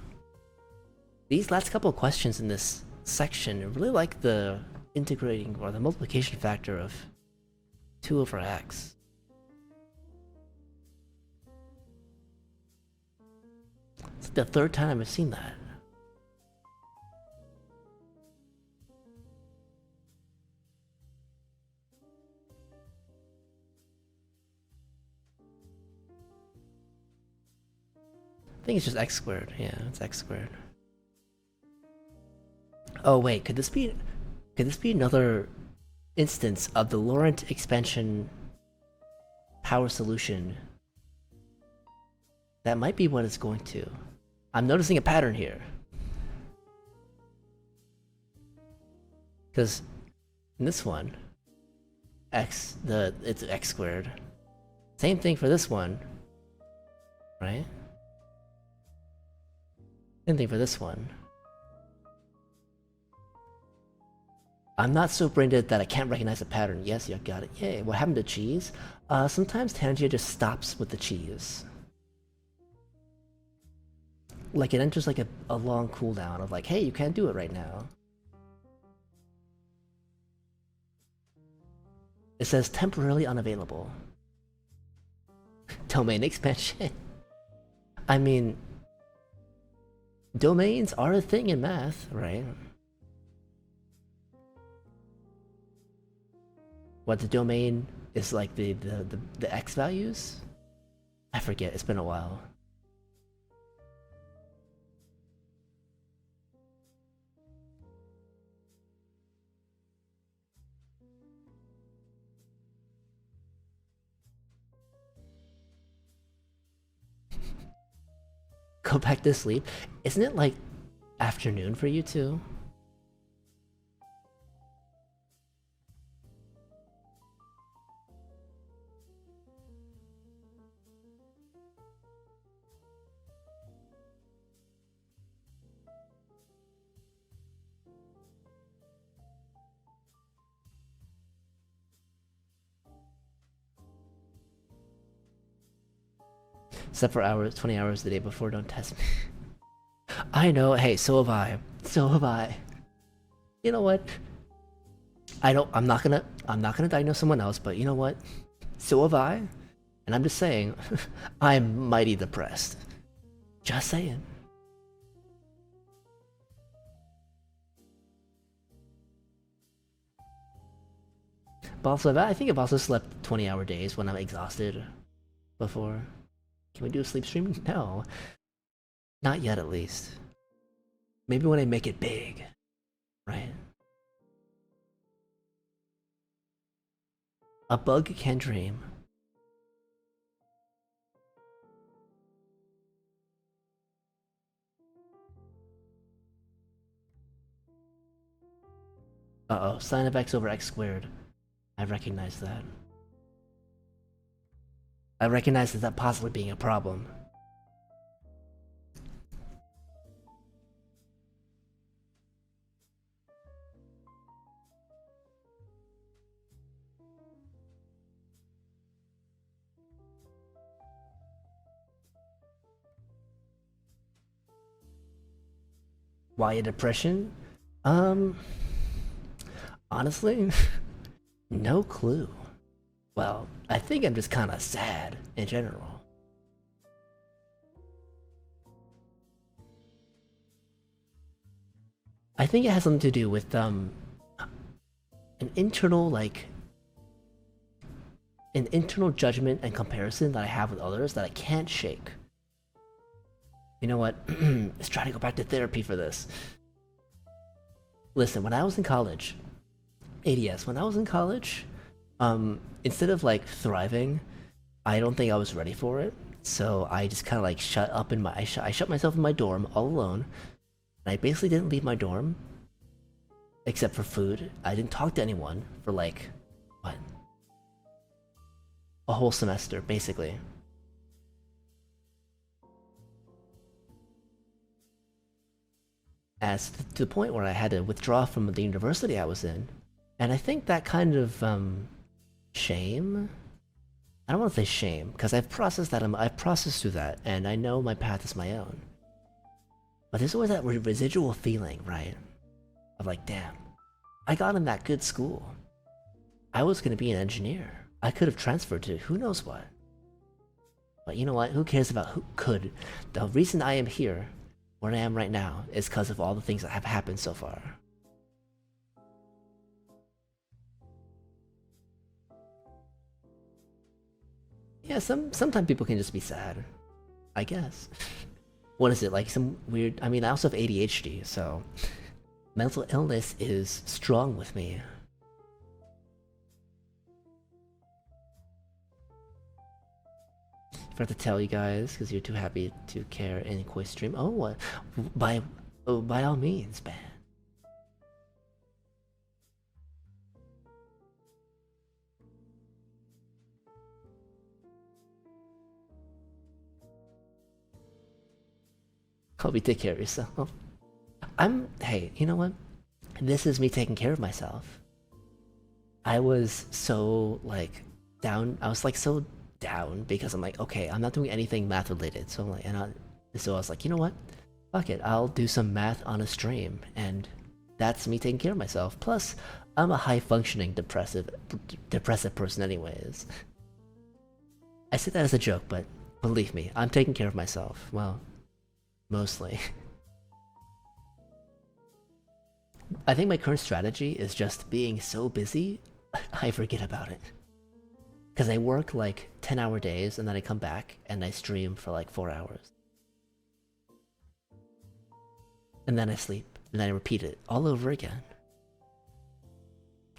These last couple of questions in this section, I really like the integrating or the multiplication factor of 2 over x. It's like the third time I've seen that. I think it's just x squared. Yeah, it's x squared. Oh wait, could this be another instance of the Laurent expansion power solution? That might be what it's going to. I'm noticing a pattern here. Because in this one, it's x squared. Same thing for this one, right? Same thing for this one. I'm not so brain dead that I can't recognize a pattern. Yes, you got it. Yay. What happened to cheese? Sometimes Tangia just stops with the cheese. Like it enters like a long cooldown of like, hey, you can't do it right now. It says temporarily unavailable. Domain expansion. I mean, domains are a thing in math, right? What the domain is like the x values? I forget, it's been a while. Go back to sleep. Isn't it like afternoon for you too? Except for hours, 20 hours the day before, don't test me. I know, hey, so have I. So have I. You know what? I'm not gonna diagnose someone else, but you know what? So have I. And I'm just saying, I'm mighty depressed. Just saying. But also, I think I've also slept 20-hour days when I'm exhausted before. Can we do a sleep stream? No. Not yet, at least. Maybe when I make it big. Right? A bug can dream. Uh-oh, sine of x over x squared. I recognize that. I recognize that possibly being a problem. Why a depression? Honestly, no clue. Well, I think I'm just kind of sad in general. I think it has something to do with an internal an internal judgment and comparison that I have with others that I can't shake. You know what? Let's try to go back to therapy for this. Listen, when I was in college, ADS, when I was in college, instead of like thriving, I don't think I was ready for it. So I just kind of like I shut myself in my dorm all alone. And I basically didn't leave my dorm, except for food. I didn't talk to anyone for like, what? A whole semester, basically. as to the point where I had to withdraw from the university I was in. And I think that kind of shame. I don't want to say shame because I've processed that. I've processed through that, and I know my path is my own. But there's always that residual feeling, right? Of like, damn, I got in that good school. I was going to be an engineer. I could have transferred to who knows what. But you know what? Who cares about who could? The reason I am here, where I am right now, is because of all the things that have happened so far. Yeah, sometimes people can just be sad. I guess. What is it, like some weird... I mean, I also have ADHD, so... mental illness is strong with me. I forgot to tell you guys, because you're too happy to care in Koi stream. Oh, what? By all means, man. Hope you take care of yourself. Hey, you know what? This is me taking care of myself. I was so, like, down. I was, like, so down because I'm like, okay, I'm not doing anything math related. So I'm like, so I was like, you know what? Fuck it, I'll do some math on a stream, and that's me taking care of myself. Plus, I'm a high-functioning depressive person anyways. I say that as a joke, but believe me, I'm taking care of myself. Well, mostly. I think my current strategy is just being so busy, I forget about it. Because I work like 10-hour days, and then I come back and I stream for like 4 hours. And then I sleep, and then I repeat it all over again.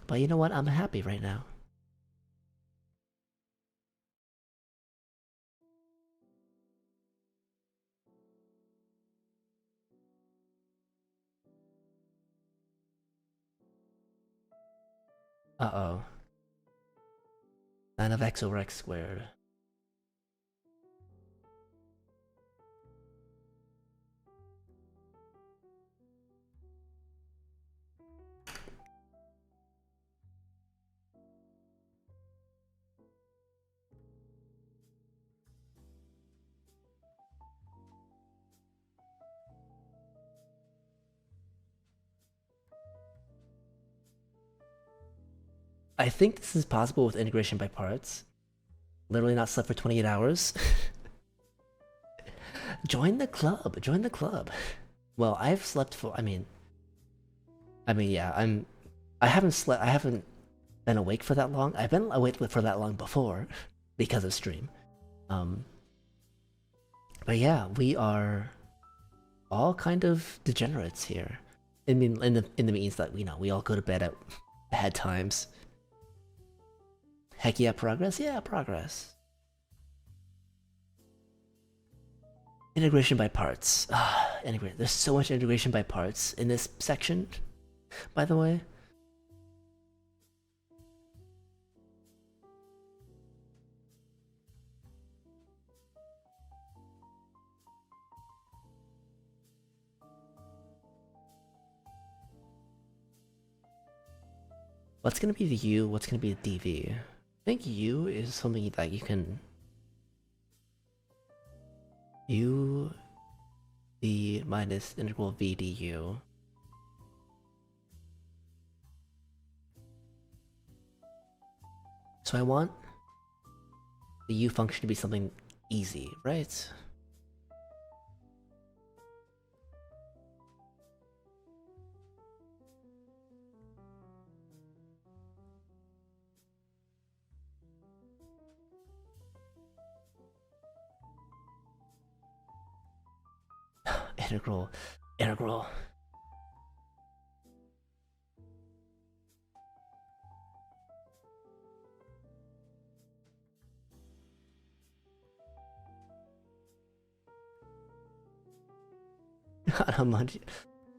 But you know what? I'm happy right now. Uh-oh. 9 of x over x squared. I think this is possible with integration by parts. Literally not slept for 28 hours. Join the club. Join the club. Well, I've slept for. Yeah. I haven't slept. I haven't been awake for that long. I've been awake for that long before, because of stream. But yeah, we are all kind of degenerates here. I mean, in the means that we all go to bed at bad times. Heck yeah, progress. Yeah, progress. Integration by parts. Anyway, there's so much integration by parts in this section, by the way. What's gonna be the U? What's gonna be the DV? I think U is something that you can... U... V minus integral V du. So I want the U function to be something easy, right? Integral. Integral.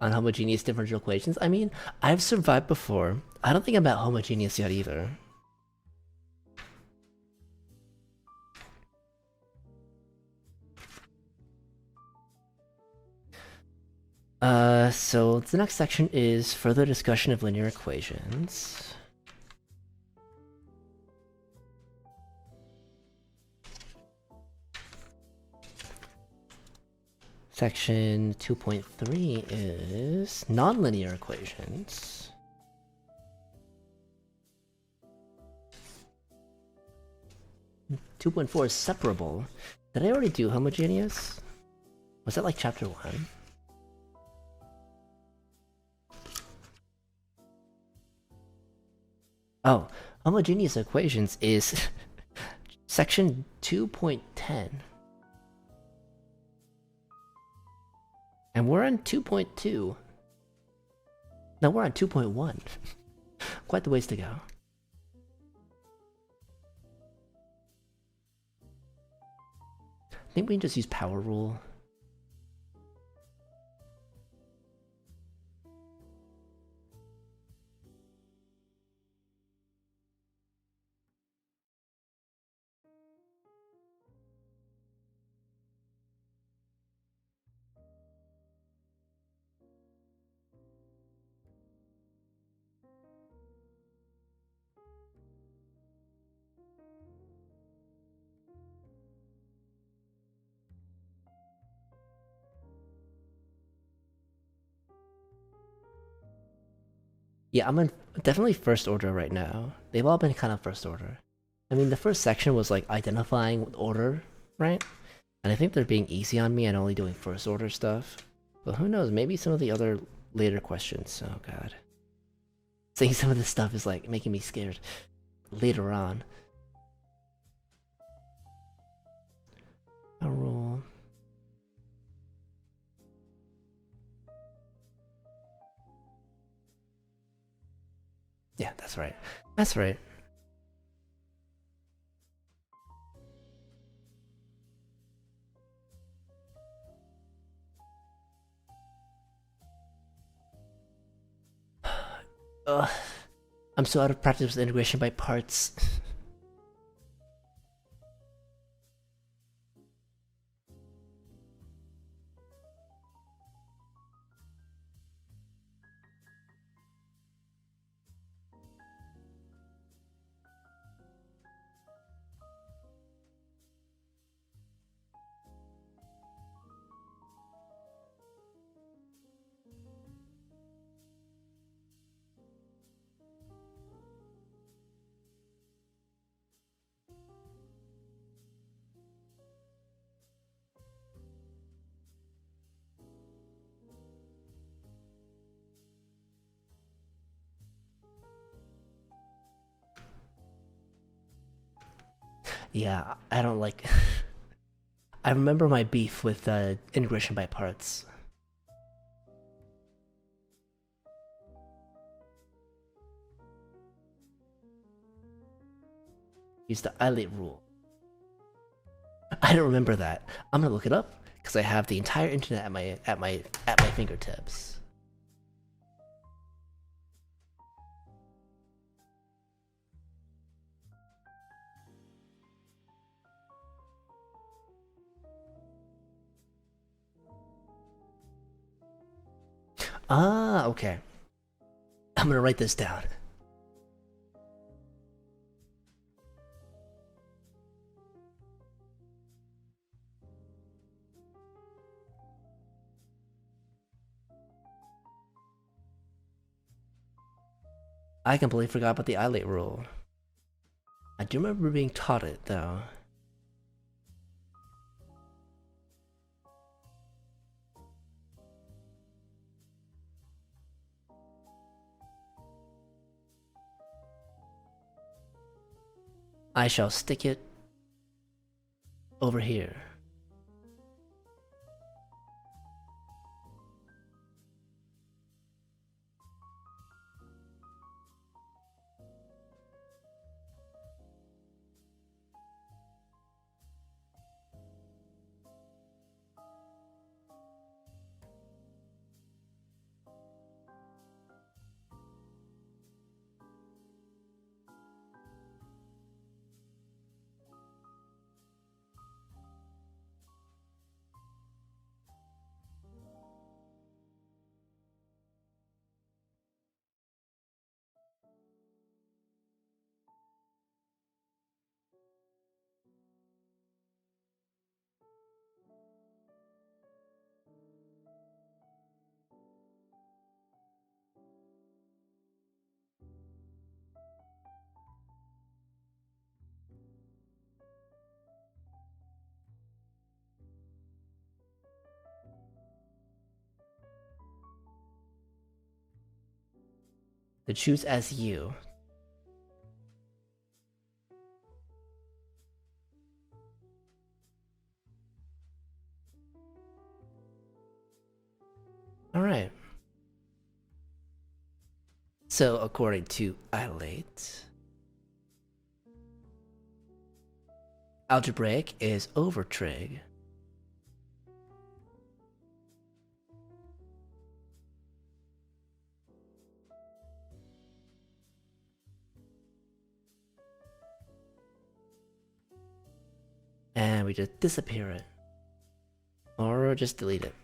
Unhomogeneous differential equations? I mean, I've survived before. I don't think I'm that homogeneous yet either. So the next section is further discussion of linear equations. Section 2.3 is nonlinear equations. Two point four is separable. Did I already do homogeneous? Was that like chapter 1? Oh, homogeneous equations is section 2.10. And we're on 2.2. No, we're on 2.1. Quite the ways to go. I think we can just use power rule. Yeah, I'm in definitely first order right now. They've all been kind of first order. I mean, the first section was like identifying order, right? And I think they're being easy on me and only doing first order stuff. But who knows, maybe some of the other later questions. Oh god. Saying some of this stuff is like making me scared later on. A rule. Yeah, that's right. That's right. Ugh. I'm so out of practice with integration by parts. Yeah, I don't like... I remember my beef with integration by parts. Use the Eilate rule. I don't remember that. I'm gonna look it up because I have the entire internet at my fingertips. Ah, okay. I'm gonna write this down. I completely forgot about the Eilate rule. I do remember being taught it, though. I shall stick it over here. To choose as you. Alright. So, according to Ilate, algebraic is overtrig. And we just disappear it. Or just delete it.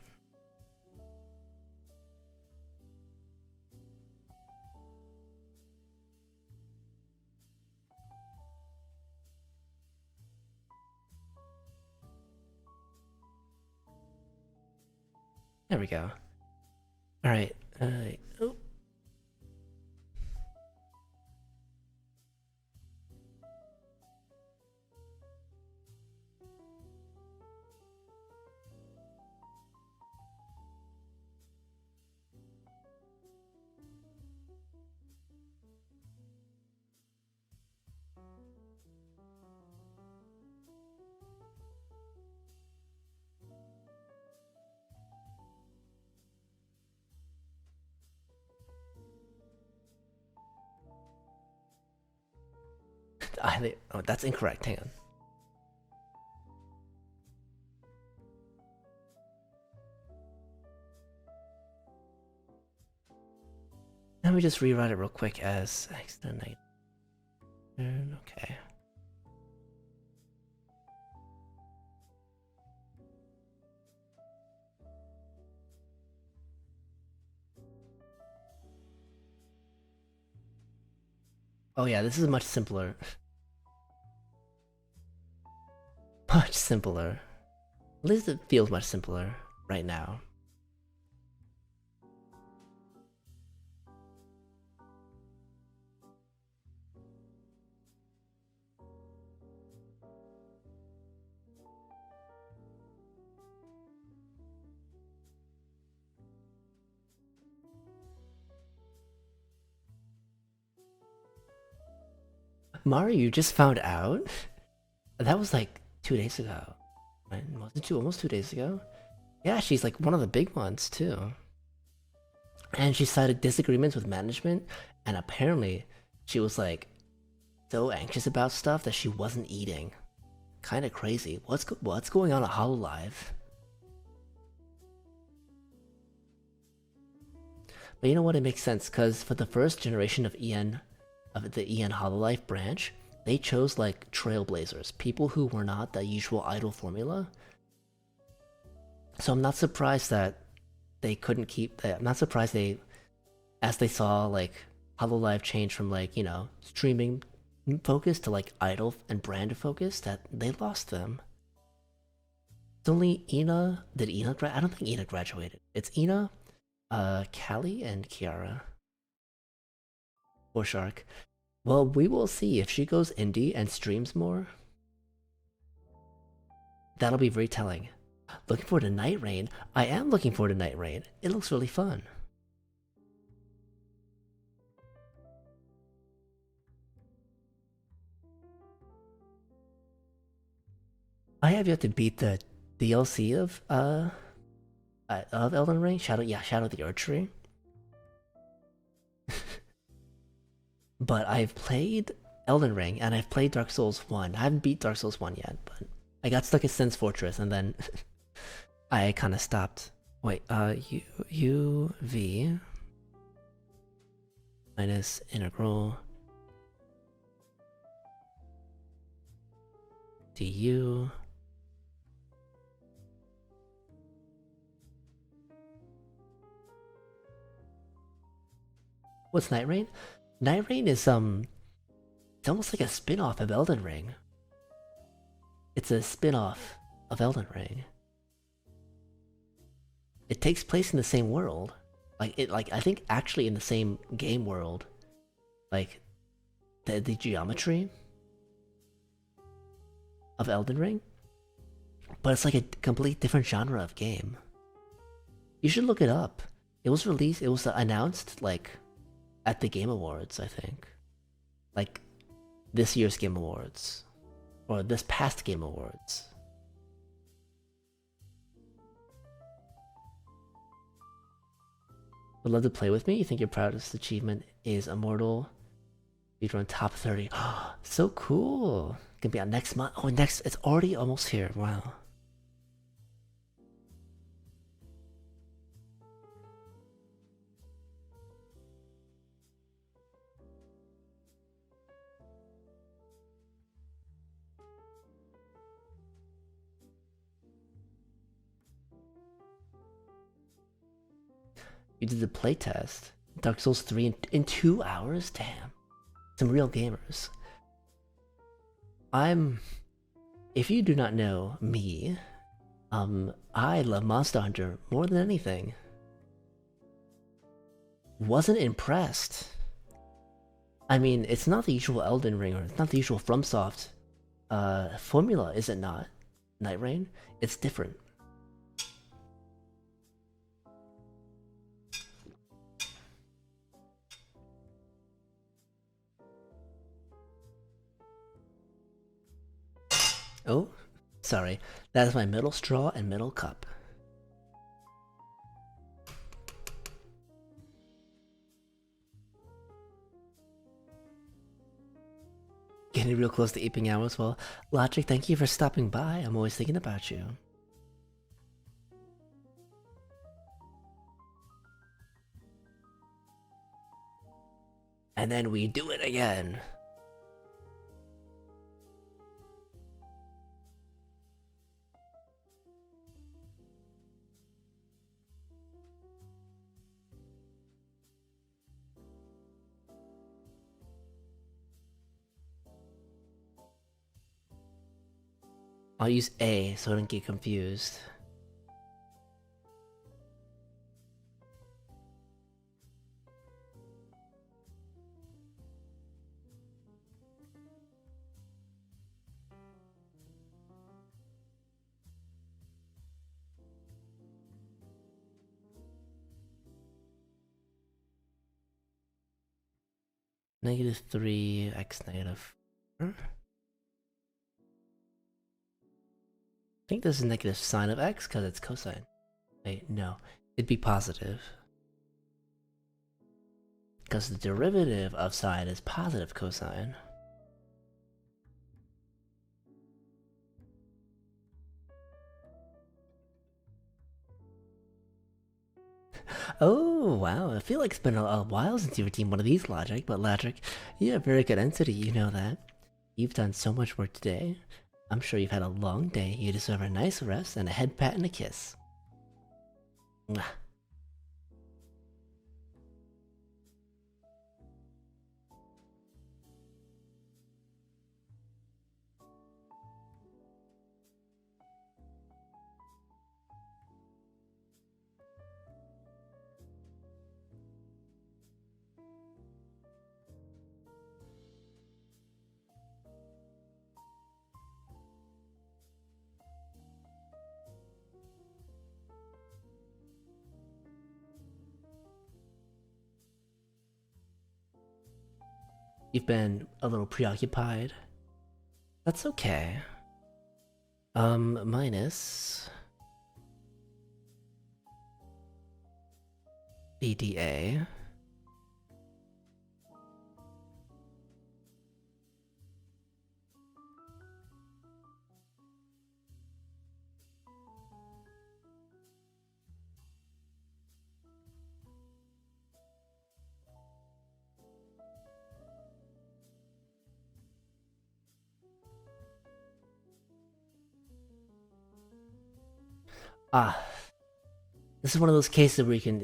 There we go. Alright, oh. Oh, that's incorrect. Hang on. Let me just rewrite it real quick as externate. Okay. Oh yeah, this is much simpler. Much simpler. At least it feels much simpler right now. Mario, you just found out? That was like 2 days ago. Was it almost 2 days ago? Yeah, she's like one of the big ones too. And she cited disagreements with management, and apparently she was like so anxious about stuff that she wasn't eating. Kind of crazy. What's going on at HoloLive? But you know what? It makes sense because for the first generation of the EN HoloLive branch, they chose like trailblazers, people who were not the usual idol formula. So I'm not surprised that they couldn't keep that. I'm not surprised as they saw like HoloLive change from like, you know, streaming focus to like idol and brand focus, that they lost them. It's only Ina. Did Ina I don't think Ina graduated. It's Ina, Callie, and Kiara. Or Shark. Well, we will see if she goes indie and streams more. That'll be very telling. Looking forward to Night Rain. I am looking forward to Night Rain. It looks really fun. I have yet to beat the DLC of Elden Ring. Shadow of the Archery. But I've played Elden Ring and I've played Dark Souls 1. I haven't beat Dark Souls 1 yet, but I got stuck at Sen's Fortress and then I kind of stopped. Wait, UV minus integral du. What's Night Rain? Night Rain is it's almost like a spin-off of Elden Ring. It's a spin-off of Elden Ring. It takes place in the same world. I think actually in the same game world. Like the geometry of Elden Ring. But it's like a complete different genre of game. You should look it up. It was announced like at the Game Awards, I think. Like, this year's Game Awards. Or this past Game Awards. Would love to play with me? You think your proudest achievement is Immortal? You'd run top 30. So cool! Gonna be on next month. Oh, next. It's already almost here. Wow. You did the playtest. Dark Souls 3 in 2 hours? Damn. Some real gamers. If you do not know me, I love Monster Hunter more than anything. Wasn't impressed. I mean, it's not the usual Elden Ring, or it's not the usual FromSoft formula, is it not? Night Rain? It's different. Oh, sorry. That is my middle straw and middle cup. Getting real close to aping out as well. Logic, thank you for stopping by. I'm always thinking about you. And then we do it again. I'll use A so I don't get confused. -3 x -4. I think this is negative sine of x because it's cosine. Wait, no. It'd be positive. Because the derivative of sine is positive cosine. Oh, wow. I feel like it's been a while since you've redeemed one of these, Logic. But Logic, you're a very good entity, you know that. You've done so much work today. I'm sure you've had a long day. You deserve a nice rest and a head pat and a kiss. Mwah. You've been a little preoccupied. That's okay. Minus BDA. Ah, this is one of those cases where you can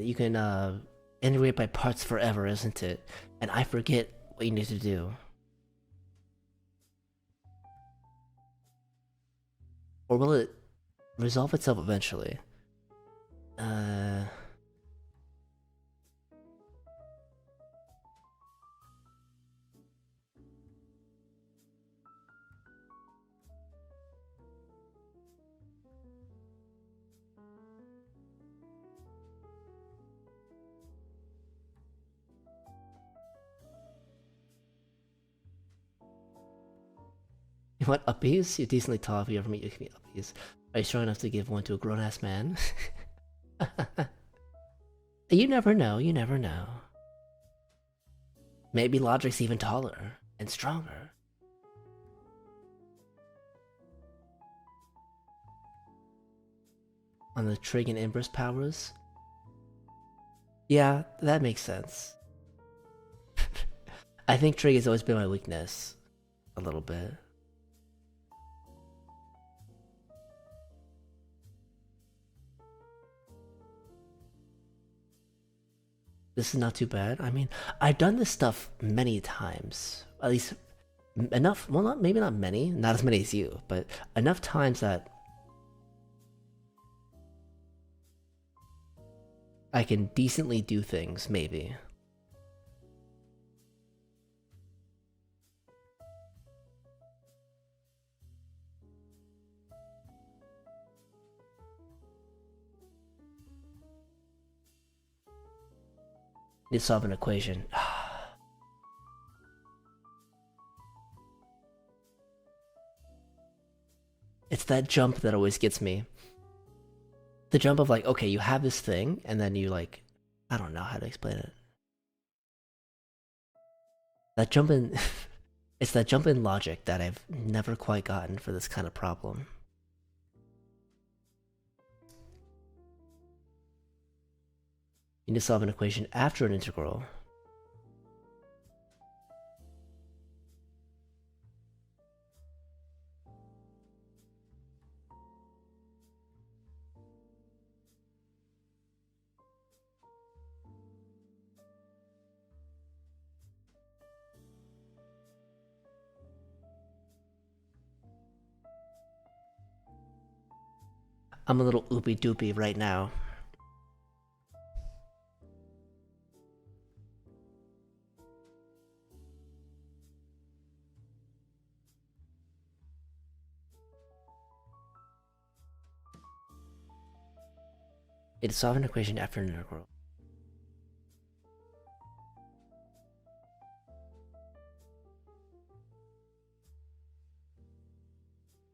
integrate by parts forever, isn't it? And I forget what you need to do. Or will it resolve itself eventually? Uh... You want uppies? You're decently tall. If you ever meet, you can be uppies. Are you strong enough to give one to a grown-ass man? You never know, you never know. Maybe Logic's even taller and stronger. On the Trig and Inverse powers? Yeah, that makes sense. I think Trig has always been my weakness. A little bit. This is not too bad. I mean, I've done this stuff many times. At least enough, well, maybe not many, not as many as you, but enough times that I can decently do things, maybe. Need to solve an equation. It's that jump that always gets me. The jump of like, okay, you have this thing, and then you like, I don't know how to explain it. That jump in, it's that jump in logic that I've never quite gotten for this kind of problem. You need to solve an equation after an integral. I'm a little oopy doopy right now. It is solve an equation after an integral.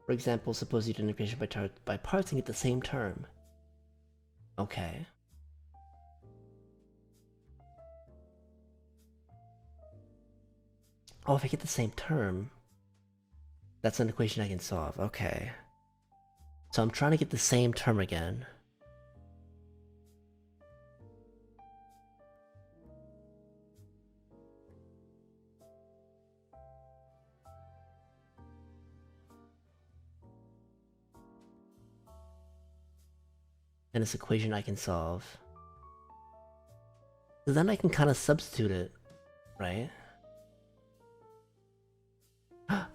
For example, suppose you do an integration by parts and get the same term. Okay. Oh, if I get the same term, that's an equation I can solve. Okay. So I'm trying to get the same term again. And this equation I can solve. So then I can kind of substitute it, right?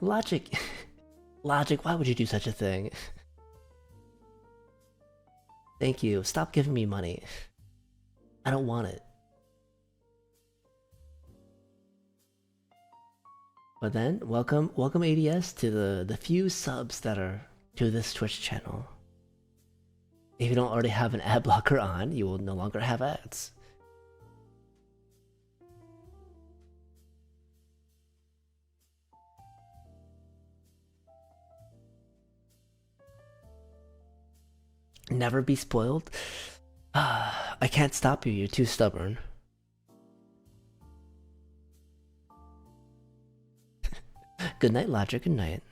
Logic! Logic, why would you do such a thing? Thank you. Stop giving me money. I don't want it. But then, welcome ADS to the few subs that are to this Twitch channel. If you don't already have an ad blocker on, you will no longer have ads. Never be spoiled? I can't stop you, you're too stubborn. Good night, Logic, good night.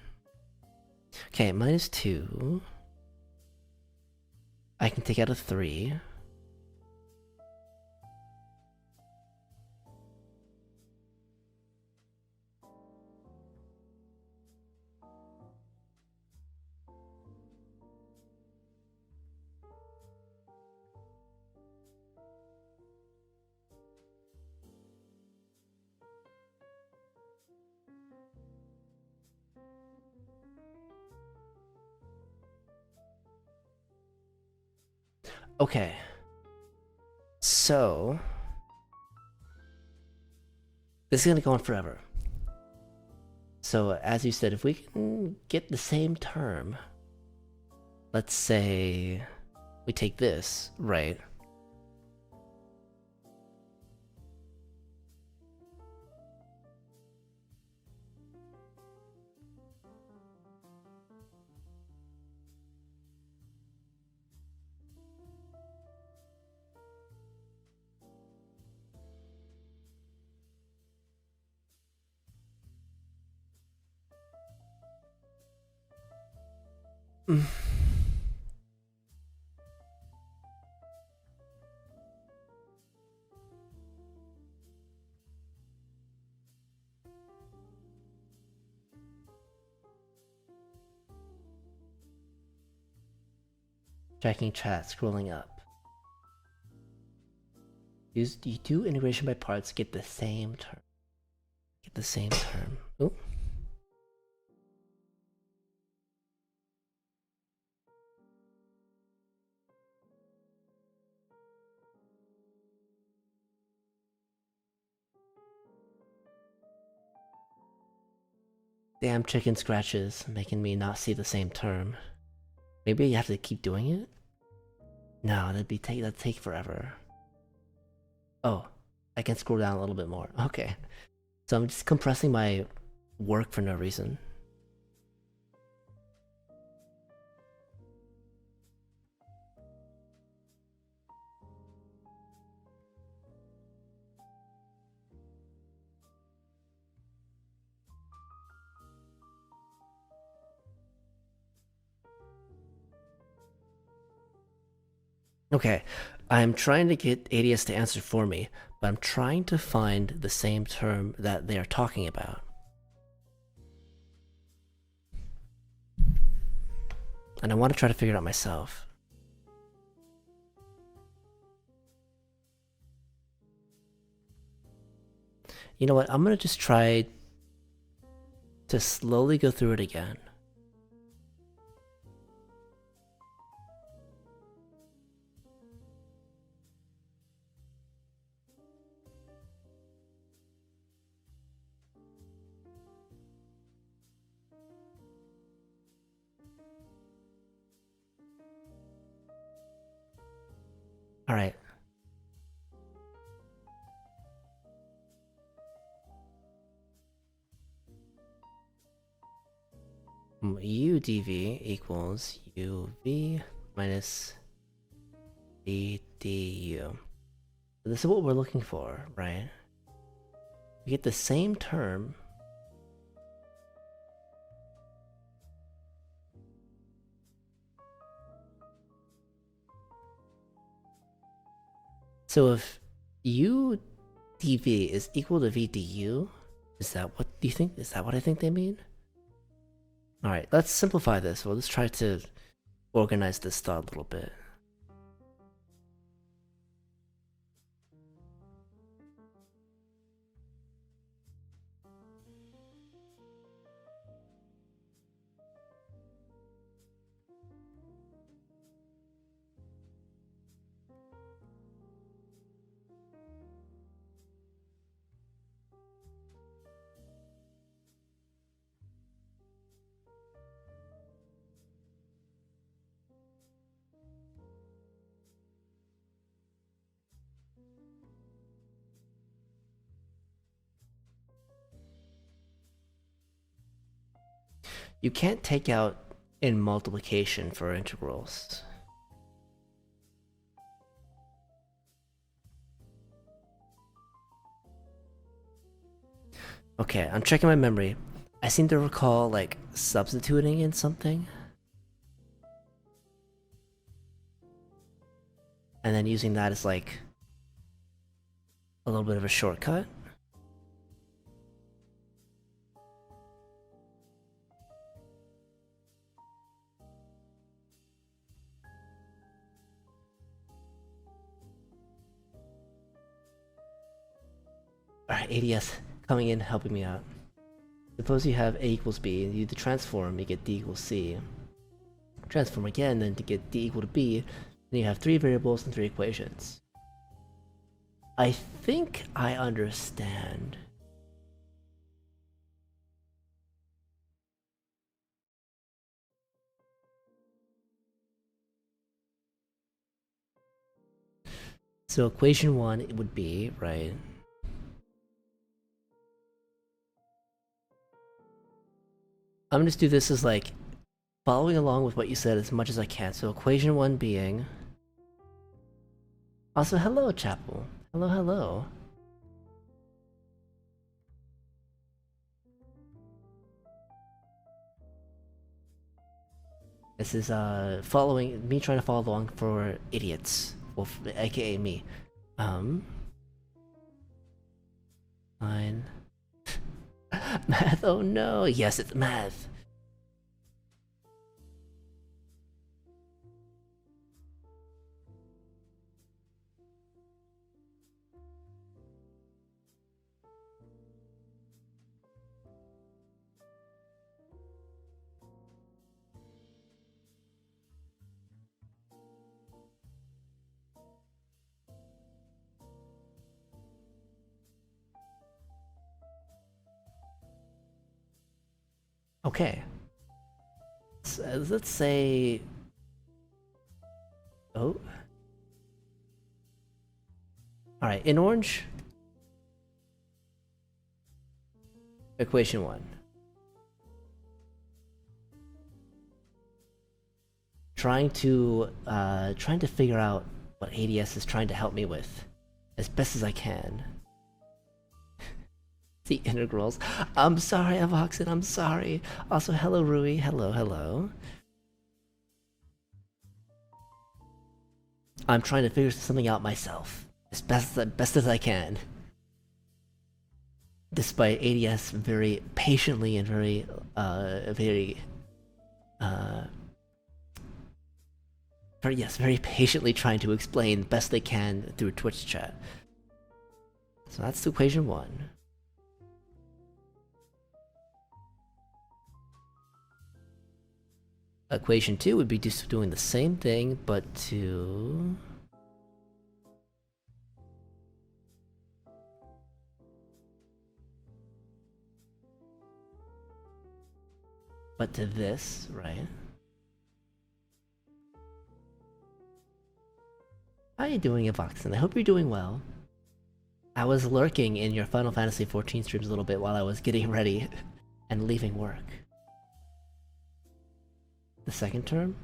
Okay, -2. I can take out a 3. Okay. So this is gonna go on forever. So as you said, if we can get the same term, let's say we take this, right? Checking chat, scrolling up. You do integration by parts, get the same term. Get the same term. Oh. Damn chicken scratches, making me not see the same term. Maybe you have to keep doing it? No, that'd take forever. Oh, I can scroll down a little bit more. Okay. So I'm just compressing my work for no reason. Okay, I'm trying to get ADS to answer for me, but I'm trying to find the same term that they are talking about. And I want to try to figure it out myself. You know what, I'm gonna just try to slowly go through it again. Alright. UdV equals UV minus VDU. This is what we're looking for, right? We get the same term. So if UdV is equal to VDU, is that what do you think? Is that what I think they mean? Alright, let's simplify this. Well, let's try to organize this thought a little bit. You can't take out in multiplication for integrals. Okay, I'm checking my memory. I seem to recall, like, substituting in something. And then using that as, like, a little bit of a shortcut. Alright, ADS coming in, helping me out. Suppose you have A equals B, and you do the transform, you get D equals C. Transform again, then to get D equal to B, then you have 3 variables and 3 equations. I think I understand. So equation 1 it would be, right? I'm gonna just do this as like following along with what you said as much as I can. So equation 1 being... Also, hello, Chapel. Hello, hello. This is following me trying to follow along for idiots. Well, aka me. Fine. Math, oh no! Yes, it's math! Okay. So, let's say... Oh. Alright, in orange... Equation 1. Trying to figure out what ADS is trying to help me with as best as I can. The integrals. I'm sorry, Avoxin, I'm sorry. Also, hello, Rui. Hello, hello. I'm trying to figure something out myself as best as I can. Despite ADS very patiently and very very patiently trying to explain best they can through Twitch chat. So that's equation 1. Equation 2 would be just doing the same thing, but to... But to this, right? How are you doing, Avoxin? I hope you're doing well. I was lurking in your Final Fantasy XIV streams a little bit while I was getting ready and leaving work. The second term?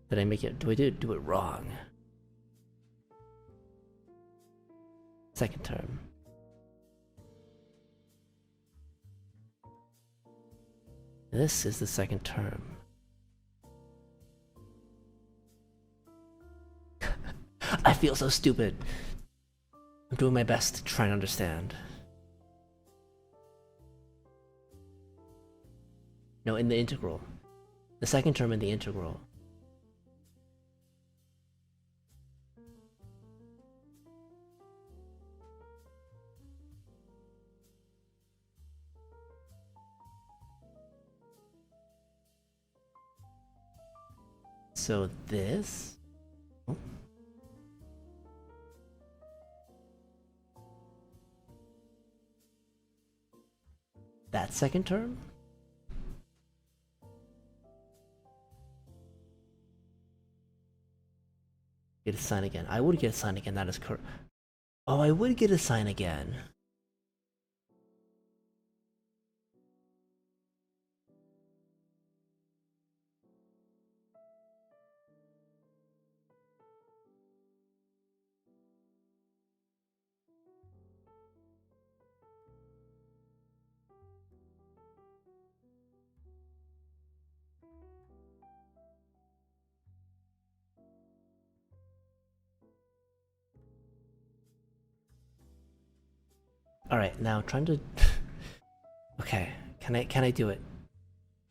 Did I make it? Do it wrong? Second term. This is the second term. I feel so stupid. I'm doing my best to try and understand. No, in the integral. The second term in the integral. So this... Oh. That second term? Get a sign again. I would get a sign again, that is correct. Oh, I would get a sign again. Alright, now trying to... Okay, can I do it?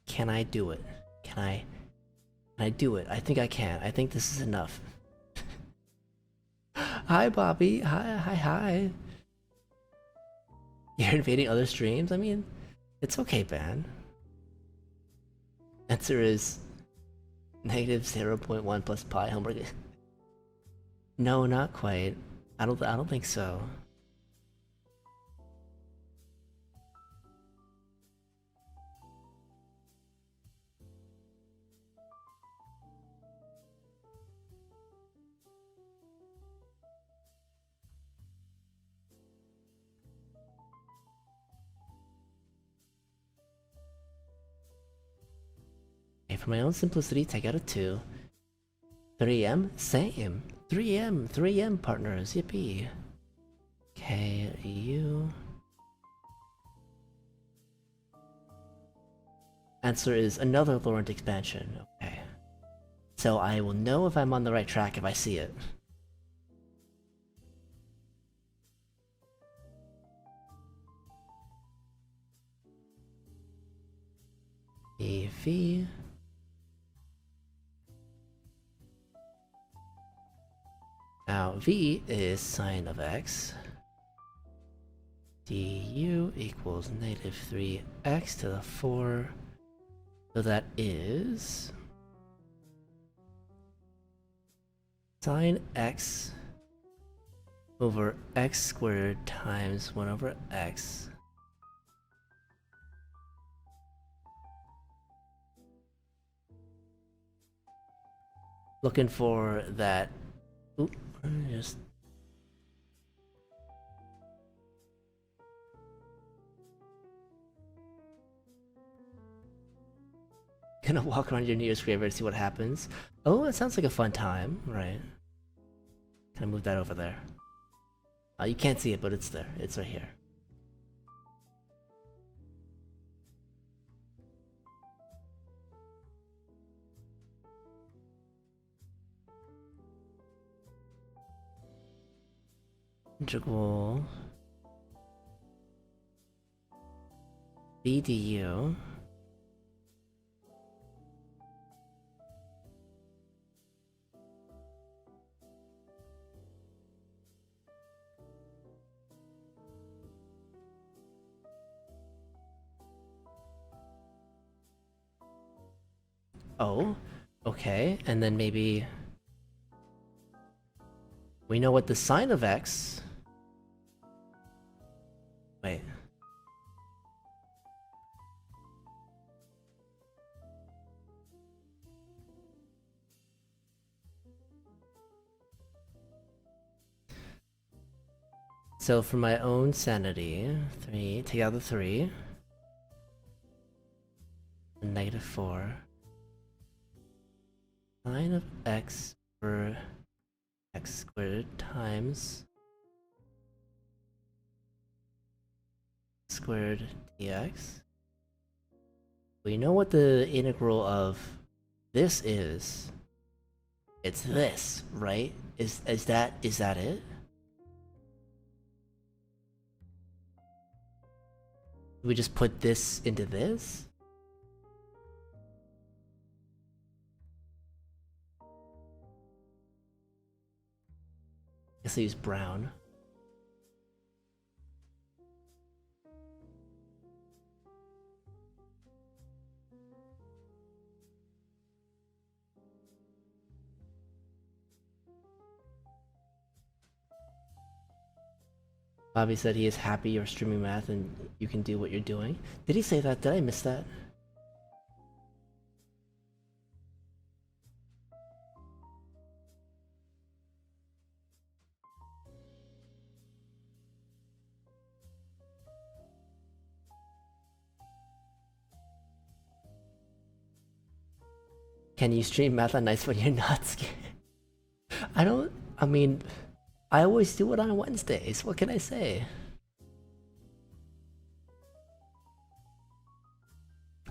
Can I do it? Can I do it? I think I can. I think this is enough. Hi, Bobby. Hi. You're invading other streams? I mean, it's okay, man. Answer is negative 0.1 plus pi homework. No, not quite. I don't think so. For my own simplicity, take out a 2. 3M? Same. 3M partners, yippee. Okay, you... Answer is another Lorent expansion. Okay. So I will know if I'm on the right track if I see it. EV. Now V is sine of x. du equals negative 3x to the 4. So that is sine x over x squared times 1 over x. Looking for that. Oop, just gonna walk around your New Year's graveyard to see what happens. Oh, that sounds like a fun time, right? Can I move that over there? You can't see it, but it's there. It's right here. Integral BDU Oh, okay, and then maybe we know what the sine of x. Wait. So for my own sanity, 3, take out the 3. Negative 4. Sine of x for x squared times squared dx. We know what the integral of this is. It's this, right? Is that it? We just put this into this? Guess I use brown. Bobby said he is happy you're streaming math and you can do what you're doing. Did he say that? Did I miss that? Can you stream math on nights when you're not scared? I mean, I always do it on Wednesdays. What can I say?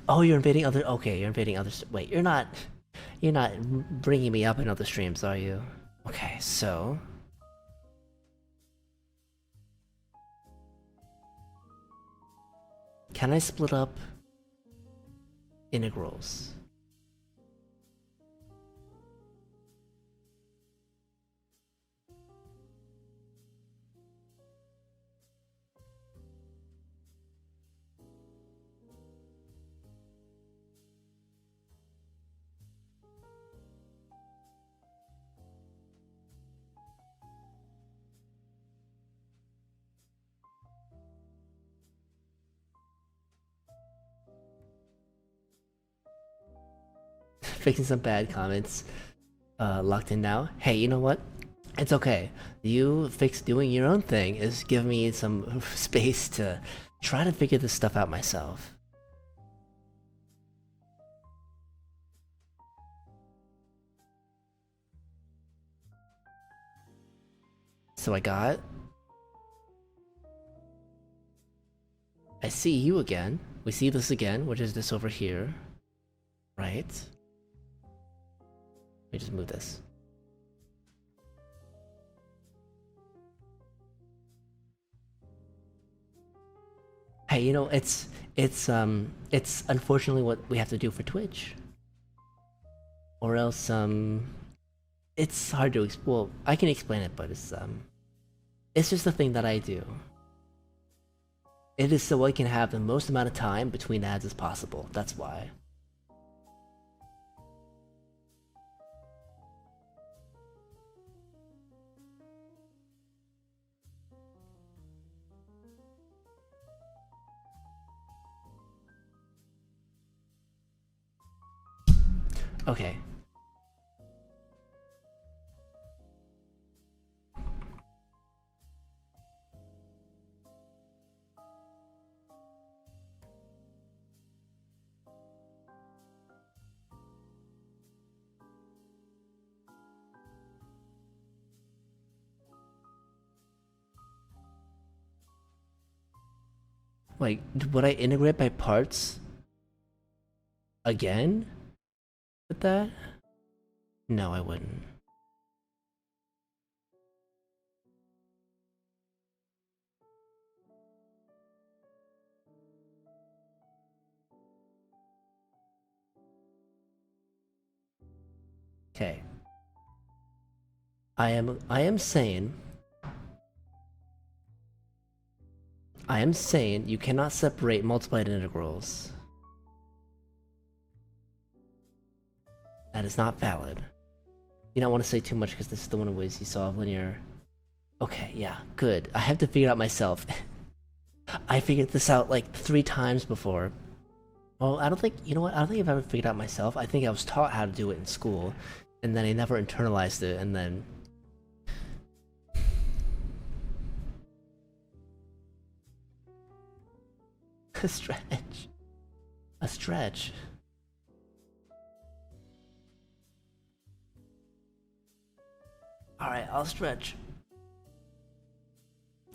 Oh, you're invading other. Okay, you're invading other. Wait, you're not. You're not bringing me up in other streams, are you? Okay, so. Can I split up integrals? Fixing some bad comments. Locked in now. Hey, you know what? It's okay. You fix doing your own thing is give me some space to try to figure this stuff out myself. So I see you again. we see this again, which is this over here, right? Let me just move this. Hey, you know, it's unfortunately what we have to do for Twitch. Or else, it's hard to well, I can explain it, but it's just the thing that I do. It is so I can have the most amount of time between ads as possible. That's why. Okay. Like, would I integrate by parts again with that? No, I wouldn't. Okay. I am saying you cannot separate multiplied integrals. That is not valid. You don't want to say too much because this is the one of ways you solve linear. Okay, yeah, good. I have to figure it out myself. I figured this out like 3 times before. Well, I don't think, you know what, I don't think I've ever figured it out myself. I think I was taught how to do it in school, and then I never internalized it, and then... A stretch. A stretch. Alright, I'll stretch.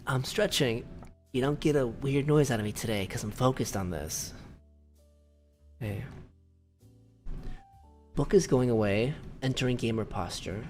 I'm stretching. You don't get a weird noise out of me today, because I'm focused on this. Okay. Book is going away. Entering gamer posture.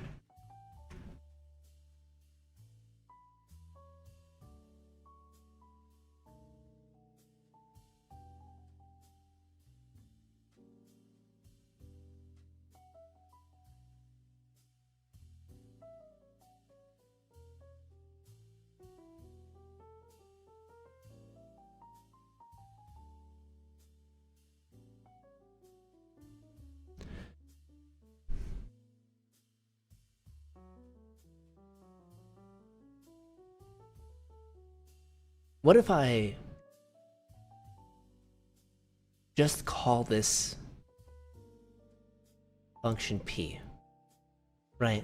What if I just call this function P, right?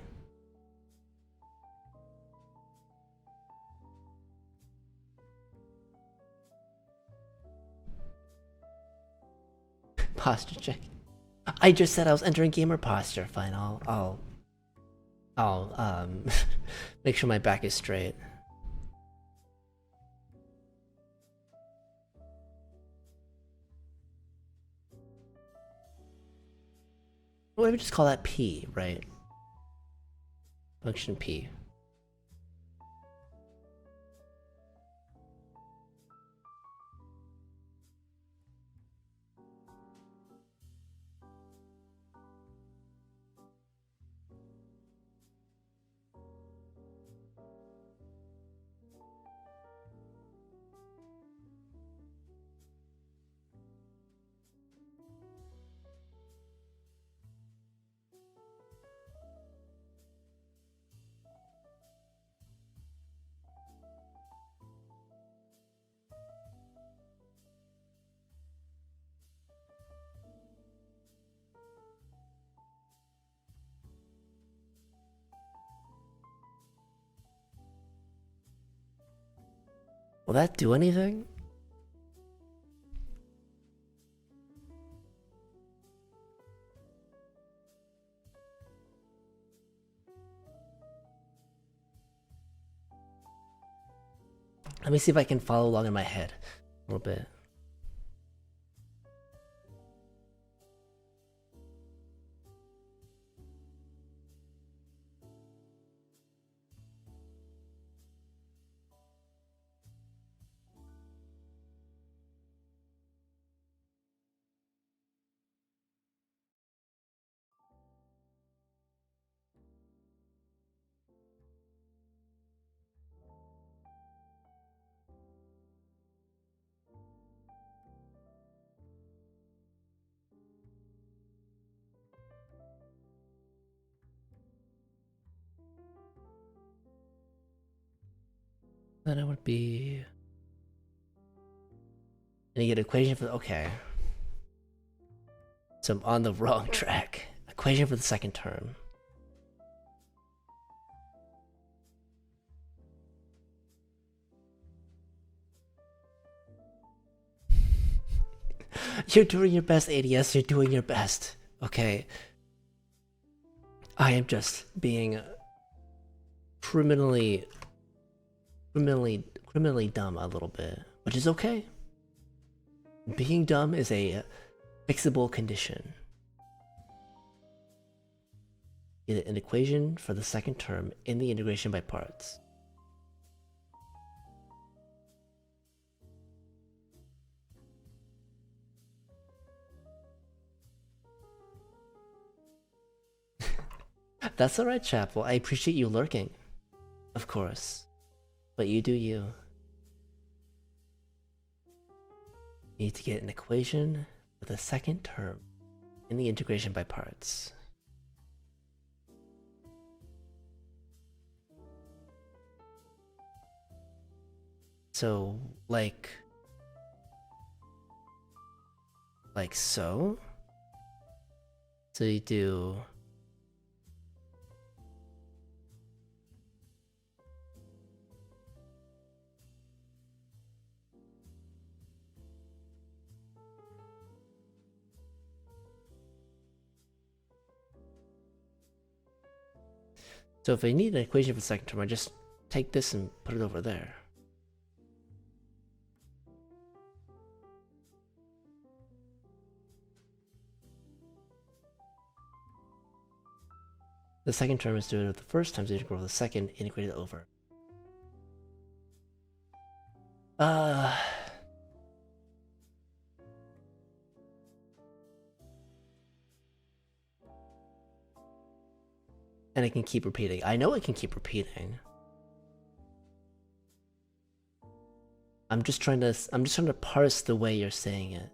Posture check. I just said I was entering gamer posture. Fine, I'll make sure my back is straight. Well, let me just call that P, right? Function P. Will that do anything? Let me see if I can follow along in my head a little bit. then it would be... And you get an equation for... Okay. So I'm on the wrong track. Equation for the second term. You're doing your best, ADS. You're doing your best. Okay. I am just being criminally dumb a little bit, which is okay. Being dumb is a fixable condition. Get an equation for the second term in the integration by parts. That's alright, Chapel. I appreciate you lurking. Of course. But you do you. You need to get an equation for the second term in the integration by parts. So, like so? So you do... So if I need an equation for the second term, I just take this and put it over there. The second term is derivative of the first times the integral of the second integrated over. And I can keep repeating. I know I can keep repeating. I'm just trying to parse the way you're saying it.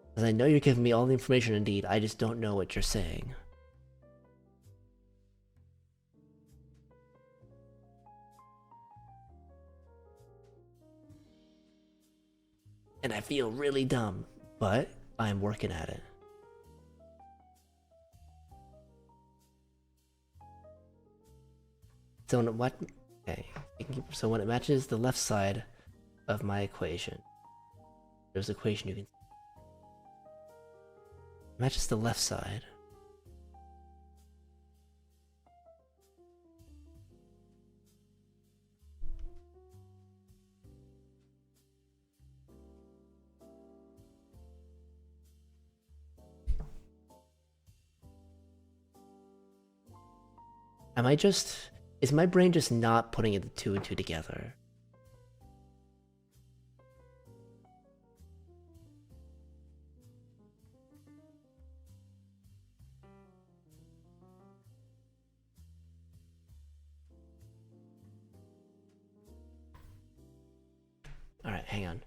Because I know you're giving me all the information indeed, I just don't know what you're saying. And I feel really dumb, but I'm working at it. So what? Okay. So when it matches the left side of my equation, there's an equation you can. Matches the left side. Is my brain just not putting the two and two together? Alright, hang on.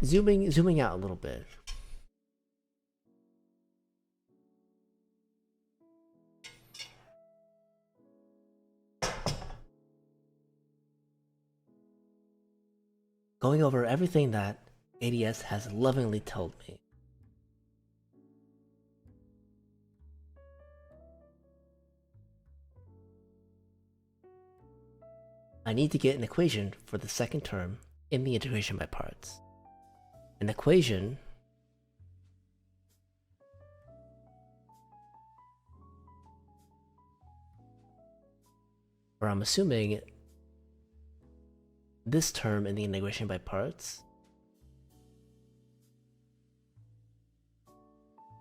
Zooming out a little bit. Going over everything that ADS has lovingly told me. I need to get an equation for the second term in the integration by parts. An equation where I'm assuming this term in the integration by parts,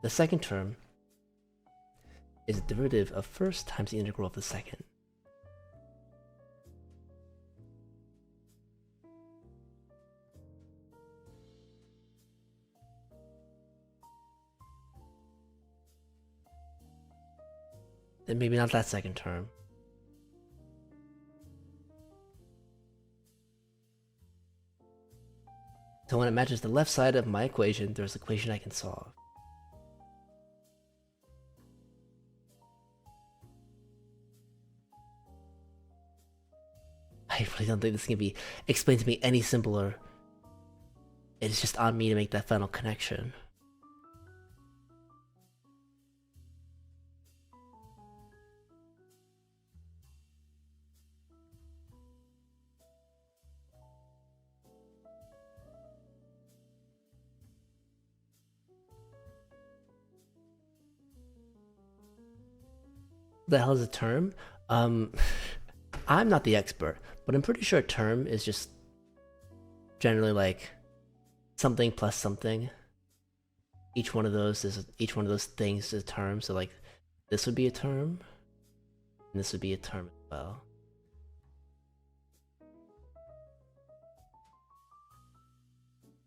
the second term, is a derivative of first times the integral of the second. Then maybe not that second term. So when it matches the left side of my equation, there's an equation I can solve. I really don't think this can be explained to me any simpler. It's just on me to make that final connection. The hell is a term? I'm not the expert, but I'm pretty sure a term is just generally like something plus something. Each one of those things is a term. So like this would be a term, and this would be a term as well.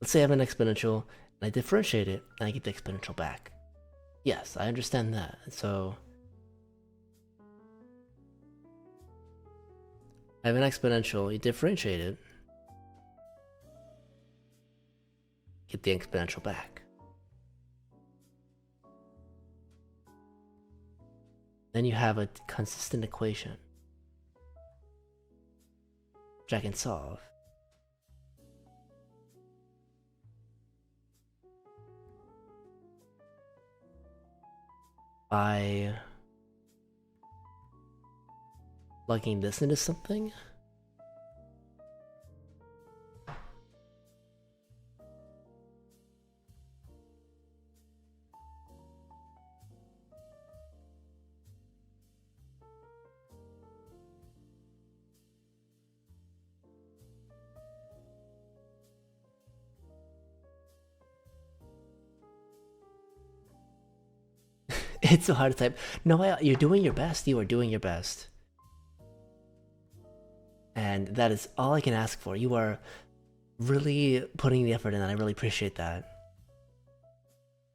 Let's say I have an exponential and I differentiate it and I get the exponential back. Yes, I understand that. So I have an exponential, you differentiate it, get the exponential back. Then you have a consistent equation, which I can solve. By plugging this into something. It's so hard to type. No, you're doing your best. You are doing your best. And that is all I can ask for. You are really putting the effort in, and I really appreciate that.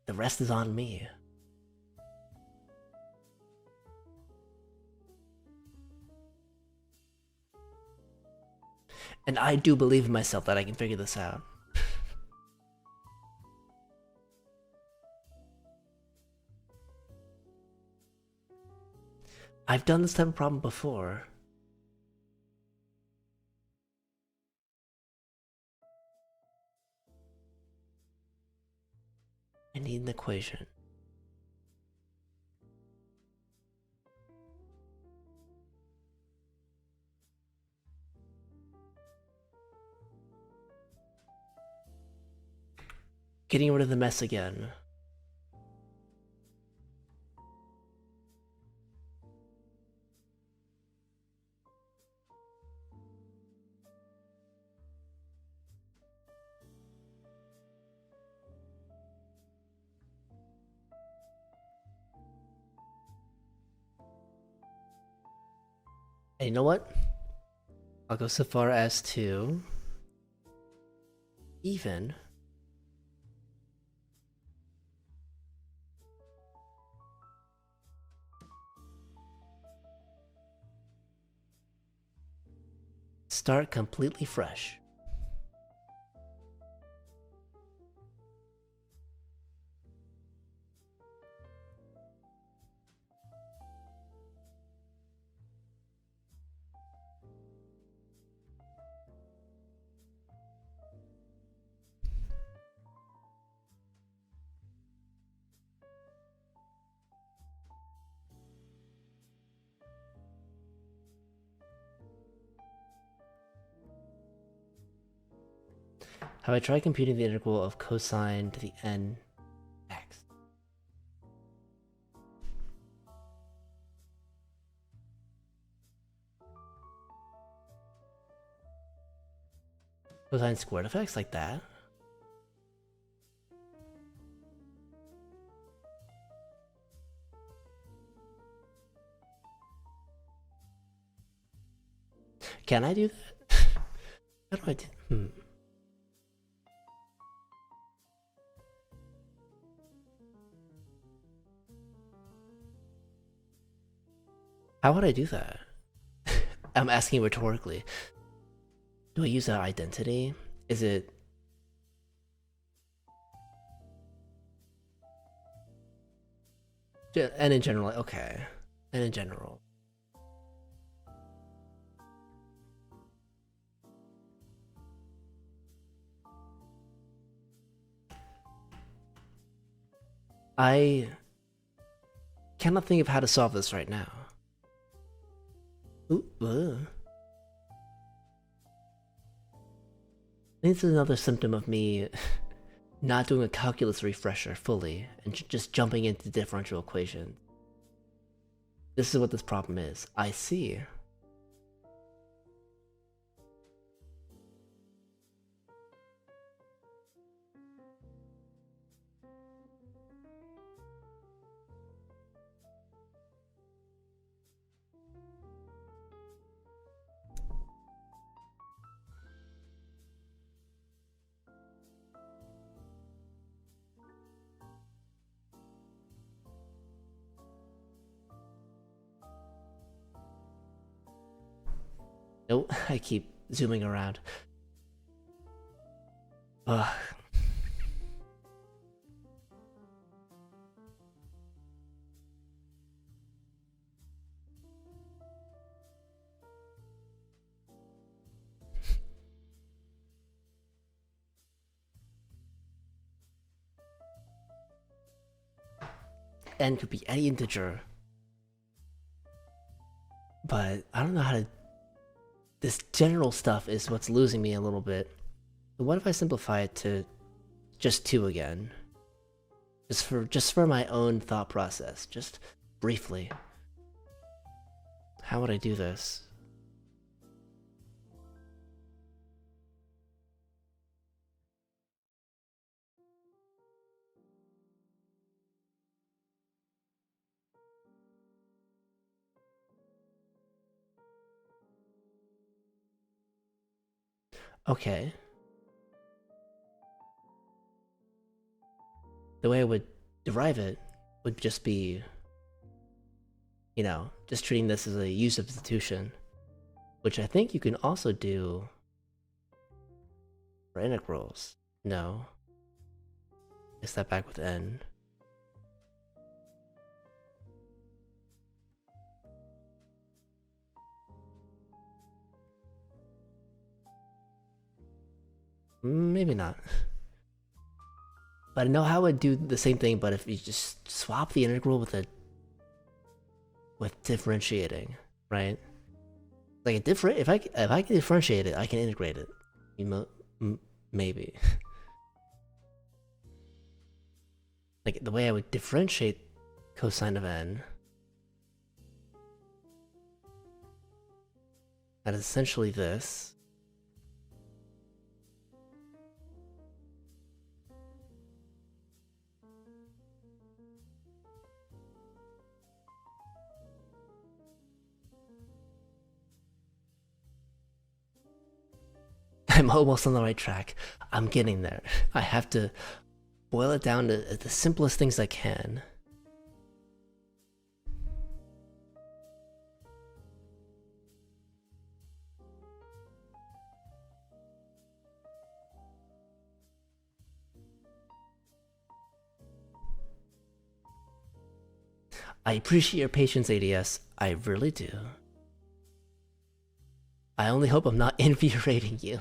The rest is on me. And I do believe in myself that I can figure this out. I've done this type of problem before. I need an equation. Getting rid of the mess again. And you know what? I'll go so far as to even start completely fresh. Have I tried computing the integral of cosine to the n x? Cosine squared of x like that? Can I do that? How do I do? How would I do that? I'm asking rhetorically. Do I use that identity? Is it... And in general, okay. And in general. I cannot think of how to solve this right now. Ooh, this is another symptom of me not doing a calculus refresher fully and just jumping into differential equations. This is what this problem is. I see. Nope, I keep zooming around. Ugh. N could be any integer. But I don't know how to... This general stuff is what's losing me a little bit. So what if I simplify it to just 2 again? Just for my own thought process, just briefly. How would I do this? Okay. The way I would derive it would just be, you know, just treating this as a u substitution, which I think you can also do for integrals. No. Is that back with n? Maybe not. But I know how I would do the same thing, but if you just swap the integral with differentiating, right? Like a different, if I can differentiate it, I can integrate it. Maybe. Like the way I would differentiate cosine of n, that is essentially this. I'm almost on the right track. I'm getting there. I have to boil it down to the simplest things I can. I appreciate your patience, ADS. I really do. I only hope I'm not infuriating you.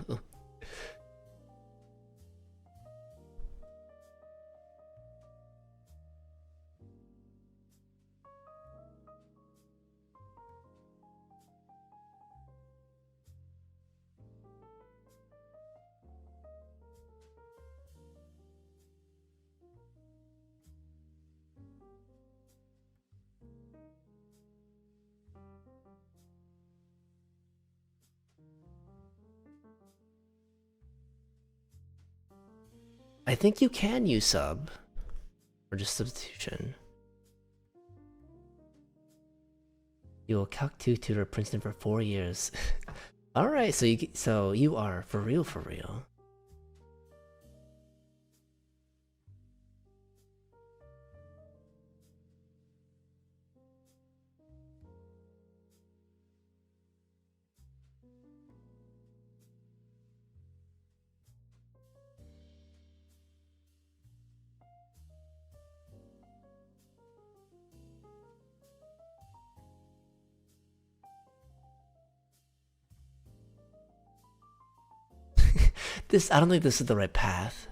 I think you can use sub, or just substitution. You will Calc 2 tutor Princeton for 4 years. Alright, so you are for real, for real. I don't think this is the right path.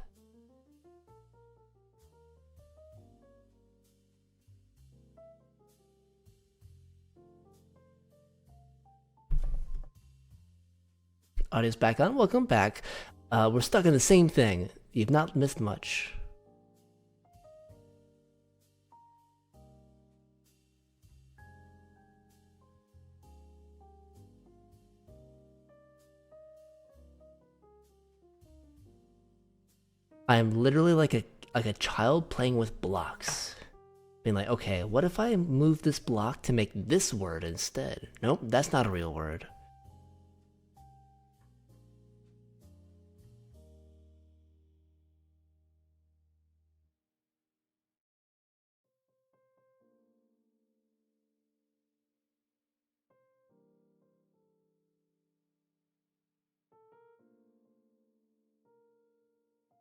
Audio's back on. Welcome back. We're stuck in the same thing. You've not missed much. I'm literally like a child playing with blocks. Being like, okay, what if I move this block to make this word instead? Nope, that's not a real word.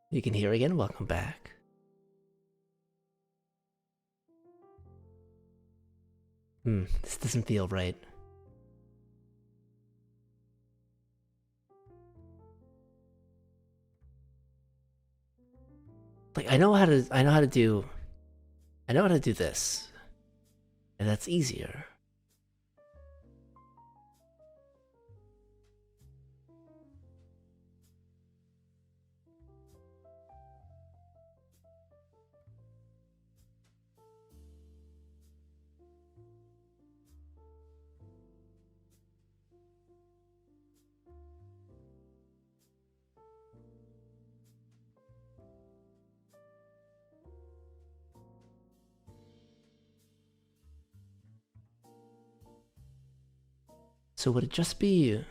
You can hear again. Welcome back. This doesn't feel right. Like I know how to do this. And that's easier. So would it just be...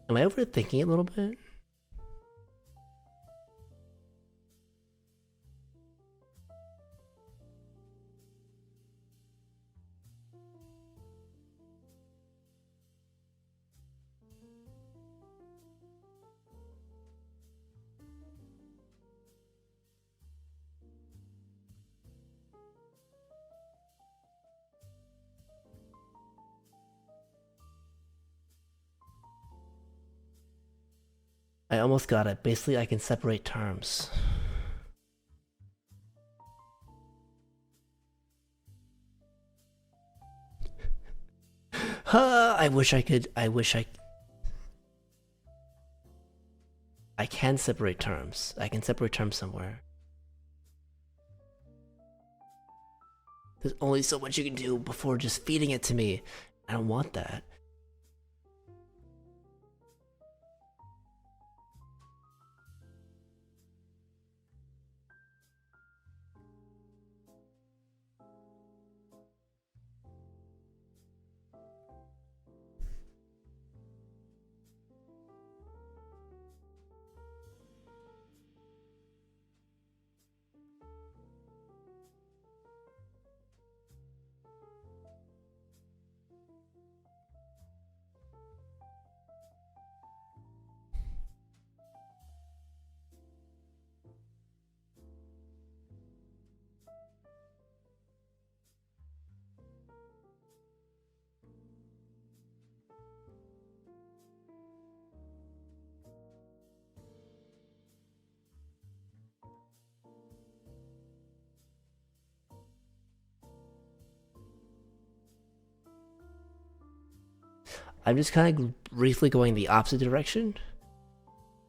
Am I overthinking it a little bit? I almost got it. Basically, I can separate terms. I wish I could. I can separate terms. I can separate terms somewhere. There's only so much you can do before just feeding it to me. I don't want that. I'm just kind of briefly going the opposite direction.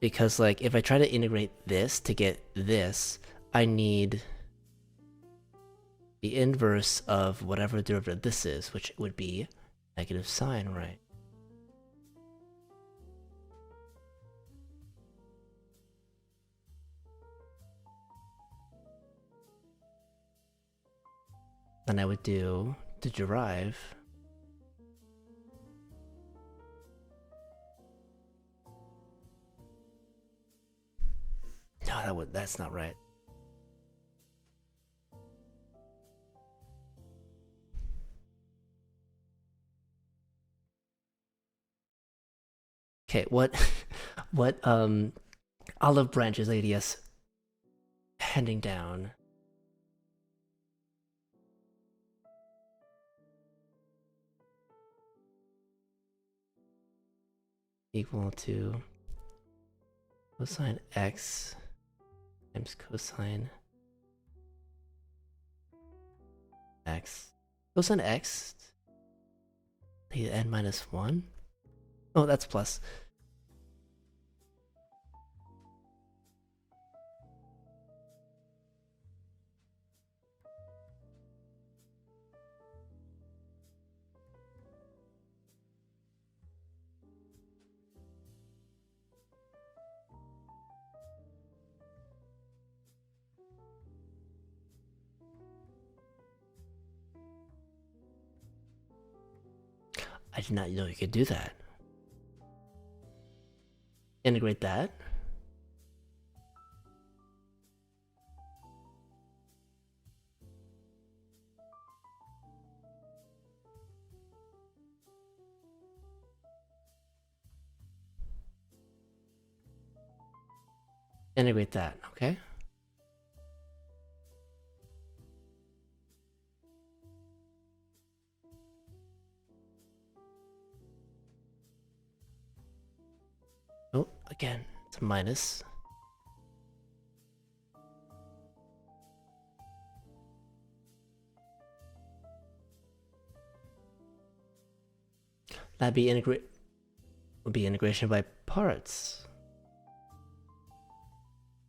Because, like, if I try to integrate this to get this, I need the inverse of whatever derivative this is, which would be negative sign, right? Then I would do to derive. No, that's not right. Okay, what olive branches ADS handing down. Equal to cosine x times cosine x. Cosine x Take the n minus 1. Oh, that's plus. I did not know you could do that. Integrate that. Integrate that, okay? Oh, again, it's a minus. That'd be would be integration by parts.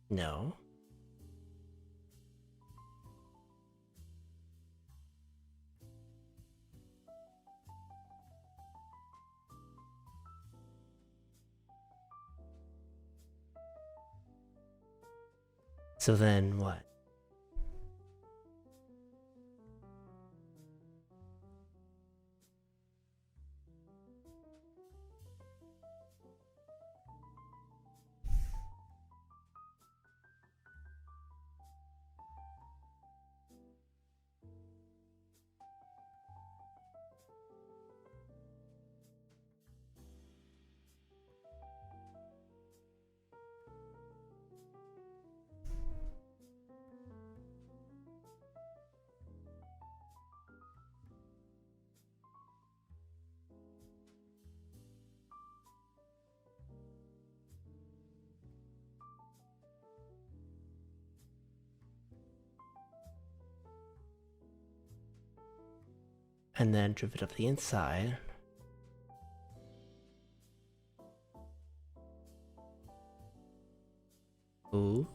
No. So then what? And then drift it up the inside. Ooh.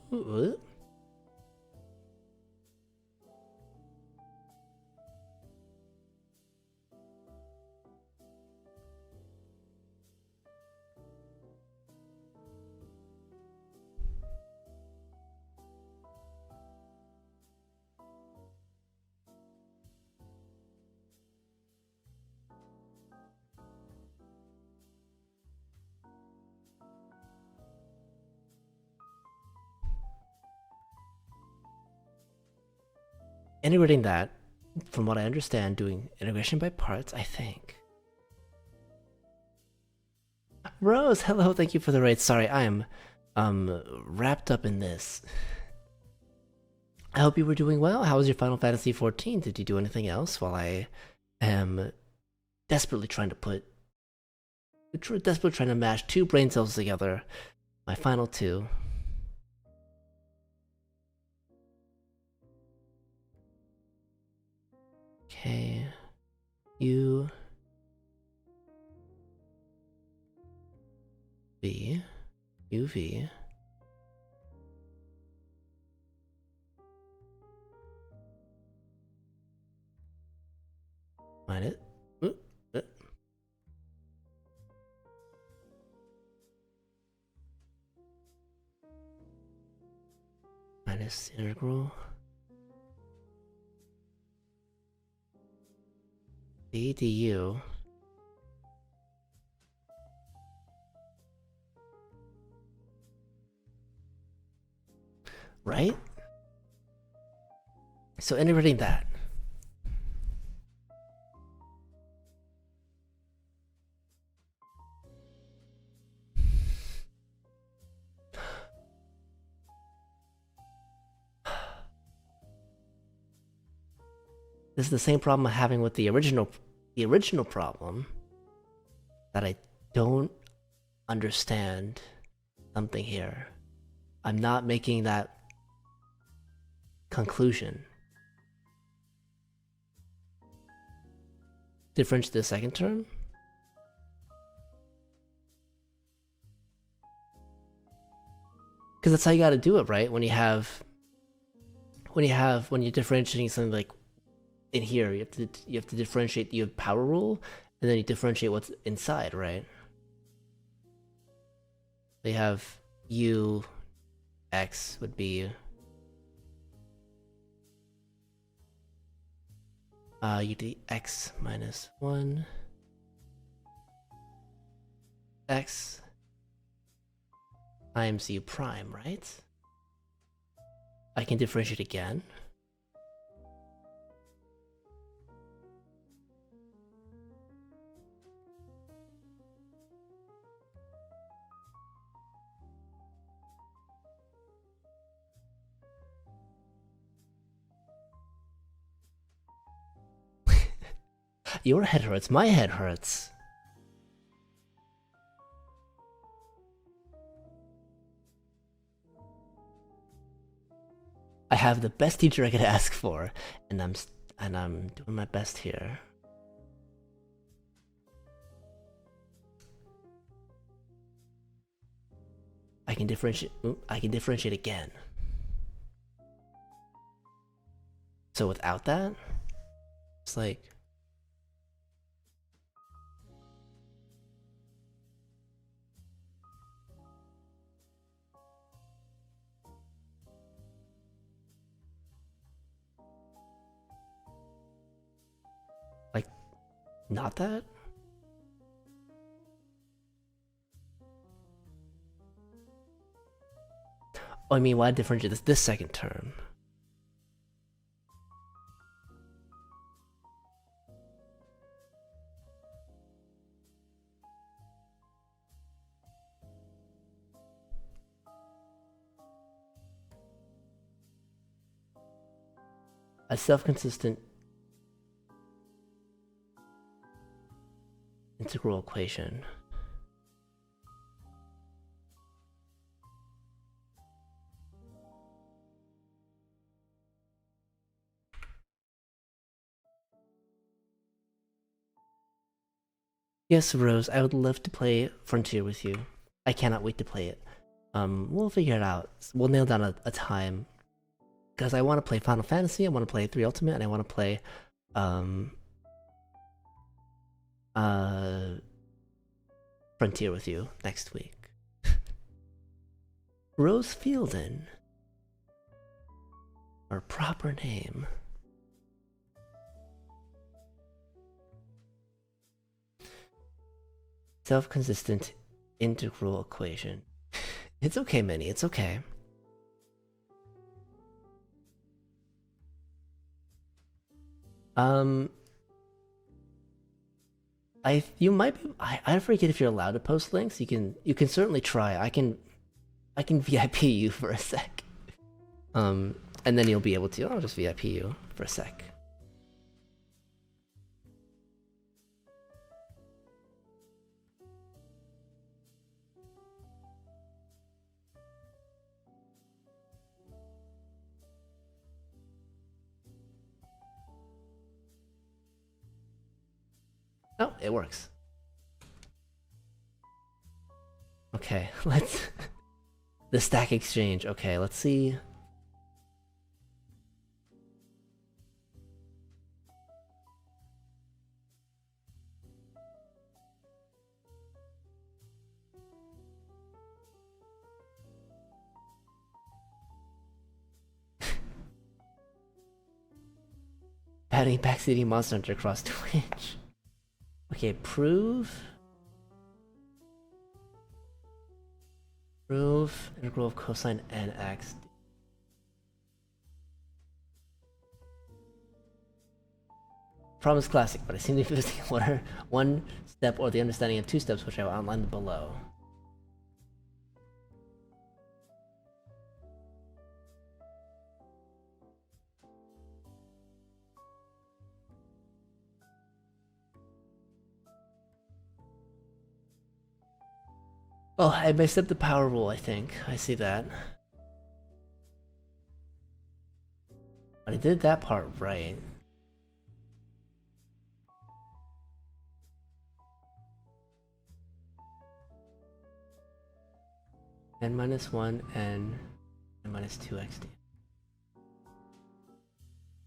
Integrating that, from what I understand, doing integration by parts, I think. Rose, hello, thank you for the raid. Sorry, I am wrapped up in this. I hope you were doing well. How was your Final Fantasy XIV? Did you do anything else while I am desperately trying to mash two brain cells together? My final two. Okay. U V UV minus minus integral d du right? So integrating that. This is the same problem I'm having with the original problem, that I don't understand something here. I'm not making that conclusion. Differentiate the second term? Because that's how you got to do it, right? When you're differentiating something like in here, you have to differentiate the power rule, and then you differentiate what's inside, right? They have u x would be u d x minus 1 x times u prime, right? I can differentiate again. Your head hurts, my head hurts. I have the best teacher I could ask for, and I'm doing my best here. I can differentiate again. So without that, it's like not that? Oh, I mean, why differentiate this second term? A self-consistent integral equation. Yes, Rose, I would love to play Frontier with you. I cannot wait to play it. We'll figure it out. We'll nail down a time. Because I want to play Final Fantasy, I want to play 3 Ultimate, and I want to play, Frontier with you next week. Rose Fielden. Her proper name. Self-consistent integral equation. It's okay, Minnie, it's okay. You might be. I forget if you're allowed to post links. You can certainly try. I can VIP you for a sec. And then you'll be able to. I'll just VIP you for a sec. Oh, it works. Okay, let's... The stack exchange. Okay, let's see. Adding backseating Monster Hunter across Twitch. Okay, prove integral of cosine nx. Problem is classic, but I seem to be missing one step or the understanding of 2 steps, which I will outline below. Oh, I messed up the power rule, I think. I see that. But I did that part right. n minus 1 and n minus 2 xt.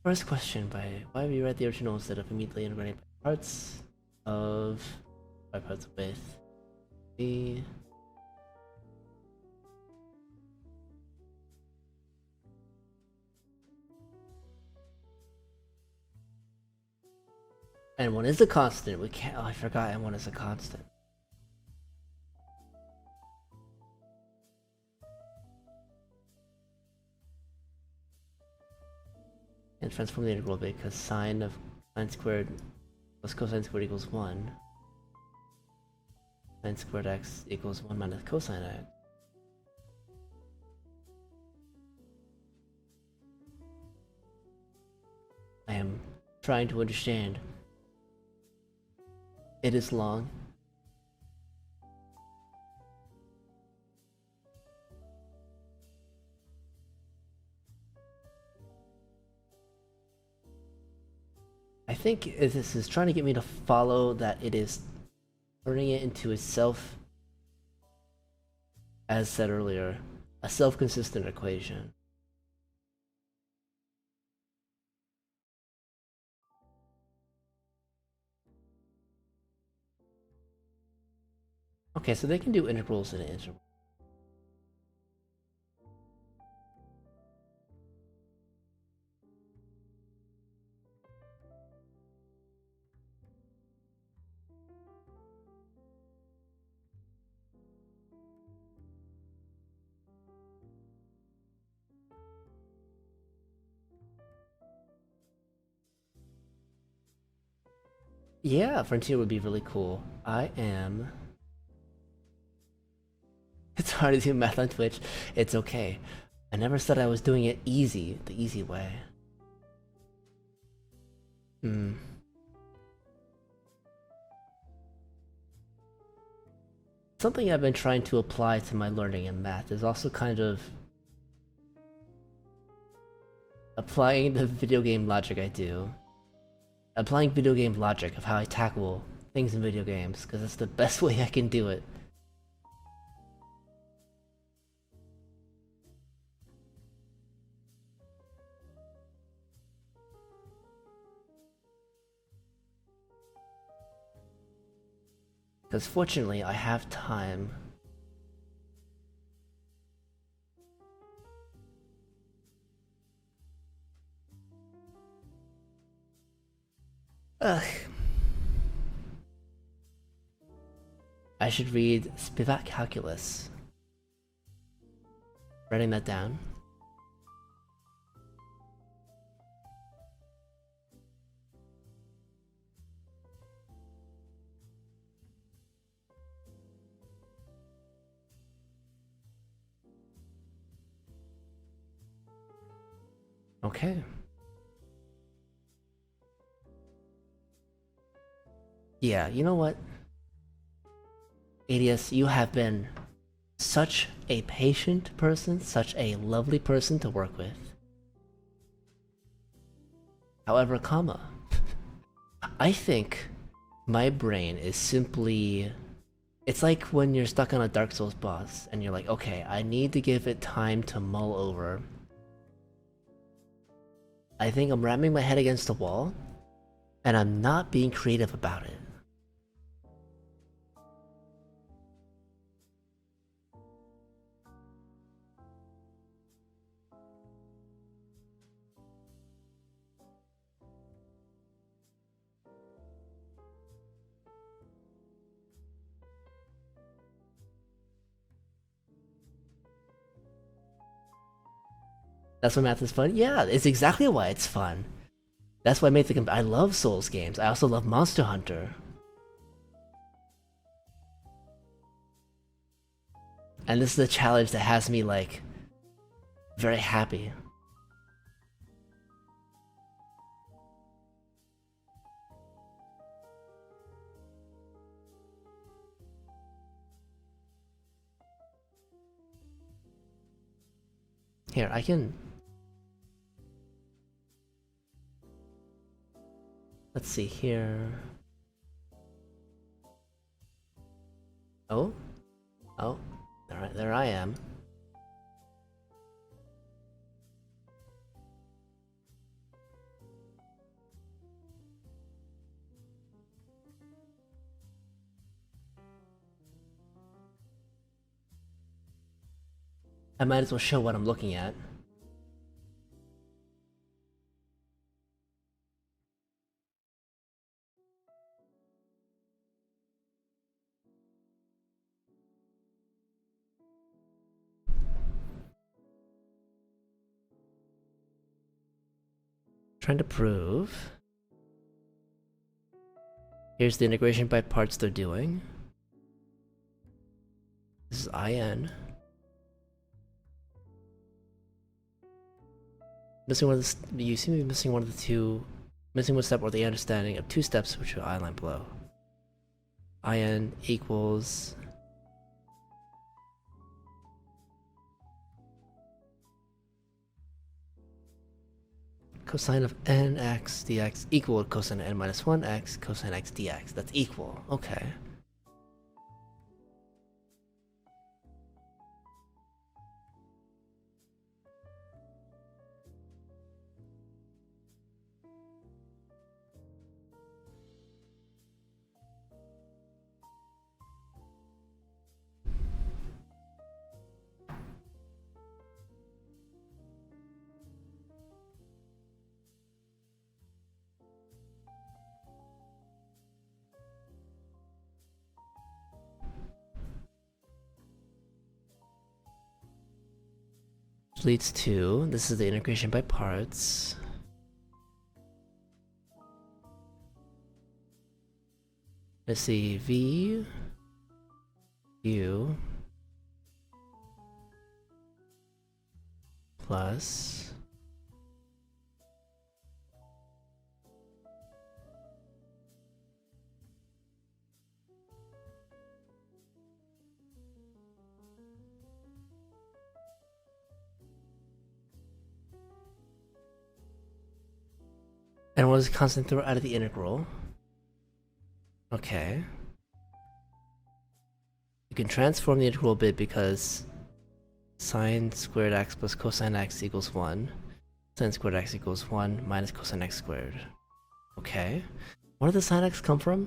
First question, why have you read the original instead of immediately integrating parts of by parts with the and one is a constant. We can't. Oh, I forgot. And one is a constant. And transform the integral because sine squared plus cosine squared equals 1. Sine squared x equals 1 minus cosine x. I am trying to understand. It is long. I think this is trying to get me to follow that it is turning it into itself, as said earlier, a self-consistent equation. Okay, so they can do integrals in an interval. Yeah, Frontier would be really cool. It's hard to do math on Twitch. It's okay. I never said I was doing it easy, the easy way. Something I've been trying to apply to my learning in math is also kind of applying the video game logic I do. Applying video game logic of how I tackle things in video games, because it's the best way I can do it. Because fortunately, I have time. Ugh. I should read Spivak Calculus. Writing that down. Okay. Yeah, you know what? ADS, you have been such a patient person, such a lovely person to work with. However, I think my brain is simply... It's like when you're stuck on a Dark Souls boss, and you're like, okay, I need to give it time to mull over. I think I'm ramming my head against the wall, and I'm not being creative about it. That's why math is fun? Yeah, it's exactly why it's fun. That's why I made the I love Souls games. I also love Monster Hunter. And this is a challenge that has me, like, very happy. Here, I can... Let's see here... Oh? Oh, there Alright, there I am. I might as well show what I'm looking at. Trying to prove. Here's the integration by parts they're doing. This is IN. Missing one of the, you seem to be missing one of the two, missing one step or the understanding of two steps which are I line below. IN equals cosine of nx dx equal cosine of n minus 1x cosine x dx. That's equal. Okay. Leads to, this is the integration by parts. Let's see, V U plus and what is constant throw out of the integral? Okay. You can transform the integral a bit because sine squared x plus cosine x equals 1. Sine squared x equals 1 minus cosine x squared. Okay. Where did the sine x come from?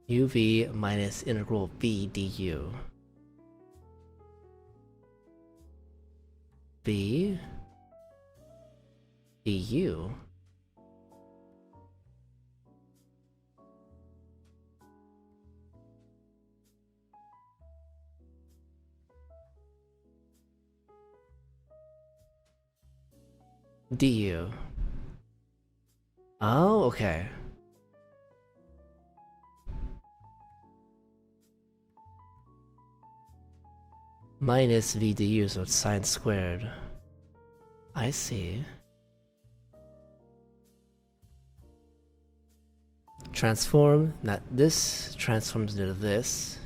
uv minus integral v du. V du. Du. Oh, okay. Minus v du, so it's sine squared. I see. Transform, not this, transforms into this.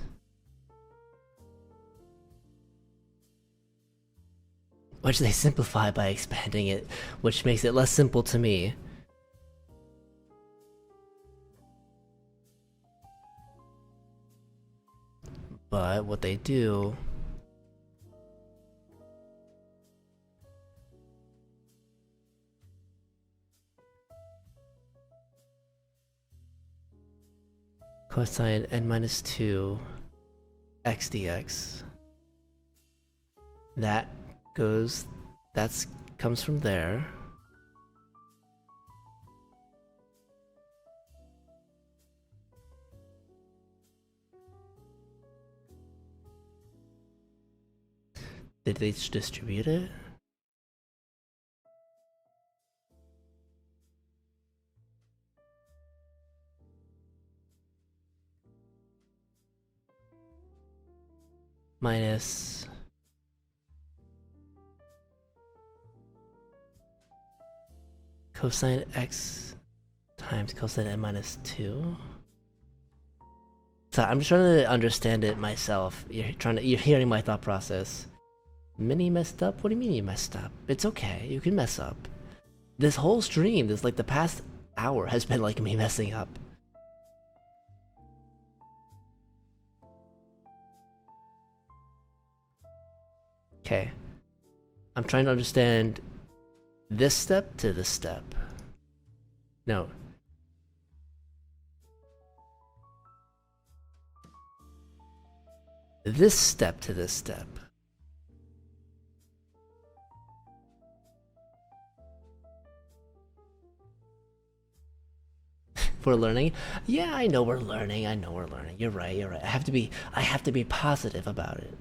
Which they simplify by expanding it, which makes it less simple to me. But what they do... cosine n minus 2 x dx. That goes, comes from there. Did they distribute it? Minus cosine x times cosine n minus 2. So I'm just trying to understand it myself. You're hearing my thought process. Mini messed up? What do you mean you messed up? It's okay, you can mess up. This whole stream, like the past hour has been like me messing up. Okay. I'm trying to understand this step to this step. No. This step to this step. We're learning? Yeah, I know we're learning. I know we're learning. You're right, you're right. I have to be positive about it.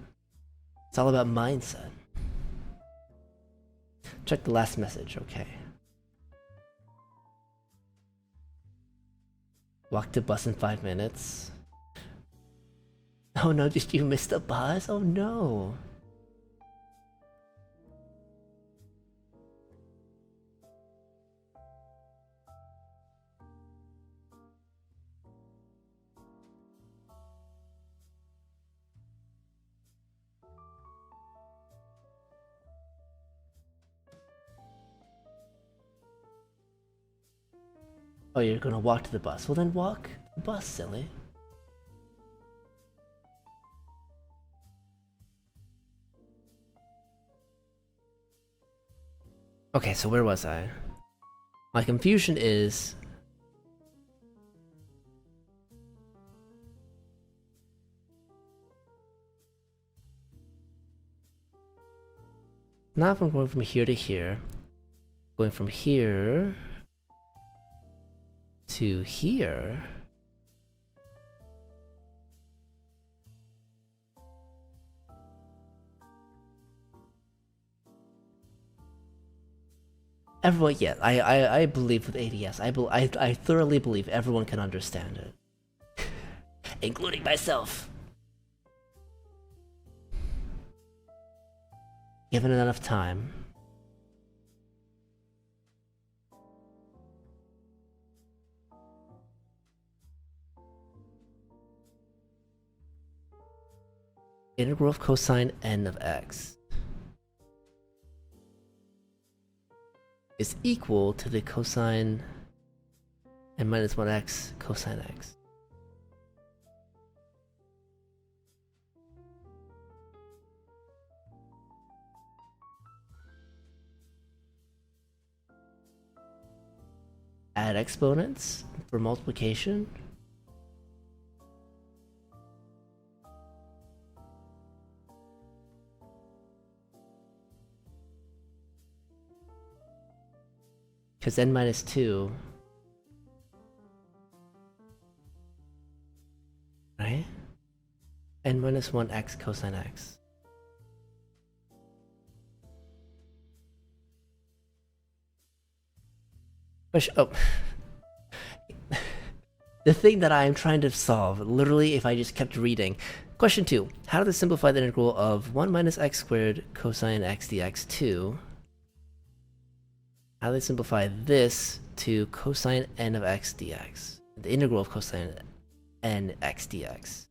It's all about mindset. Check the last message, okay. Walk to bus in 5 minutes. Oh no, did you miss the bus? Oh no. Oh, you're gonna walk to the bus. Well then walk the bus, silly. Okay, so where was I? My confusion is... Now if I'm going from here to here, going from here to here. Everyone, yeah, I believe with ADS. I thoroughly believe everyone can understand it, including myself. Given enough time. Integral of cosine n of x is equal to the cosine n minus 1x cosine x. Add exponents for multiplication. Because n minus 2, right? N minus 1x cosine x. Oh. The thing that I am trying to solve, literally if I just kept reading. Question 2. How do they simplify the integral of 1 minus x squared cosine x dx to... How do they simplify this to cosine n of x dx? The integral of cosine n x dx.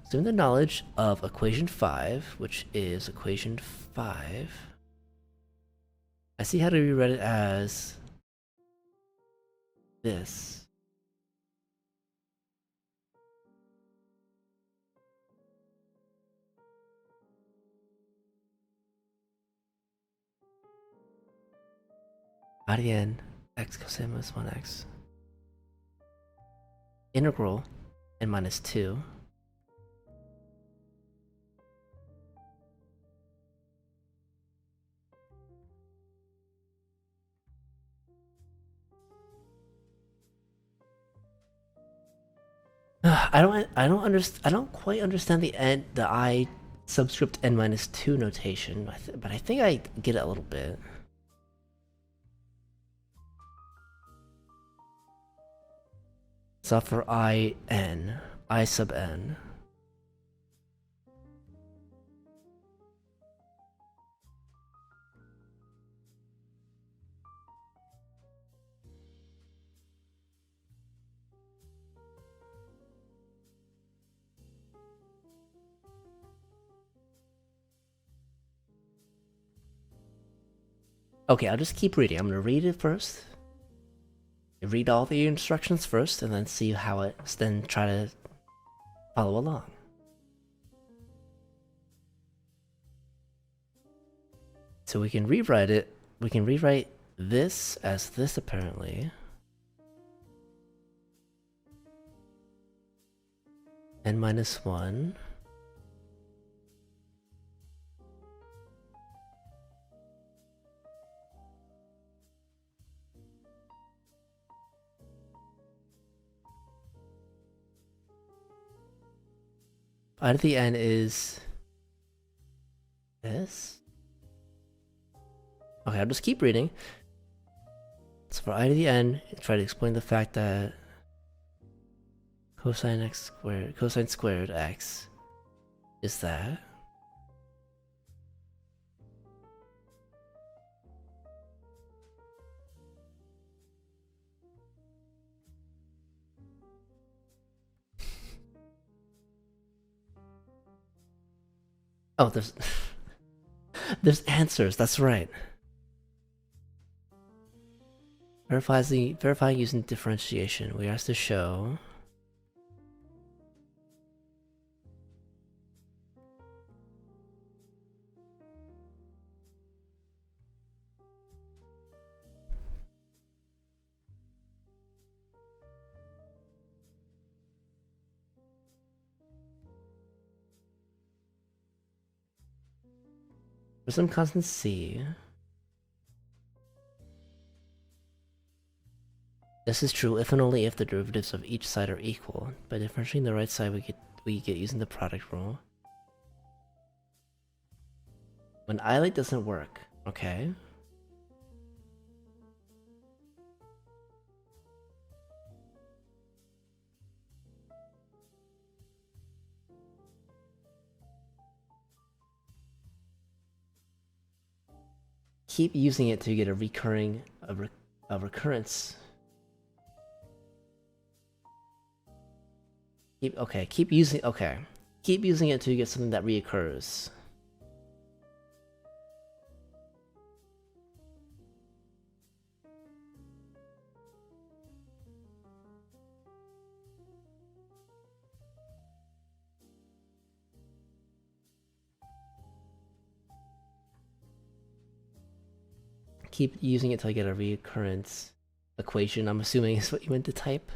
So in the knowledge of equation 5, which is equation 5, I see how to rewrite it as this. Radian x cosine minus 1x. Integral n minus 2. I don't quite understand the I subscript n minus 2 notation, but I think I get it a little bit. So for I sub n. Okay, I'll just keep reading. I'm gonna read it first. Read all the instructions first, and then see how it's. Then try to follow along. So we can rewrite it. We can rewrite this as this apparently. N minus 1. I to the n is this. Okay, I'll just keep reading. So for I to the n, try to explain the fact that cosine squared x is that. Oh, there's answers, that's right. Verifying using differentiation. We are asked to show for some constant c. This is true if and only if the derivatives of each side are equal. By differentiating the right side, we get using the product rule. When ILate doesn't work, okay. Keep using it to get a recurrence. Keep using it to get something that reoccurs. Keep using it till I get a reoccurrence equation, I'm assuming is what you meant to type.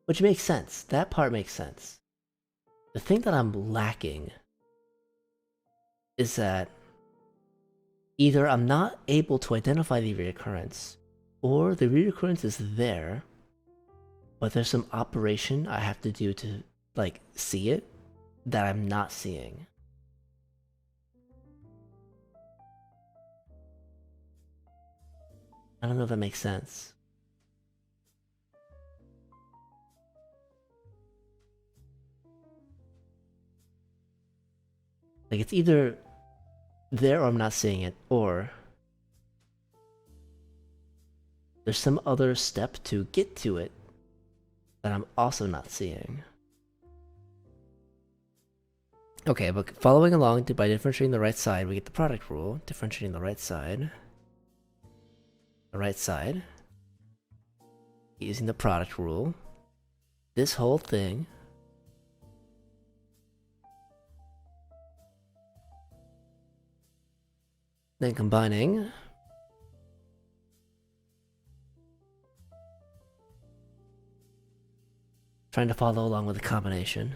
Which makes sense. That part makes sense. The thing that I'm lacking is that either I'm not able to identify the reoccurrence, or the reoccurrence is there, but there's some operation I have to do to, like, see it that I'm not seeing. I don't know if that makes sense. Like, it's either there or I'm not seeing it, or there's some other step to get to it that I'm also not seeing. Okay, but following along by differentiating the right side, we get the product rule. Differentiating the right side. Using the product rule. This whole thing. Then combining. Trying to follow along with the combination.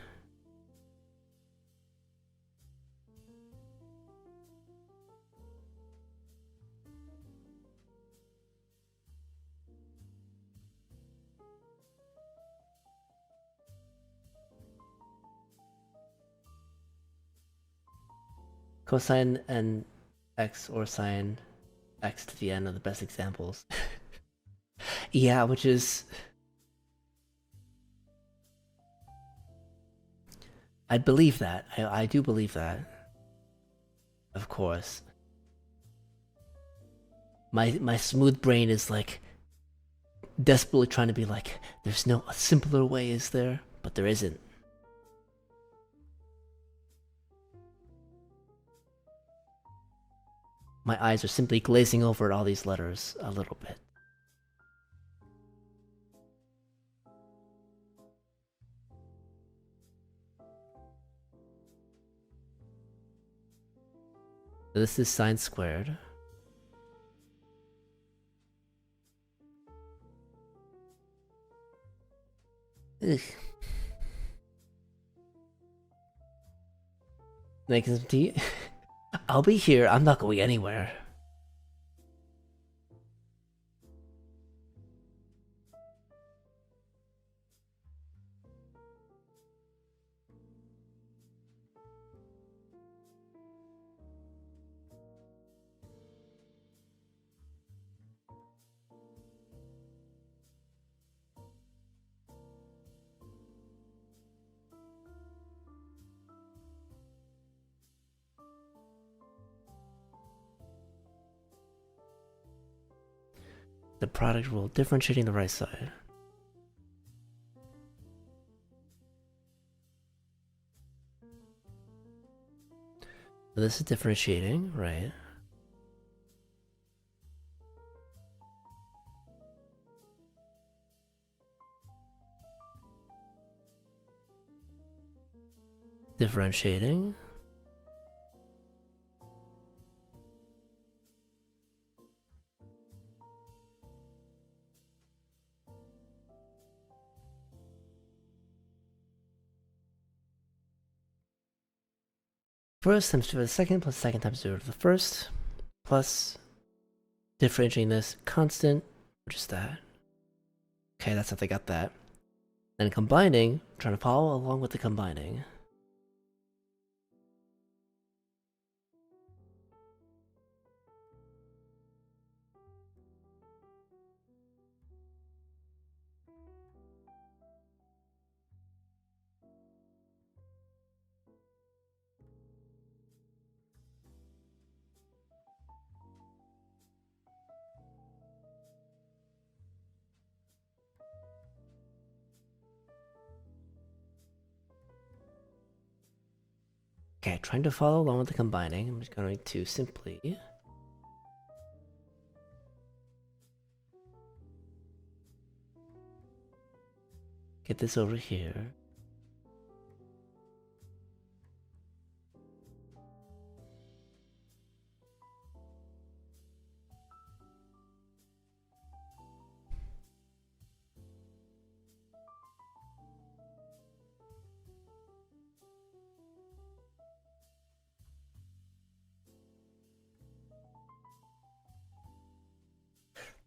Cosine and x or sine x to the n are the best examples. Yeah, which is... I believe that. I do believe that. Of course. My smooth brain is like desperately trying to be like, there's no simpler way, is there? But there isn't. My eyes are simply glazing over at all these letters a little bit. This is sine squared. Ugh. Making some tea? I'll be here, I'm not going anywhere. The product rule, differentiating the right side. So this is differentiating, right? Differentiating. First times 2 to the second plus second times 0 to the first plus differentiating this constant, which is that. Okay, that's how they got that. Then combining, trying to follow along with the combining. Okay, trying to follow along with the combining. I'm just going to simply get this over here.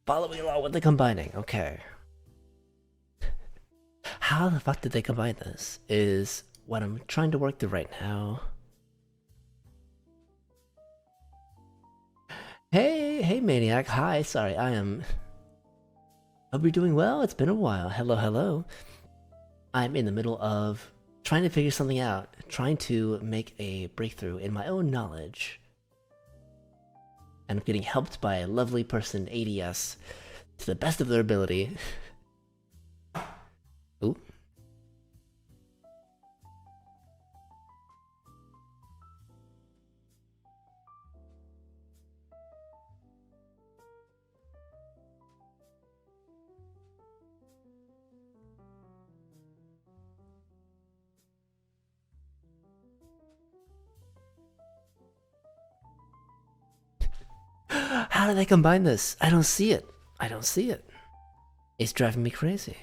Following along with the combining, okay. How the fuck did they combine this? Is what I'm trying to work through right now. Hey Maniac, hi, sorry, Hope you're doing well, it's been a while. Hello. I'm in the middle of trying to figure something out, trying to make a breakthrough in my own knowledge. And I'm getting helped by a lovely person, ADS, to the best of their ability. Ooh. How do they combine this? I don't see it. It's driving me crazy.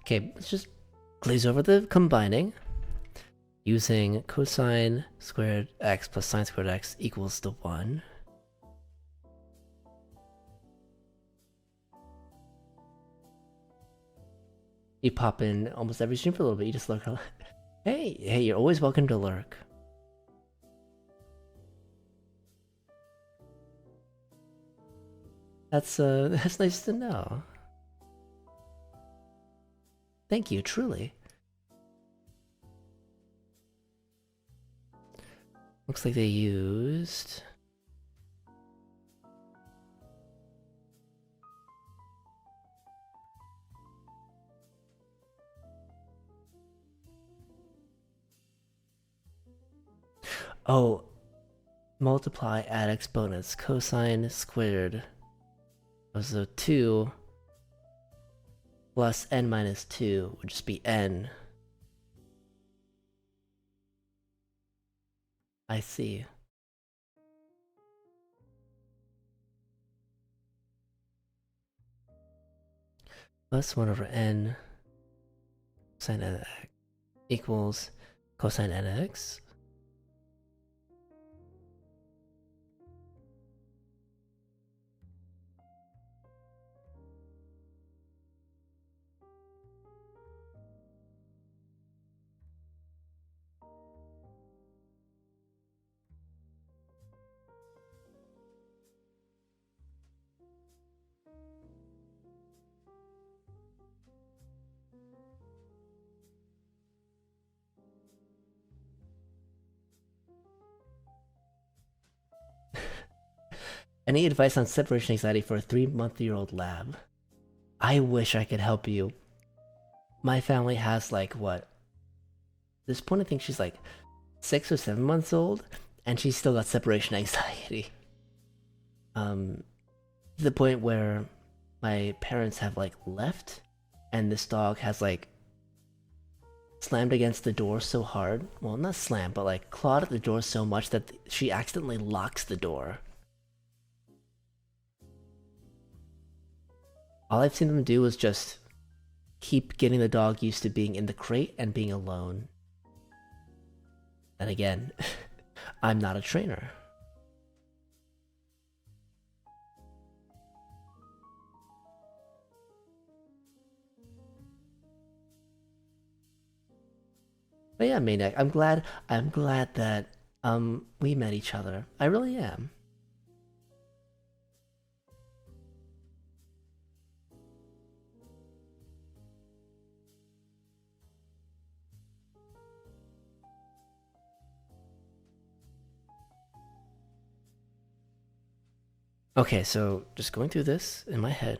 Okay, let's just glaze over the combining. Using cosine squared x plus sine squared x equals to 1. You pop in almost every stream for a little bit, you just lurk. Hey, you're always welcome to lurk. That's nice to know. Thank you, truly. Looks like they used Oh, multiply, add exponents, cosine squared. So 2 plus n minus 2 would just be n. I see. Plus 1 over n sine nx equals cosine nx. Any advice on separation anxiety for a 3-month-old lab? I wish I could help you. My family has like what? At this point I think she's like 6 or 7 months old, and she's still got separation anxiety. To the point where my parents have like left, and this dog has like slammed against the door so hard. Well, not slammed, but like clawed at the door so much that she accidentally locks the door. All I've seen them do is just keep getting the dog used to being in the crate and being alone. And again, I'm not a trainer. But yeah, Maniac, I'm glad that we met each other. I really am. Okay, so just going through this in my head.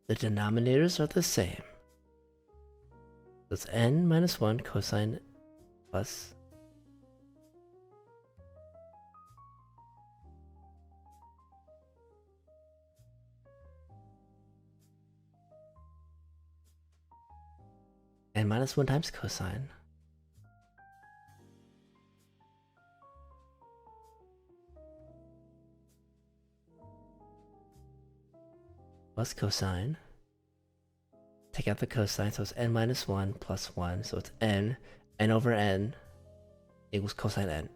The denominators are the same. That's n minus 1 cosine plus n minus 1 times cosine plus cosine. Take out the cosine, so it's n minus 1 plus 1, so it's n over n equals cosine n.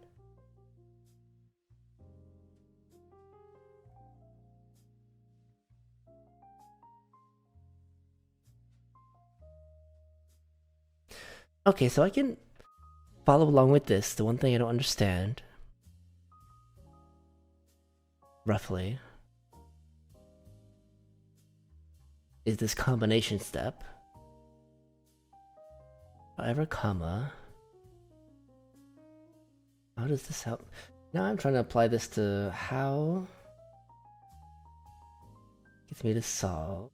Okay, so I can follow along with this. The one thing I don't understand, roughly, is this combination step. However, comma. How does this help? Now I'm trying to apply this to how gets me to solve.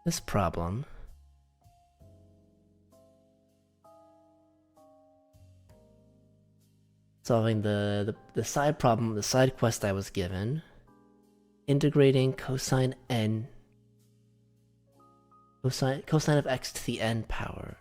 This problem. Solving the side problem, the side quest I was given. Integrating cosine n. Cosine of x to the n power.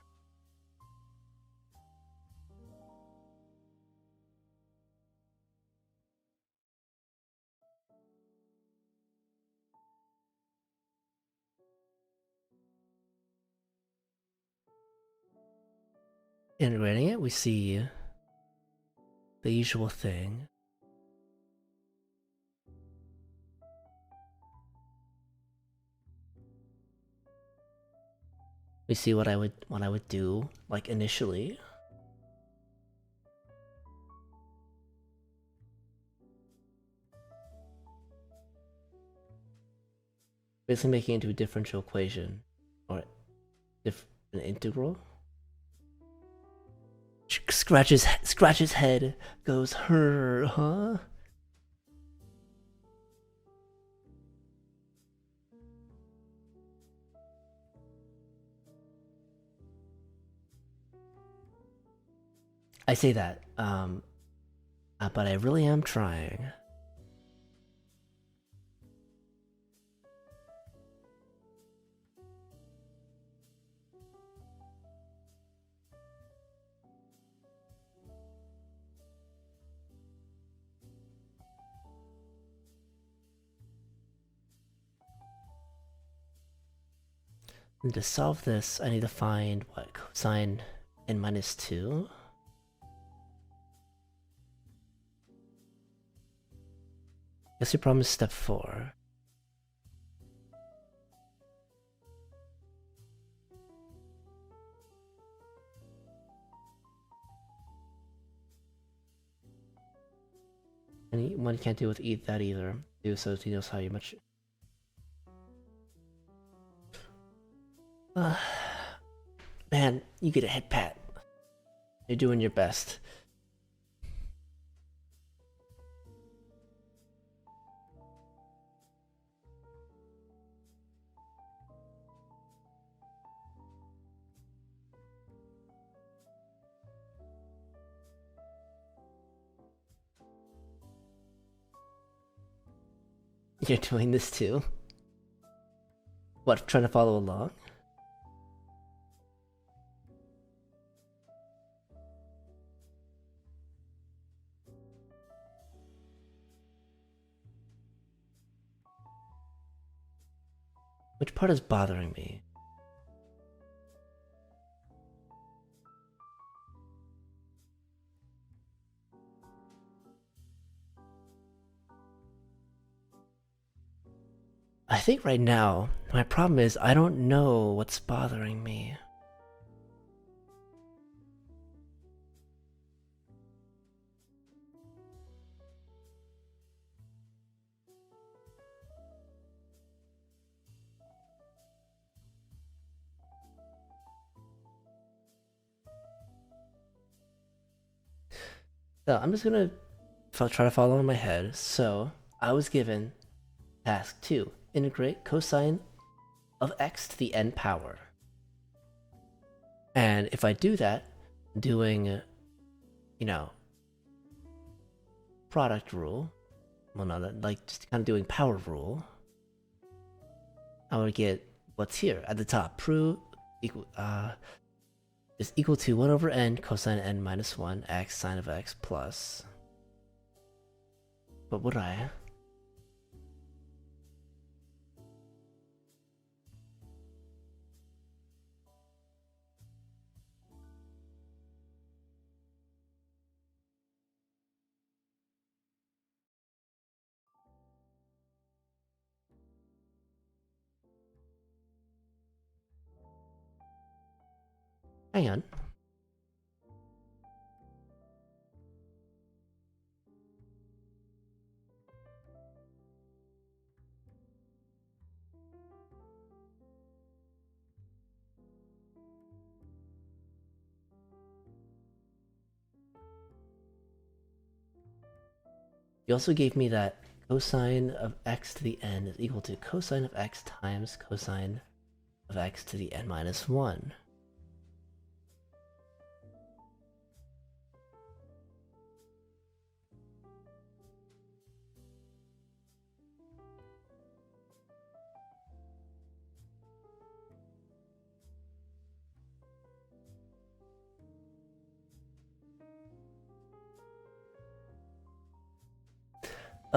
Integrating it, we see the usual thing. We see what I would do, like initially. Basically making it into a differential equation. Or an integral. Scratches head, goes her, huh? I say that, but I really am trying. And to solve this, I need to find what cosine n minus 2. Guess your problem is step 4. And one can't deal with that either. Do so he knows how much. Man, you get a head pat. You're doing your best. You're doing this too? What, trying to follow along? Which part is bothering me? I think right now, my problem is I don't know what's bothering me. So I'm just gonna try to follow in my head. So I was given task 2, integrate cosine of x to the n power. And if I do that, doing, you know, product rule, well not like just kind of doing power rule, I would get what's here at the top. Prove equal is equal to 1 over n cosine n minus 1 x sine of x plus. But would I? Hang on. You also gave me that cosine of x to the n is equal to cosine of x times cosine of x to the n minus 1.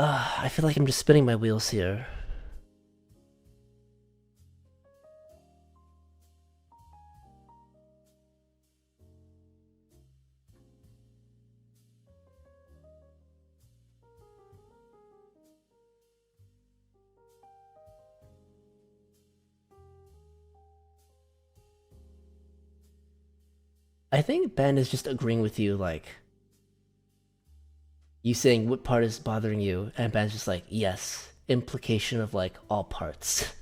I feel like I'm just spinning my wheels here. I think Ben is just agreeing with you, like, you saying what part is bothering you, and Ben's just like, yes, implication of like all parts.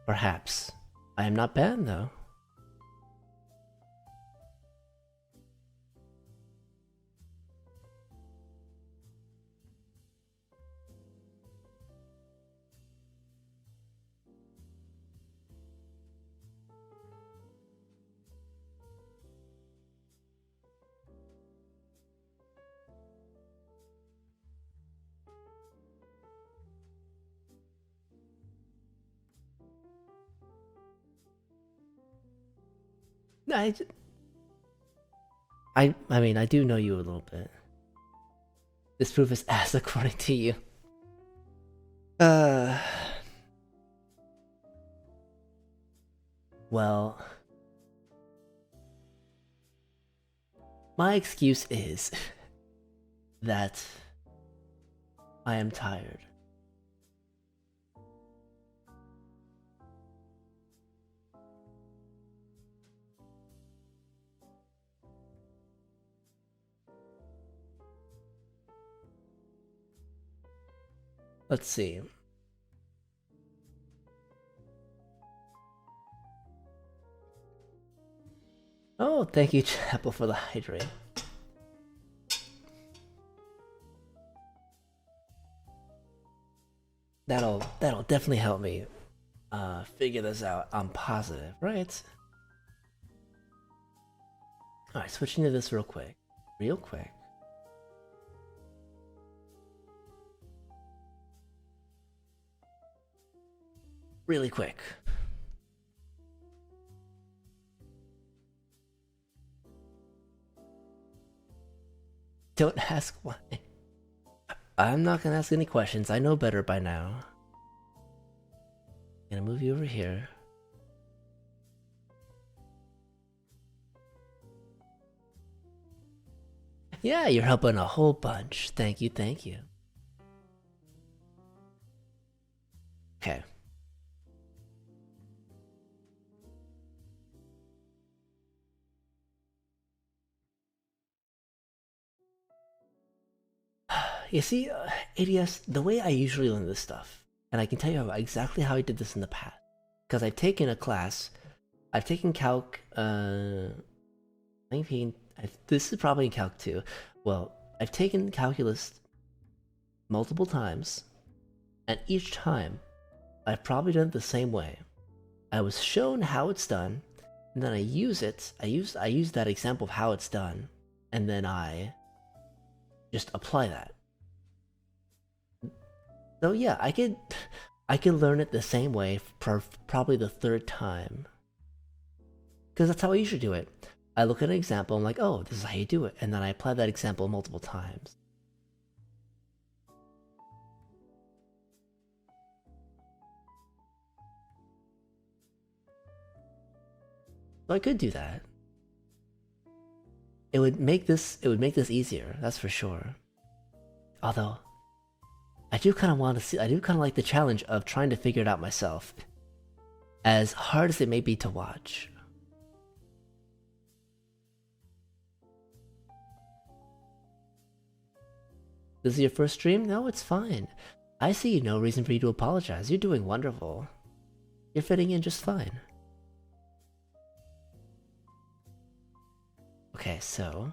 Perhaps. I am not Ben, though. No, I mean, I do know you a little bit. This proof is ass according to you. Uh... Well... My excuse is that I am tired. Let's see. Oh, thank you, Chapel, for the hydrate. That'll definitely help me figure this out. I'm positive, right? Alright, switching to this real quick. Real quick. Really quick. Don't ask why. I'm not gonna ask any questions. I know better by now. I'm gonna move you over here. Yeah, you're helping a whole bunch. Thank you, thank you. Okay. You see, ADS, the way I usually learn this stuff, and I can tell you exactly how I did this in the past, because I've taken a class, I've taken Calc, this is probably in Calc 2. Well, I've taken Calculus multiple times, and each time, I've probably done it the same way. I was shown how it's done, and then I use it, I use that example of how it's done, and then I just apply that. So yeah, I could learn it the same way for probably the third time. Because that's how I usually do it. I look at an example, I'm like, oh, this is how you do it, and then I apply that example multiple times. So I could do that. It would make this easier, that's for sure. Although I do kind of want to see, I do kind of like the challenge of trying to figure it out myself. As hard as it may be to watch. This is your first stream? No, it's fine. I see no reason for you to apologize. You're doing wonderful. You're fitting in just fine. Okay, so...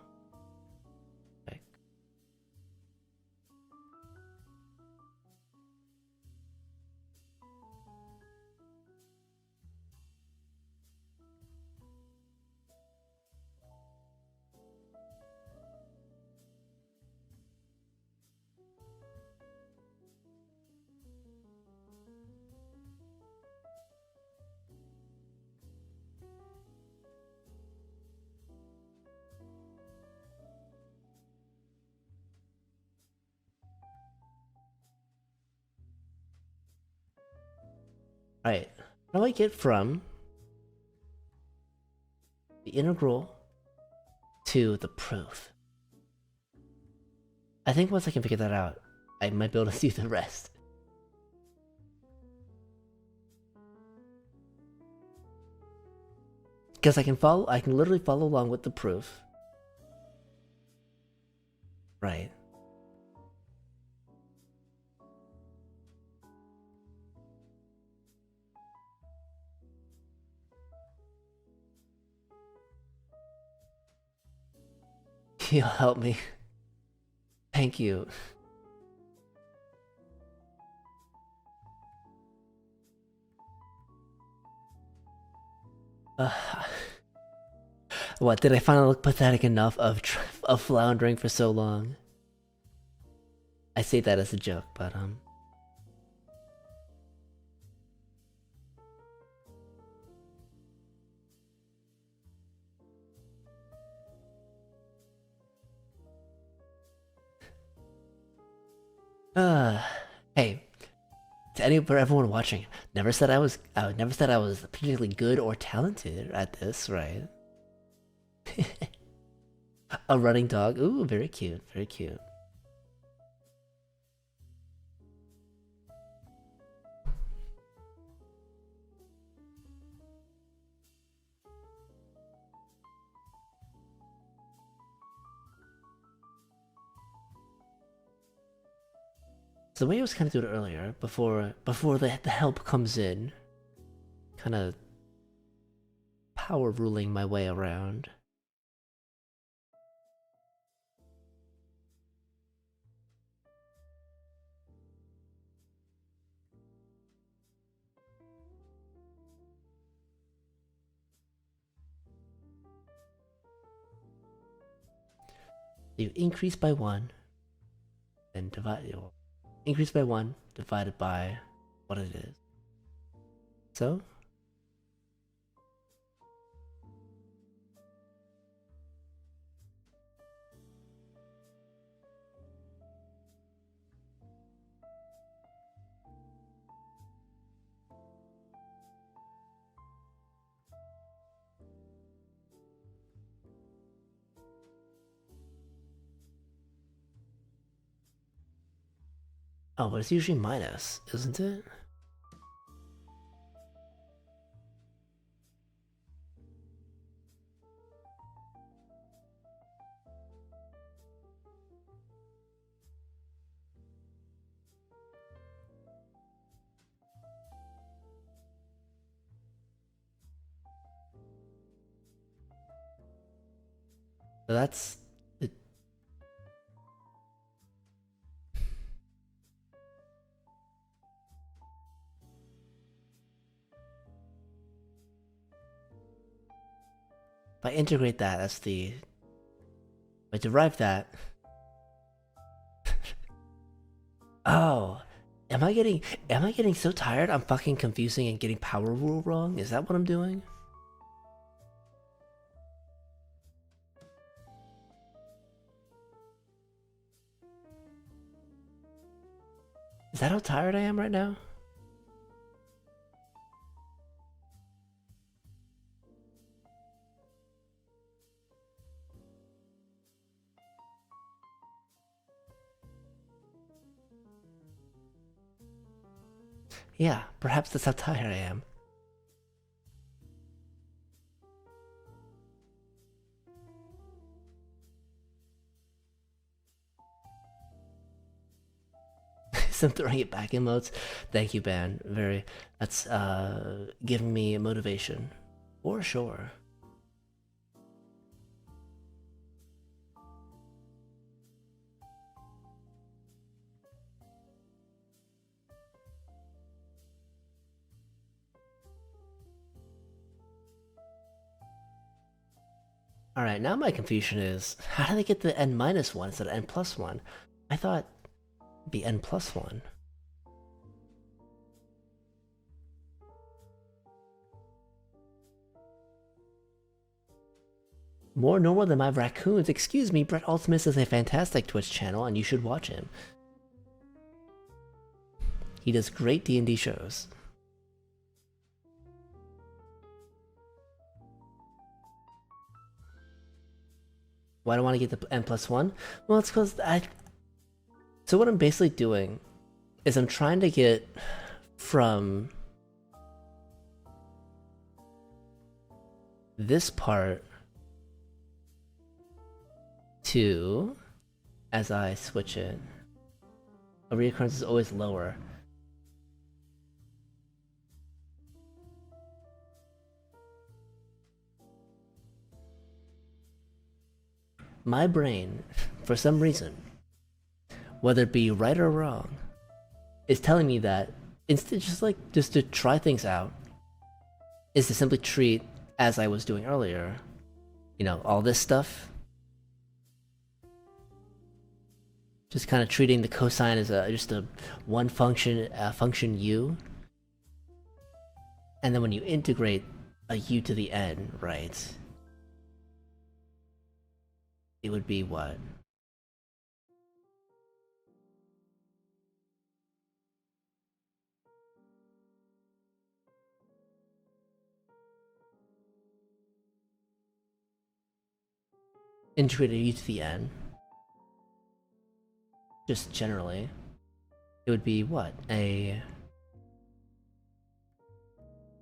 Alright, how do I get from the integral to the proof? I think once I can figure that out, I might be able to do the rest. Because I can literally follow along with the proof. Right. You'll help me. Thank you. What, did I finally look pathetic enough of floundering for so long? I say that as a joke, but Uh, hey, for everyone watching, never said I was particularly good or talented at this, right? A running dog. Ooh, very cute, very cute. So the way I was kind of doing it earlier, before the help comes in, kind of power ruling my way around. You increase by 1, then increase by 1 divided by what it is. So oh, but it's usually minus, isn't it? So that's it. If I integrate that, that's the. If I derive that. Oh, am I getting so tired? I'm fucking confusing and getting power rule wrong. Is that what I'm doing? Is that how tired I am right now? Yeah, perhaps that's how tired I am. Some throwing it back emotes. Thank you, Ban. That's giving me motivation. For sure. Alright, now my confusion is, how do they get the n minus 1 instead of n plus 1? I thought it'd be n plus 1. More normal than my raccoons. Excuse me, Brett Ultimus is a fantastic Twitch channel and you should watch him. He does great D&D shows. Why do I want to get the n plus 1? Well, it's because So what I'm basically doing is I'm trying to get from this part to, as I switch it, a reoccurrence is always lower. My brain, for some reason, whether it be right or wrong, is telling me that instead just to try things out, is to simply treat, as I was doing earlier, you know, all this stuff. Just kind of treating the cosine as just a one function, function u. And then when you integrate a u to the n, right? It would be what? integrated u to the n, just generally, it would be what? A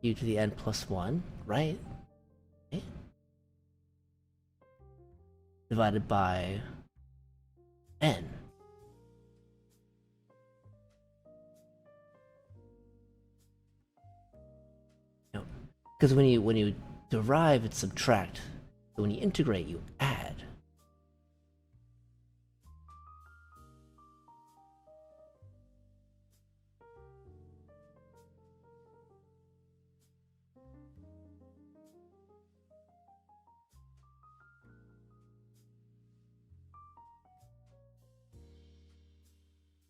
u to the n plus 1, right? Okay. Divided by n. No, because when you derive, it's subtract. But when you integrate, you add.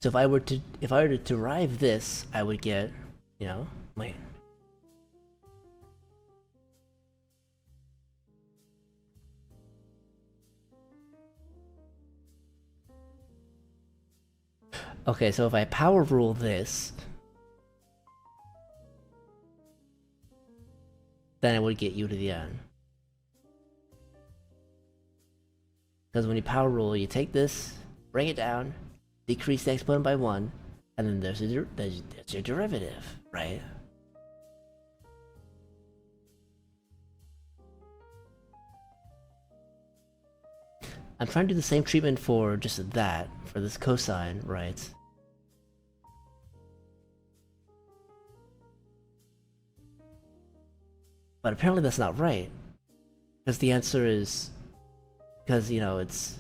So if I were to derive this, I would get, wait. Okay, so if I power rule this, then I would get u to the n. Because when you power rule, you take this, bring it down, decrease the exponent by 1, and then there's your derivative, right? I'm trying to do the same treatment for just that, for this cosine, right? But apparently that's not right. Because the answer is... Because, it's...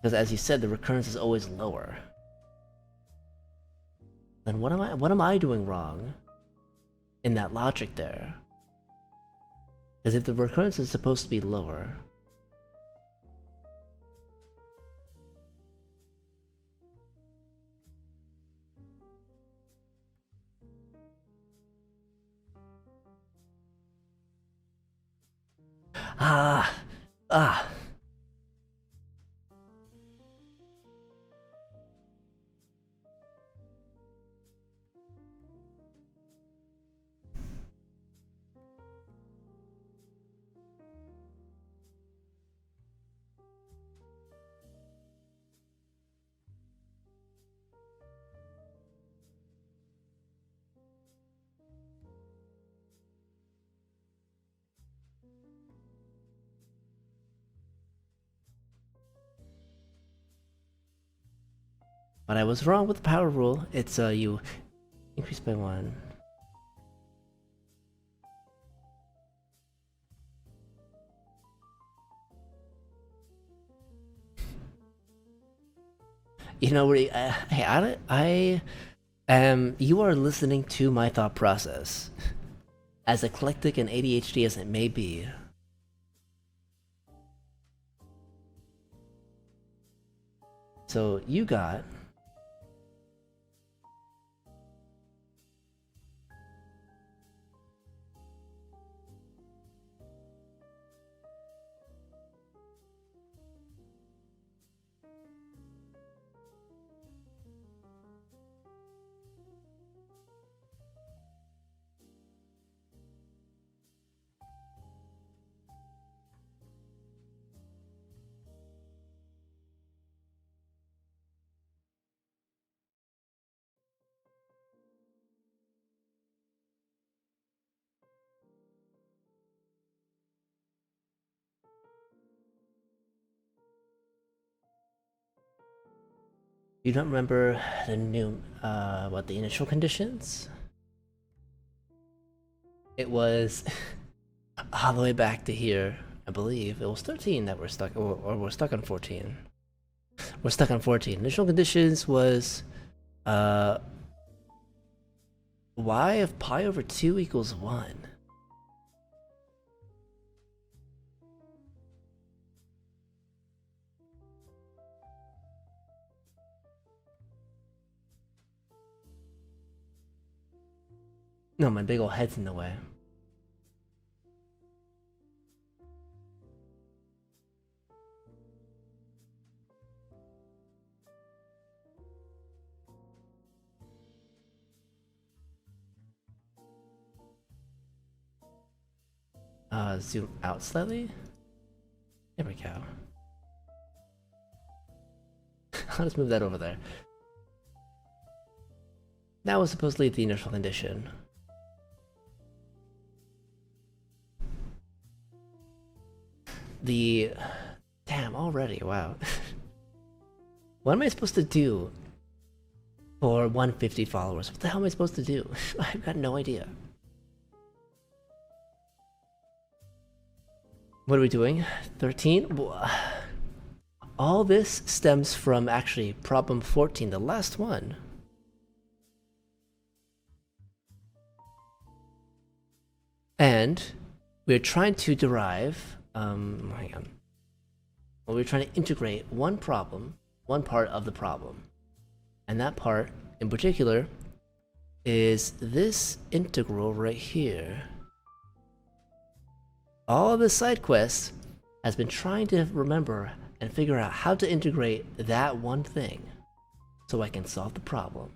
Because as you said, the recurrence is always lower. Then what am I doing wrong in that logic there? Because if the recurrence is supposed to be lower... Ah! Ah! But I was wrong with the power rule. It's, you increase by 1. Hey, you are listening to my thought process. As eclectic and ADHD as it may be. So, you got... You don't remember the new, the initial conditions? It was all the way back to here, I believe. It was 13 that we're stuck, or we're stuck on 14. We're stuck on 14. Initial conditions was, y of pi over 2 equals 1. No, my big ol' head's in the way. Zoom out slightly? There we go. I'll just move that over there. That was supposedly the initial condition. The... Damn, already, wow. What am I supposed to do for 150 followers? What the hell am I supposed to do? I've got no idea. What are we doing? 13? All this stems from actually problem 14, the last one. And we're trying to derive, hang on. Well, we're trying to integrate one problem, one part of the problem. And that part, in particular, is this integral right here. All of the side quests has been trying to remember and figure out how to integrate that one thing so I can solve the problem.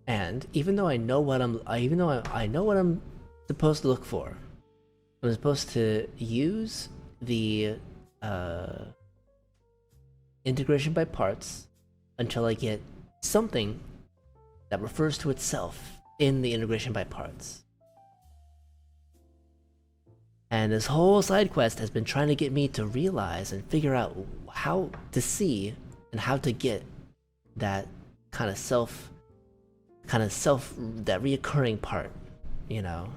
And even though I know what I know what I'm supposed to look for, I'm supposed to use the integration by parts until I get something that refers to itself in the integration by parts. And this whole side quest has been trying to get me to realize and figure out how to see and how to get that kind of that reoccurring part, you know.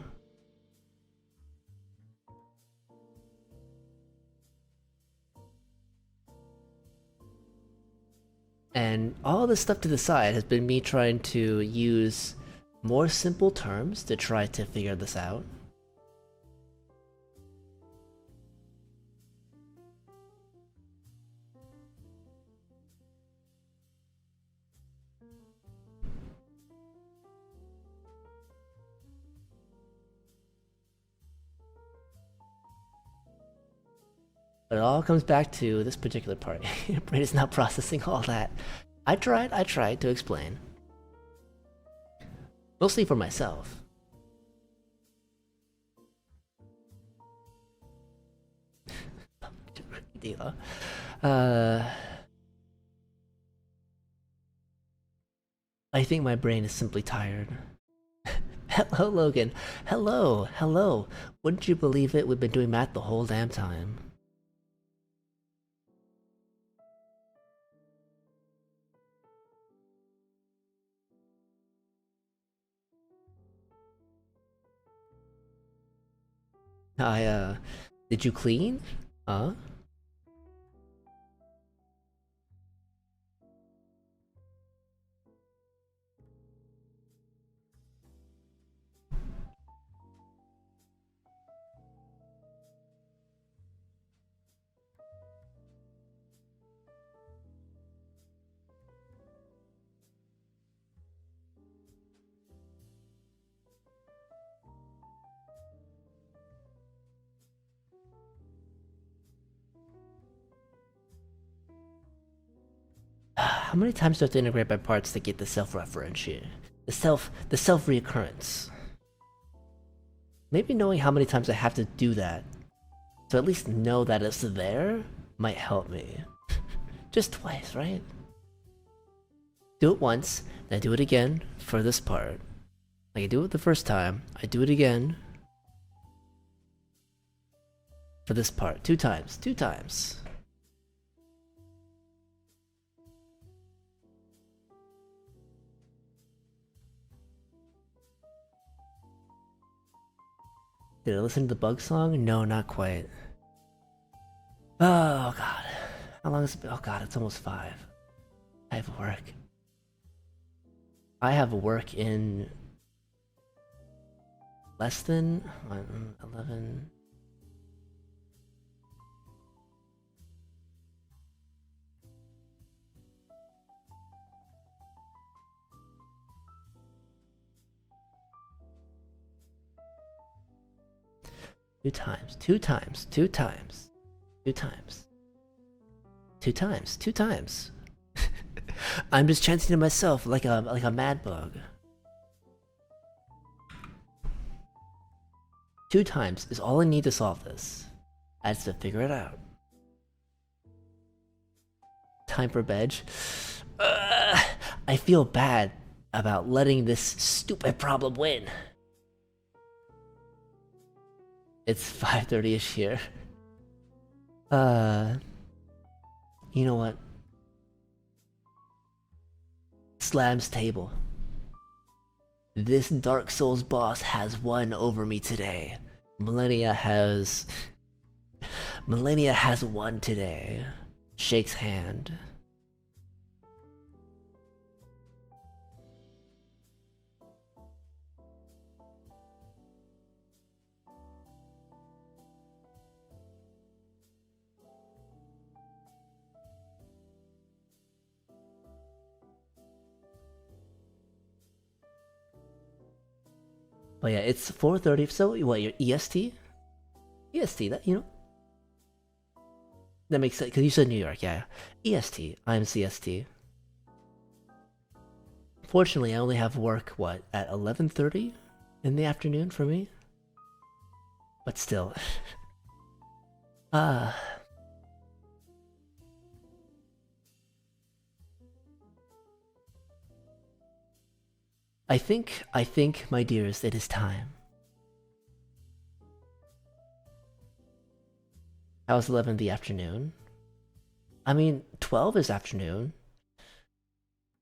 And all this stuff to the side has been me trying to use more simple terms to try to figure this out. But it all comes back to this particular part. Your brain is not processing all that. I tried to explain. Mostly for myself. Dealer. I think my brain is simply tired. Hello, Logan. Hello. Wouldn't you believe it? We've been doing math the whole damn time. Did you clean? Huh? How many times do I have to integrate by parts to get the self-reference here? The self-reoccurrence. Maybe knowing how many times I have to do that, to at least know that it's there, might help me. Just twice, right? Do it once, then do it again for this part. Like I do it the first time, I do it again for this part. Two times. Did I listen to the bug song? No, not quite. Oh god. How long has it been? Oh god, it's almost 5. I have work. I have work in less than 11. Two times. I'm just chanting to myself like a mad bug. 2 times is all I need to solve this. I just have to figure it out. Time for bed. I feel bad about letting this stupid problem win. It's 5:30ish here. You know what? Slams table. This Dark Souls boss has won over me today. Millennia has won today. Shakes hand. But yeah, it's 4:30. So what? Your EST? EST. That you know. That makes sense because you said New York. Yeah. EST. I'm CST. Fortunately, I only have work what at 11:30 in the afternoon for me. But still. I think, my dears, it is time. How's 11 in the afternoon? I mean, 12 is afternoon.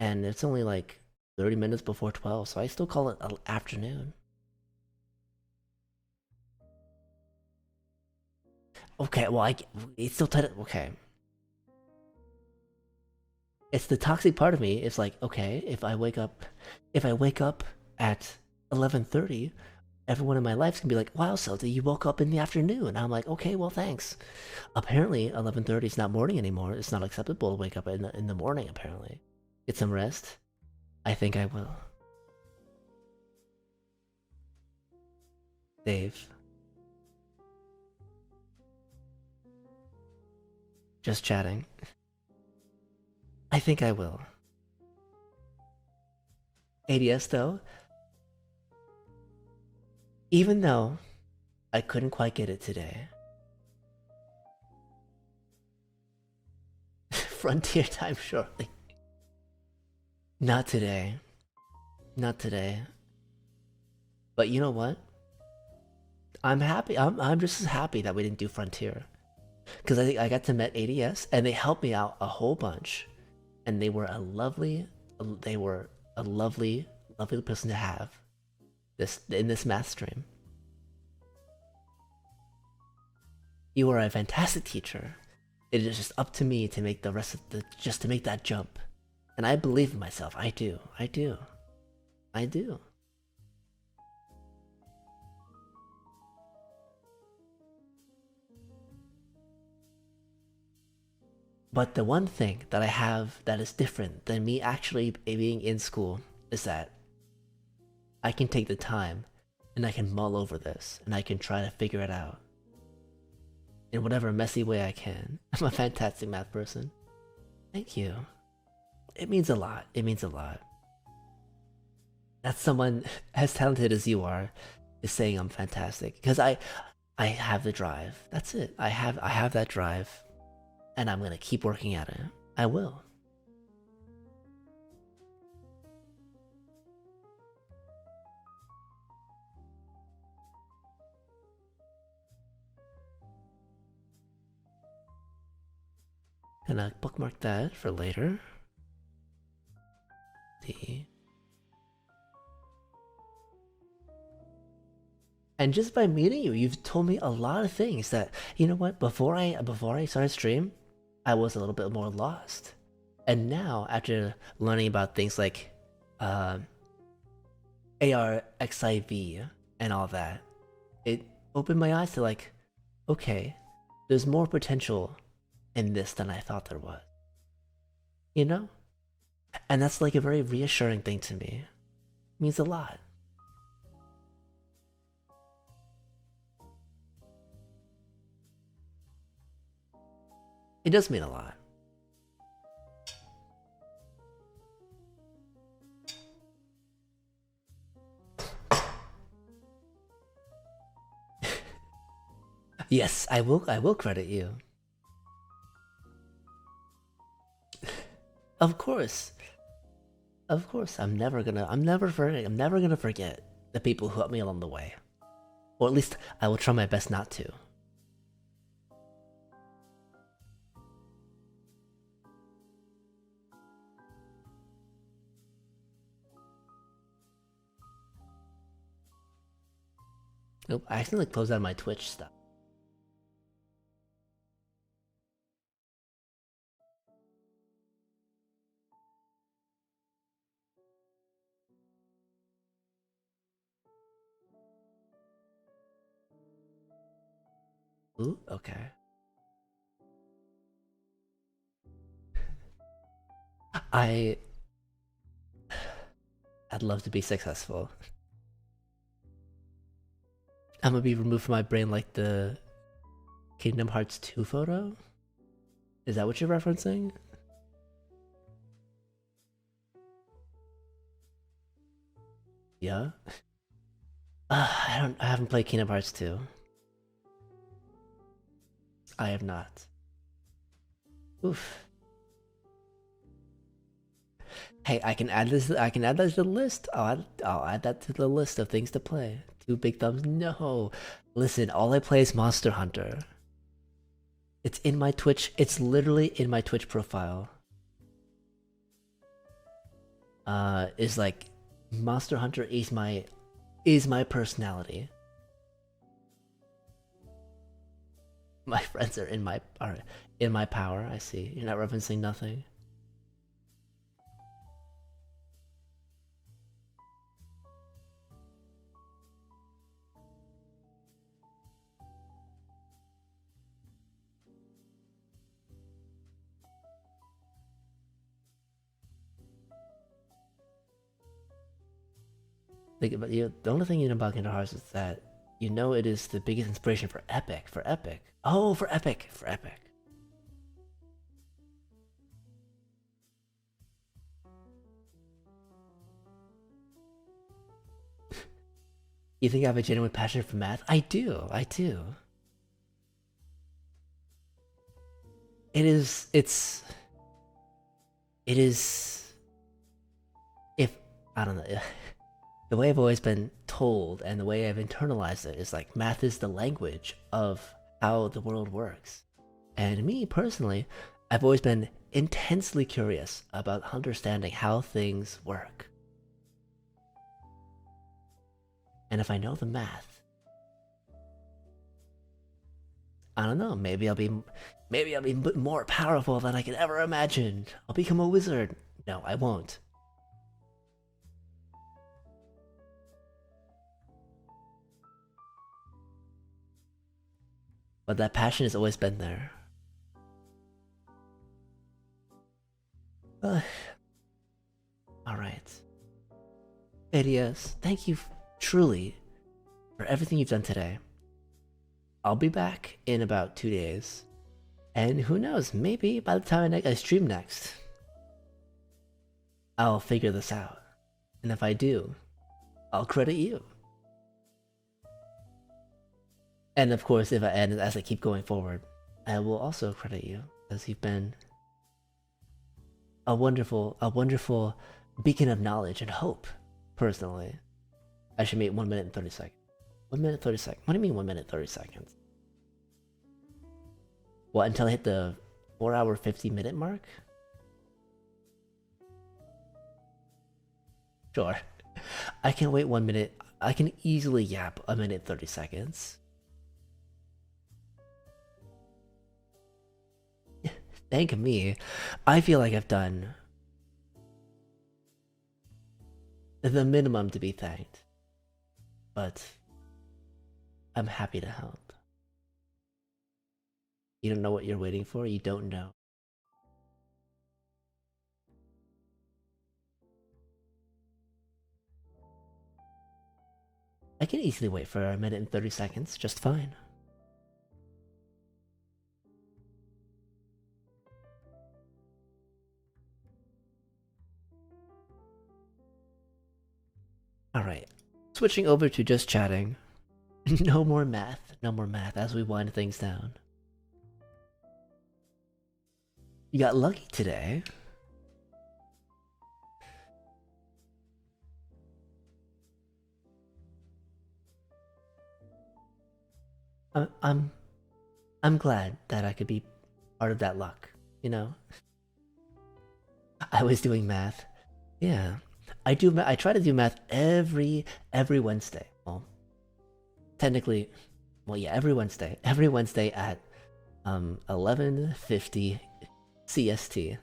And it's only like 30 minutes before 12, so I still call it afternoon. Okay, well, it's still tight. Okay. It's the toxic part of me. It's like, okay, if I wake up at 11:30, everyone in my life's gonna be like, wow, Celta, you woke up in the afternoon. And I'm like, okay, well, thanks. Apparently, 11:30 is not morning anymore. It's not acceptable to wake up in the morning, apparently. Get some rest. I think I will. Dave. Just chatting. I think I will. ADS though, even though I couldn't quite get it today. Frontier time shortly. Not today. Not today. But you know what? I'm happy. I'm just as happy that we didn't do Frontier. Because I think I got to meet ADS and they helped me out a whole bunch. And they were a lovely person to have in this math stream. You are a fantastic teacher. It is just up to me to make the rest of just to make that jump. And I believe in myself. I do. But the one thing that I have that is different than me actually being in school is that I can take the time and I can mull over this and I can try to figure it out in whatever messy way I can. I'm a fantastic math person. Thank you. It means a lot. It means a lot. That someone as talented as you are is saying I'm fantastic because I have the drive. That's it. I have that drive. And I'm gonna keep working at it. I will. Gonna bookmark that for later. See. And just by meeting you, you've told me a lot of things that, you know what, before I started stream, I was a little bit more lost. And now, after learning about things like ARXIV and all that, it opened my eyes to like, okay, there's more potential in this than I thought there was. You know? And that's like a very reassuring thing to me. It means a lot. It does mean a lot. Yes, I will. I will credit you. Of course. Of course. I'm never gonna forget the people who helped me along the way. Or at least I will try my best not to. Nope, I accidentally closed out my Twitch stuff. Ooh, okay. I'd love to be successful. I'm gonna be removed from my brain like the Kingdom Hearts 2 photo? Is that what you're referencing? Yeah? I haven't played Kingdom Hearts 2. I have not. Oof. Hey, I can add that to the list. I'll add that to the list of things to play. Two big thumbs. No. Listen, all I play is Monster Hunter. It's in my Twitch. It's literally in my Twitch profile. Is like Monster Hunter is my personality. My friends are in my power. I see. You're not referencing nothing. Think about you. The only thing you know about Kingdom Hearts is that you know it is the biggest inspiration for Epic. For Epic. Oh, for Epic. For Epic. You think I have a genuine passion for math? I do. I do. It is. It is. If I don't know. The way I've always been told and the way I've internalized it is like math is the language of how the world works. And me personally, I've always been intensely curious about understanding how things work. And if I know the math, I don't know, maybe I'll be more powerful than I could ever imagine. I'll become a wizard. No, I won't. But that passion has always been there. Alright. Adios. Thank you truly for everything you've done today. I'll be back in about 2 days. And who knows, maybe by the time I stream next, I'll figure this out. And if I do, I'll credit you. And of course, as I keep going forward, I will also credit you, as you've been a wonderful beacon of knowledge and hope, personally. I should make 1 minute and 30 seconds. 1 minute 30 seconds. What do you mean 1 minute 30 seconds? What, until I hit the 4-hour 50-minute mark? Sure. I can wait 1 minute. I can easily yap 1 minute 30 seconds. Thank me. I feel like I've done the minimum to be thanked. But I'm happy to help. You don't know what you're waiting for? You don't know. I can easily wait for 1 minute and 30 seconds, just fine. Alright, switching over to just chatting. No more math. No more math as we wind things down. You got lucky today. I'm I'm glad that I could be part of that luck, you know? I was doing math. Yeah. I try to do math every Wednesday. Well, technically, well yeah, every Wednesday. Every Wednesday at 11:50 CST.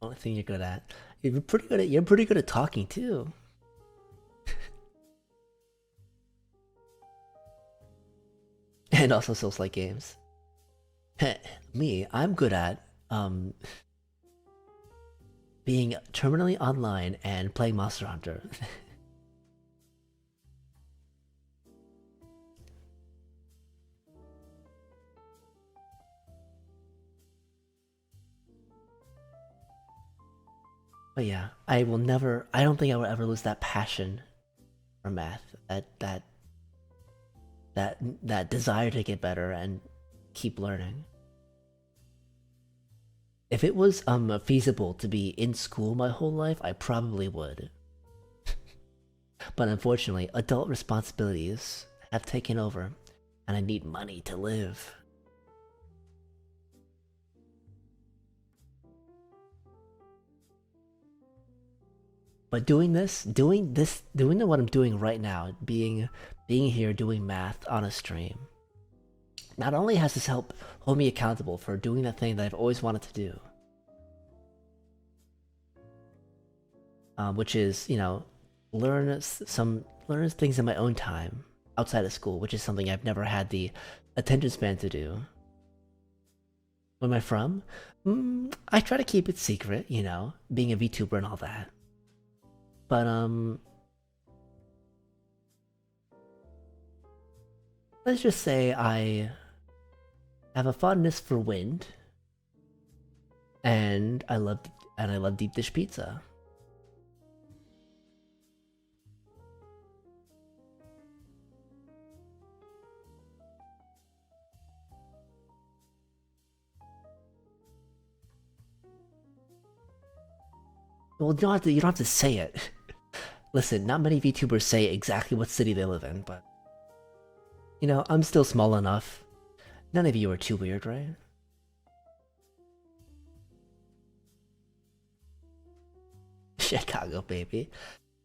Only thing you're good at. You're pretty good at talking too. And also Souls like games. Me, I'm good at being terminally online and playing Monster Hunter. But yeah, I will never. I don't think I will ever lose that passion for math. That desire to get better and keep learning. If it was feasible to be in school my whole life, I probably would. But unfortunately, adult responsibilities have taken over, and I need money to live. But doing what I'm doing right now, being here doing math on a stream, not only has this helped hold me accountable for doing the thing that I've always wanted to do, which is, you know, learn things in my own time outside of school, which is something I've never had the attention span to do. Where am I from? I try to keep it secret, you know, being a VTuber and all that. But let's just say I have a fondness for wind, and I love deep dish pizza. Well, you don't have to say it. Listen, not many VTubers say exactly what city they live in, but you know, I'm still small enough. None of you are too weird, right? Chicago, baby.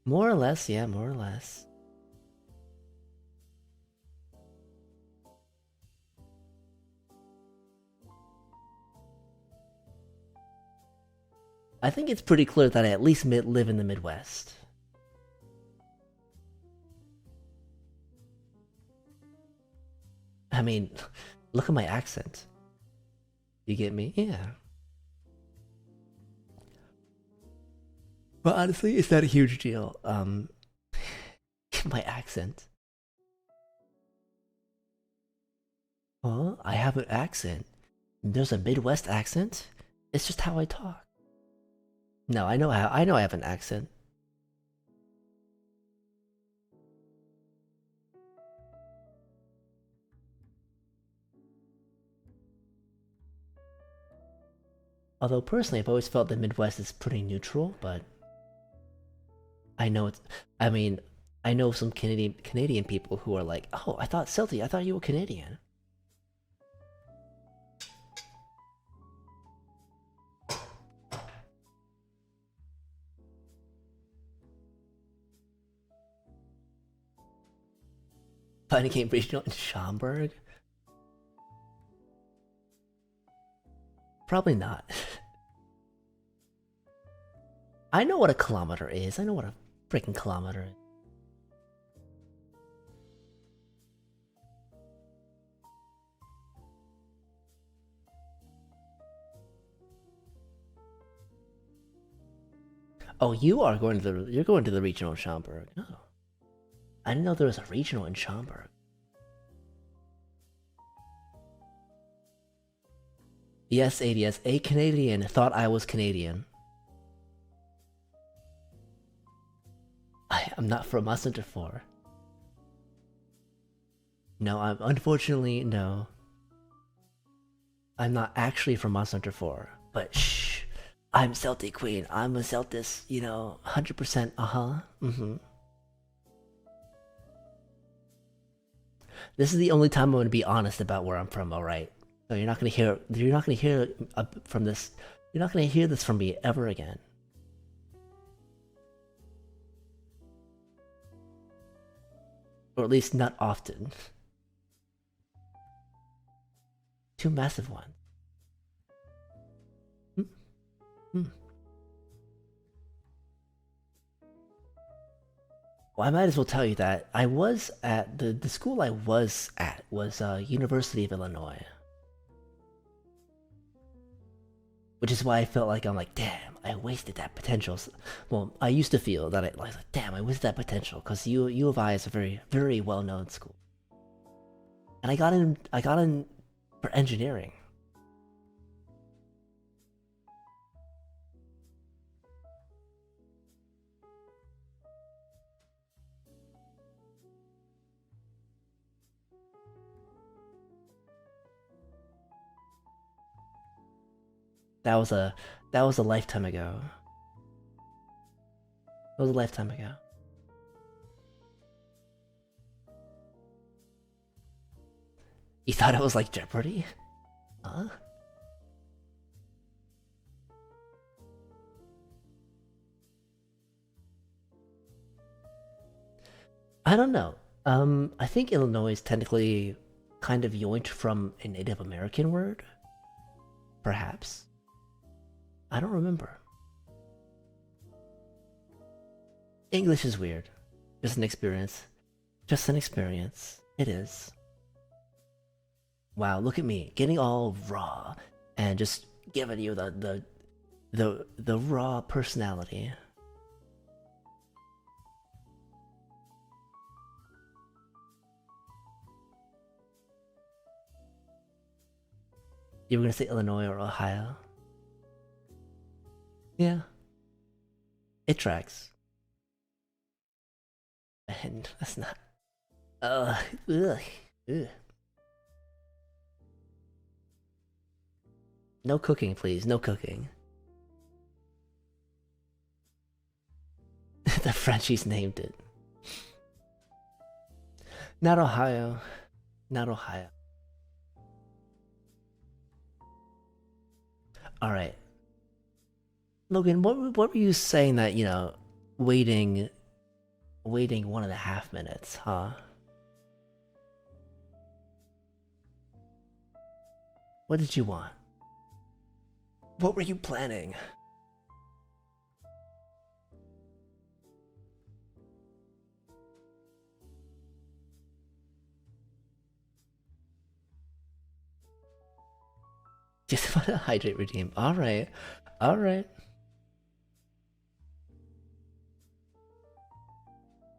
More or less, yeah, more or less. I think it's pretty clear that I at least live in the Midwest. I mean, look at my accent. You get me? Yeah. But honestly, it's not a huge deal. My accent. Huh? I have an accent. There's a Midwest accent? It's just how I talk. No, I know I have an accent. Although personally, I've always felt the Midwest is pretty neutral, but I know it's. I mean, I know some Canadian people who are like, "Oh, I thought Celty, I thought you were Canadian." Fighting game regional in Schaumburg? Probably not. I know what a kilometer is. I know what a freaking kilometer is. Oh, you're going to the regional in Schaumburg. Oh. I didn't know there was a regional in Schaumburg. Yes, ADS, a Canadian thought I was Canadian. I'm not from Monster Hunter 4. No, I'm unfortunately no. I'm not actually from Monster Hunter 4. But shh, I'm Celtic Queen. I'm a Celtis, 100%. This is the only time I'm gonna be honest about where I'm from. All right. So you're not gonna hear. You're not gonna hear from this. You're not gonna hear this from me ever again. Or at least not often. Two massive ones. Hmm. Well, I might as well tell you that I was at the school I was at was University of Illinois, which is why I felt like I'm like, damn, I wasted that potential. Well, I used to feel that I like, damn, I wasted that potential because U of I is a very well known school, and I got in for engineering. That was a lifetime ago. That was a lifetime ago. You thought it was like Jeopardy? Huh? I don't know. I think Illinois is technically kind of yoinked from a Native American word. Perhaps. I don't remember. English is weird. Just an experience. Just an experience. It is. Wow, look at me, getting all raw and just giving you the raw personality. You were gonna say Illinois or Ohio? Yeah, it tracks. And that's not. Ugh. Ugh. No cooking, please. No cooking. The Frenchies named it. Not Ohio. Not Ohio. Alright. Logan, what were you saying that, waiting 1.5 minutes, huh? What did you want? What were you planning? Just want to hydrate redeem. Alright. Alright.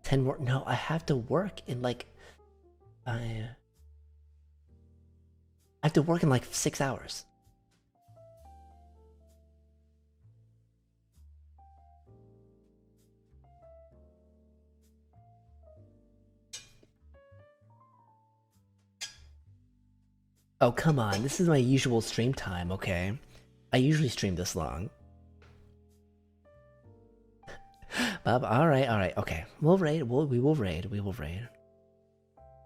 10 more. No, I have to work in like. I have to work in like 6 hours. Oh, come on. This is my usual stream time, okay? I usually stream this long. Alright, okay. We'll raid. We will raid. We will raid.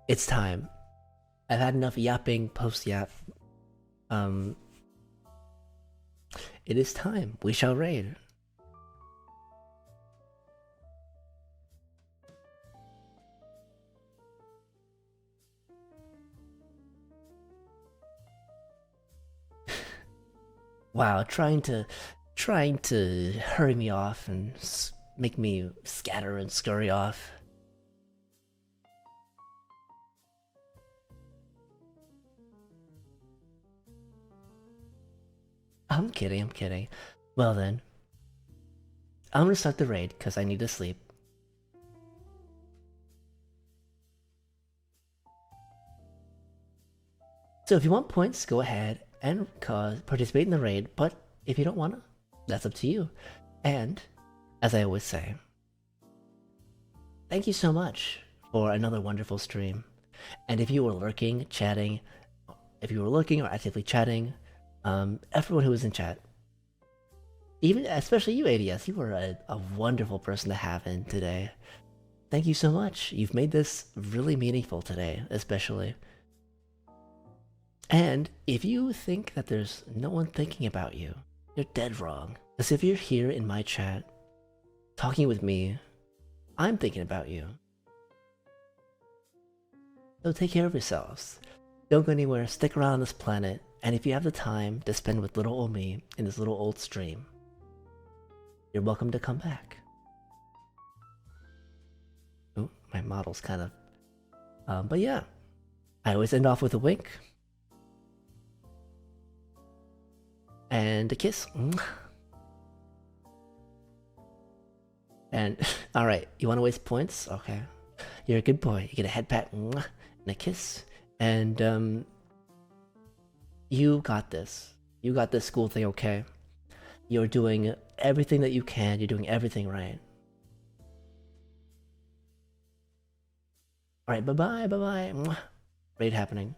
It's time. I've had enough yapping post-yap. It is time. We shall raid. Wow, trying to hurry me off and make me scatter and scurry off. I'm kidding, I'm kidding. Well then, I'm gonna start the raid because I need to sleep. So if you want points, go ahead and participate in the raid, but if you don't wanna, that's up to you. And, as I always say, thank you so much for another wonderful stream. And if you were lurking, chatting, if you were lurking or actively chatting, everyone who was in chat, even especially you, ADS, you were a wonderful person to have in today. Thank you so much. You've made this really meaningful today, especially. And if you think that there's no one thinking about you, you're dead wrong. Because if you're here in my chat, talking with me, I'm thinking about you. So take care of yourselves. Don't go anywhere, stick around on this planet, and if you have the time to spend with little old me in this little old stream, you're welcome to come back. Oh, my model's kind of... but yeah, I always end off with a wink. And a kiss. And, alright, you want to waste points? Okay. You're a good boy. You get a head pat and a kiss. And, you got this. You got this school thing, okay? You're doing everything that you can. You're doing everything right. Alright, bye-bye, bye-bye. Great happening.